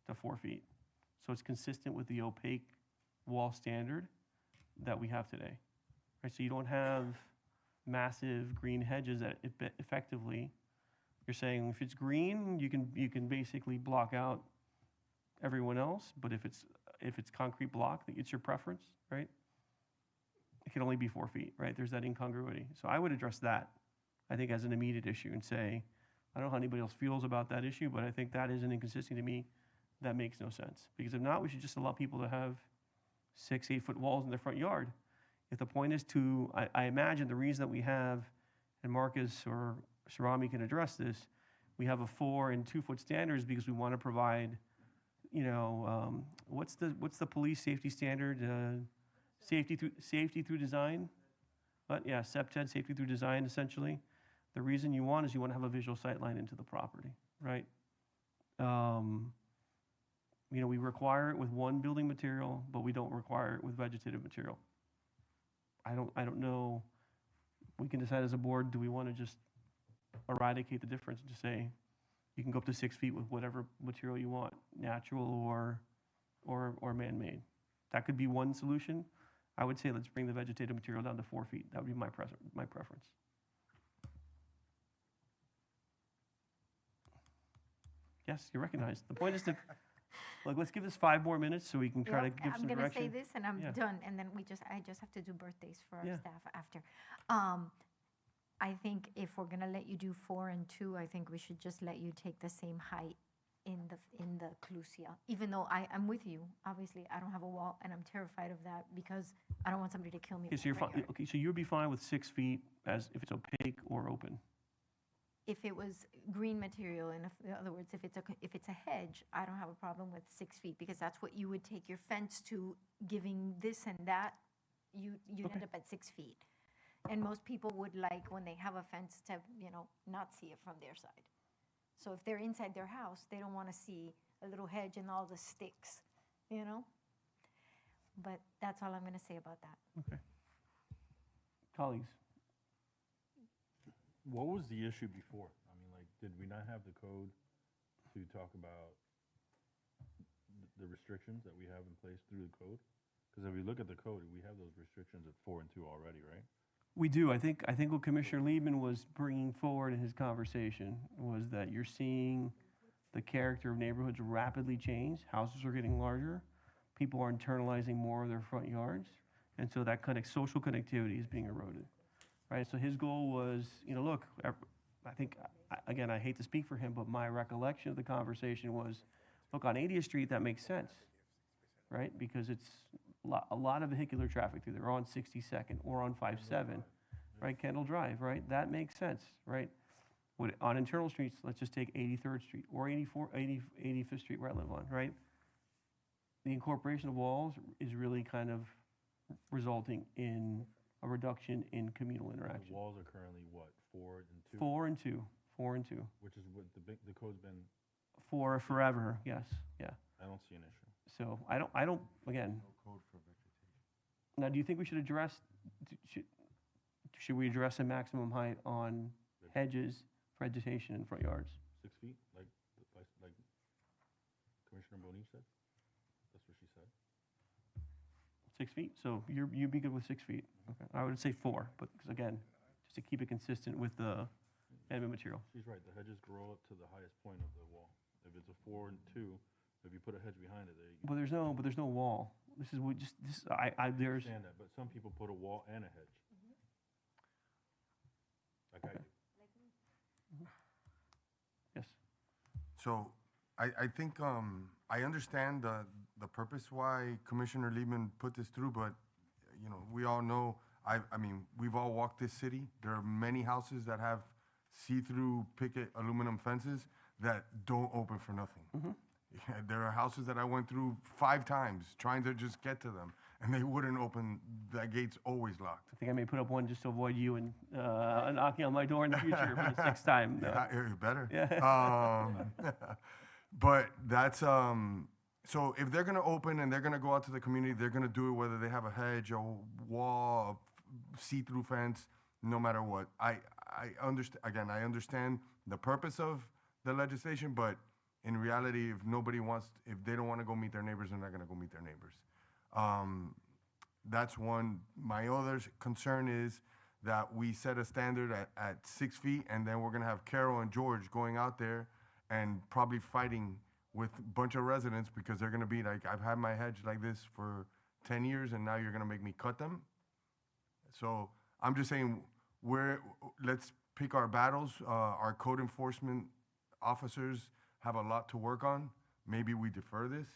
to 4 feet. So it's consistent with the opaque wall standard that we have today. Right? So you don't have massive green hedges that effectively, you're saying if it's green, you can basically block out everyone else, but if it's concrete block, it's your preference, right? It can only be 4 feet, right? There's that incongruity. So I would address that, I think, as an immediate issue and say, I don't know how anybody else feels about that issue, but I think that is an inconsistency to me that makes no sense. Because if not, we should just allow people to have 6-8 foot walls in their front yard. If the point is to, I imagine the reason that we have, and Marcus or Sarami can address this, we have a 4 and 2 foot standards because we want to provide, what's the police safety standard? Safety through design. But yeah, SEPTED, safety through design, essentially. The reason you want is you want to have a visual sight line into the property, right? We require it with one building material, but we don't require it with vegetative material. I don't know. We can decide as a board, do we want to just eradicate the difference and just say, you can go up to 6 feet with whatever material you want, natural or man-made. That could be one solution. I would say let's bring the vegetative material down to 4 feet. That would be my preference. Yes, you're recognized. The point is to, look, let's give this 5 more minutes so we can try to give some direction. I'm going to say this and I'm Yeah. done, and then I just have to do birthdays for our Yeah. staff after. I think if we're going to let you do 4 and 2, I think we should just let you take the same height in the clusia. Even though I'm with you, obviously I don't have a wall, and I'm terrified of that because I don't want somebody to kill me. Okay, so so you would be fine with 6 feet as if it's opaque or open. If it was green material, and in other words, if it's a hedge, I don't have a problem with 6 feet because that's what you would take your fence to, giving this and that. You'd end up at 6 feet, and most people would like when they have a fence to not see it from their side. So if they're inside their house, they don't want to see a little hedge and all the sticks, But that's all I'm going to say about that. Okay. Colleagues. What was the issue before? I mean, did we not have the code to talk about the restrictions that we have in place through the code? Because if we look at the code, we have those restrictions at 4 and 2 already, right? We do. I think what Commissioner Liebman was bringing forward in his conversation was that you're seeing the character of neighborhoods rapidly change. Houses are getting larger. People are internalizing more of their front yards. And so that social connectivity is being eroded, right? So his goal was, look, I think, again, I hate to speak for him, but my recollection of the conversation was, look, on 80th Street, that makes sense. right? Because it's a lot of vehicular traffic through there, on 62nd or on 57, right? Kendall Drive, right? That makes sense, right? On internal streets, let's just take 83rd Street or 85th Street where I live on, right? The incorporation of walls is really kind of resulting in a reduction in communal The interaction. walls are currently what, 4 and 2? 4 and 2, 4 and 2. Which is what the code's been, For forever, yes, yeah. I don't see an issue. So I don't, again, Code for vegetation. now, do you think we should address, should we address a maximum height on hedges for vegetation in front yards? 6 feet, like Commissioner Bonich said? That's what she said. 6 feet, so you'd be good with 6 feet? Okay, I would say 4, but, 'cause again, just to keep it consistent with the edit material. She's right, the hedges grow up to the highest point of the wall. If it's a 4 and 2, if you put a hedge behind it, there you go. But there's no wall. This is, there's, Understand that, but some people put a wall and a hedge. Like I do. yes. So I think I understand the purpose why Commissioner Liebman put this through, but, you know, we all know, I mean, we've all walked this city. There are many houses that have see-through picket aluminum fences that don't open for nothing. Yeah, there are houses that I went through 5 times trying to just get to them, and they wouldn't open. That gate's always locked. I think I may put up one just to avoid you and knocking on my door in the future for the 6th time. Yeah, you better. Yeah. But that's, so if they're gonna open and they're gonna go out to the community, they're gonna do it whether they have a hedge, a wall, a see-through fence, no matter what. I understand the purpose of the legislation, but in reality, if they don't wanna go meet their neighbors, they're not gonna go meet their neighbors. That's one. My other concern is that we set a standard at 6 feet, and then we're gonna have Carol and George going out there and probably fighting with a bunch of residents because they're gonna be like, I've had my hedge like this for 10 years, and now you're gonna make me cut them? So I'm just saying, let's pick our battles. Our code enforcement officers have a lot to work on. Maybe we defer this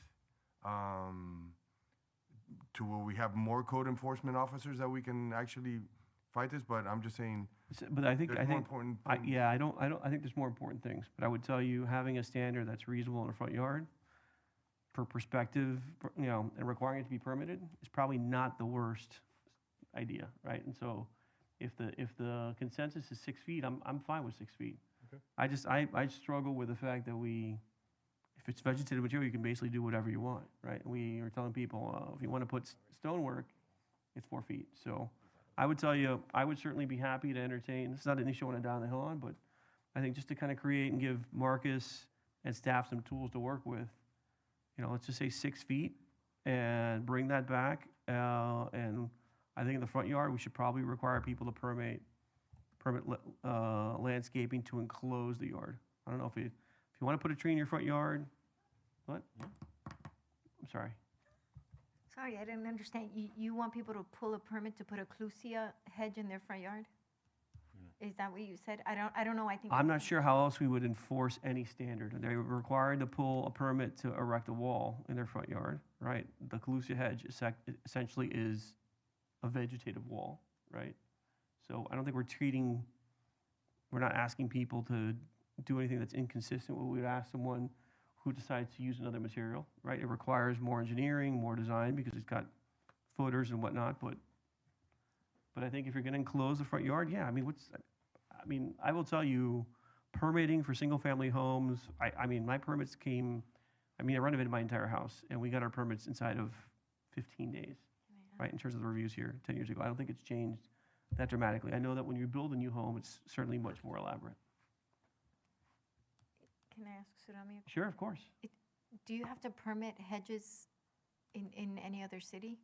to where we have more code enforcement officers that we can actually fight this, but I'm just saying. But I think, there's more important things. I think there's more important things. But I would tell you, having a standard that's reasonable in the front yard, for perspective, you know, and requiring it to be permitted is probably not the worst idea, right? And so, if the consensus is 6 feet, I'm fine with 6 feet. Okay. I struggle with the fact that if it's vegetative material, you can basically do whatever you want, right? We are telling people, if you want to put stonework, it's 4 feet. So I would tell you, I would certainly be happy to entertain, this is not an issue I want to down the hill on, but I think just to kind of create and give Marcus and staff some tools to work with, you know, let's just say 6 feet and bring that back. And I think in the front yard, we should probably require people to permit landscaping to enclose the yard. I don't know if you want to put a tree in your front yard, what? I'm sorry. Sorry, I didn't understand. You want people to pull a permit to put a clusia hedge in their front yard? Is that what you said? I don't know, I think. I'm not sure how else we would enforce any standard. They're required to pull a permit to erect a wall in their front yard, right? The clusia hedge essentially is a vegetative wall, right? So I don't think we're not asking people to do anything that's inconsistent with what we would ask someone who decides to use another material, right? It requires more engineering, more design, because it's got footers and whatnot, but I think if you're gonna enclose the front yard, yeah, I mean, I will tell you, permitting for single-family homes, my permits I renovated my entire house, and we got our permits inside of 15 days, right, in terms of the reviews here 10 years ago. I don't think it's changed that dramatically. I know that when you build a new home, it's certainly much more elaborate. Can I ask Surami? Sure, of course. Do you have to permit hedges in any other city?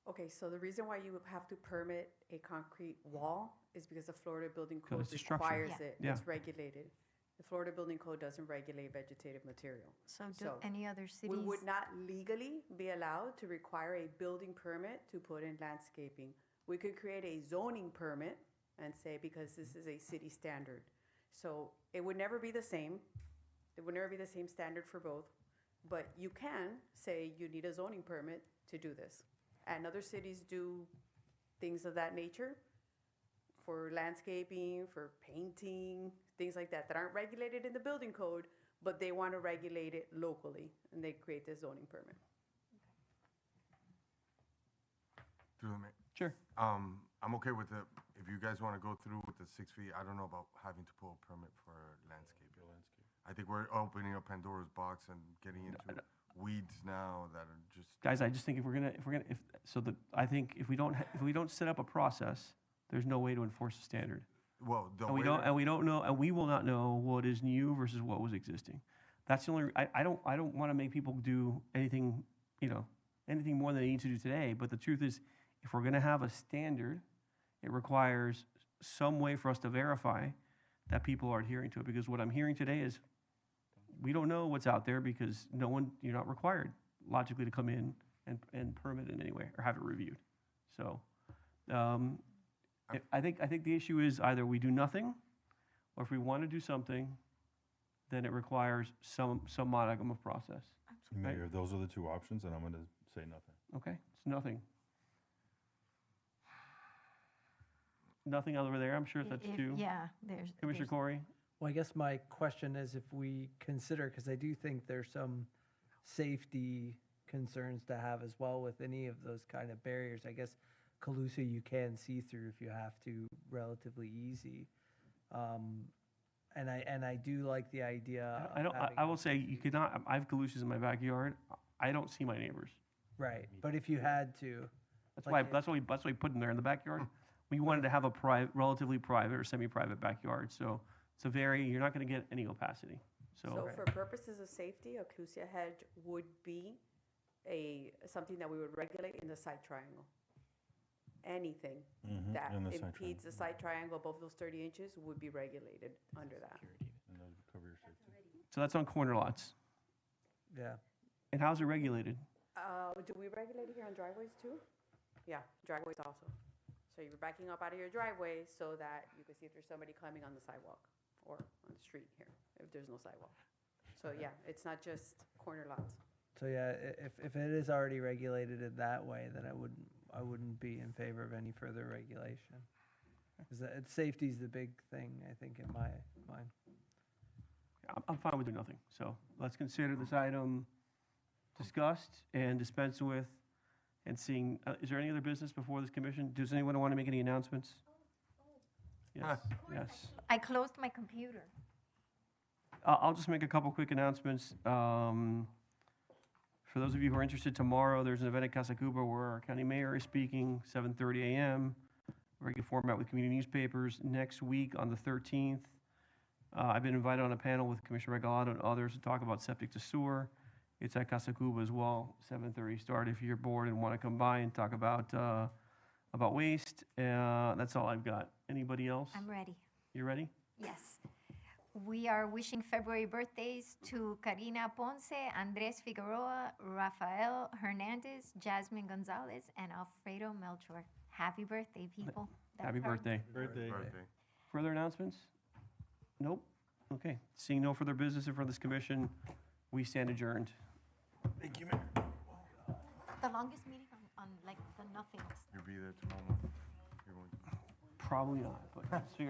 Okay, so the reason why you would have to permit a concrete wall is because the Florida Building Code it's a structure. requires Yeah. it. Yeah. It's regulated. The Florida Building Code doesn't regulate vegetative material. So do any other cities? We would not legally be allowed to require a building permit to put in landscaping. We could create a zoning permit and say, because this is a city standard. So it would never be the same. It would never be the same standard for both. But you can say you need a zoning permit to do this. And other cities do things of that nature for landscaping, for painting, things like that aren't regulated in the building code, but they want to regulate it locally, and they create this zoning permit. Through the mayor. Sure. I'm okay with it. If you guys want to go through with the 6 feet, I don't know about having to pull a permit for landscaping. I think we're opening up Pandora's box and getting into weeds now that are just. Guys, I just think I think if we don't set up a process, there's no way to enforce the standard. Well, the And we way don't, that- and we don't know, and we will not know what is new versus what was existing. That's the only, I don't want to make people do anything, anything more than they need to do today. But the truth is, if we're going to have a standard, it requires some way for us to verify that people are adhering to it. Because what I'm hearing today is, we don't know what's out there because you're not required logically to come in and permit in any way or have it reviewed. So, I think the issue is either we do nothing, or if we want to do something, then it requires some modicum of process. Mayor, those are the two options, and I'm going to say nothing. Okay, it's nothing. Nothing over there, I'm sure if that's two. Yeah, there's. Commissioner Corey? Well, I guess my question is if we consider, because I do think there's some safety concerns to have as well with any of those kind of barriers. I guess Calusa you can see through if you have to, relatively easy. And I do like the idea. I will say, you could not, I have Galusha's in my backyard. I don't see my neighbors. Right, but if you had to. That's why we put them there in the backyard. We wanted to have a relatively private or semi-private backyard, so you're not gonna get any opacity, So for purposes of safety, a clusia hedge would be something that we would regulate in the side triangle. Anything that in the side impedes the side triangle above those 30 inches would be regulated under that. And those would cover your safety. So that's on corner lots. Yeah. And how's it regulated? Do we regulate it here on driveways too? Yeah, driveways also. So you're backing up out of your driveway so that you can see if there's somebody climbing on the sidewalk or on the street here, if there's no sidewalk. So yeah, it's not just corner lots. So yeah, if it is already regulated in that way, then I wouldn't be in favor of any further regulation. Because safety is the big thing, I think, in my mind. I'm fine with doing nothing, so let's consider this item discussed and dispensed with, and seeing, is there any other business before this commission? Does anyone want to make any announcements? Yes, yes. I closed my computer. I'll just make a couple quick announcements. For those of you who are interested, tomorrow there's an event at Casa Cuba where our county mayor is speaking, 7:30 a.m. Regular format with community newspapers. Next week on the 13th, I've been invited on a panel with Commissioner Regalado and others to talk about septic to sewer. It's at Casa Cuba as well, 7:30 start if you're bored and want to come by and talk about waste. That's all I've got. Anybody else? I'm ready. You ready? Yes. We are wishing February birthdays to Karina Ponce, Andres Figueroa, Rafael Hernandez, Jasmine Gonzalez, and Alfredo Melchor. Happy birthday, people. Happy That's our- birthday. Further announcements? Nope. Okay. Seeing no further business in front of this commission, we stand adjourned. Thank you, Mayor. The longest meeting on like the nothings. You'll be there tomorrow morning? Probably not, but let's figure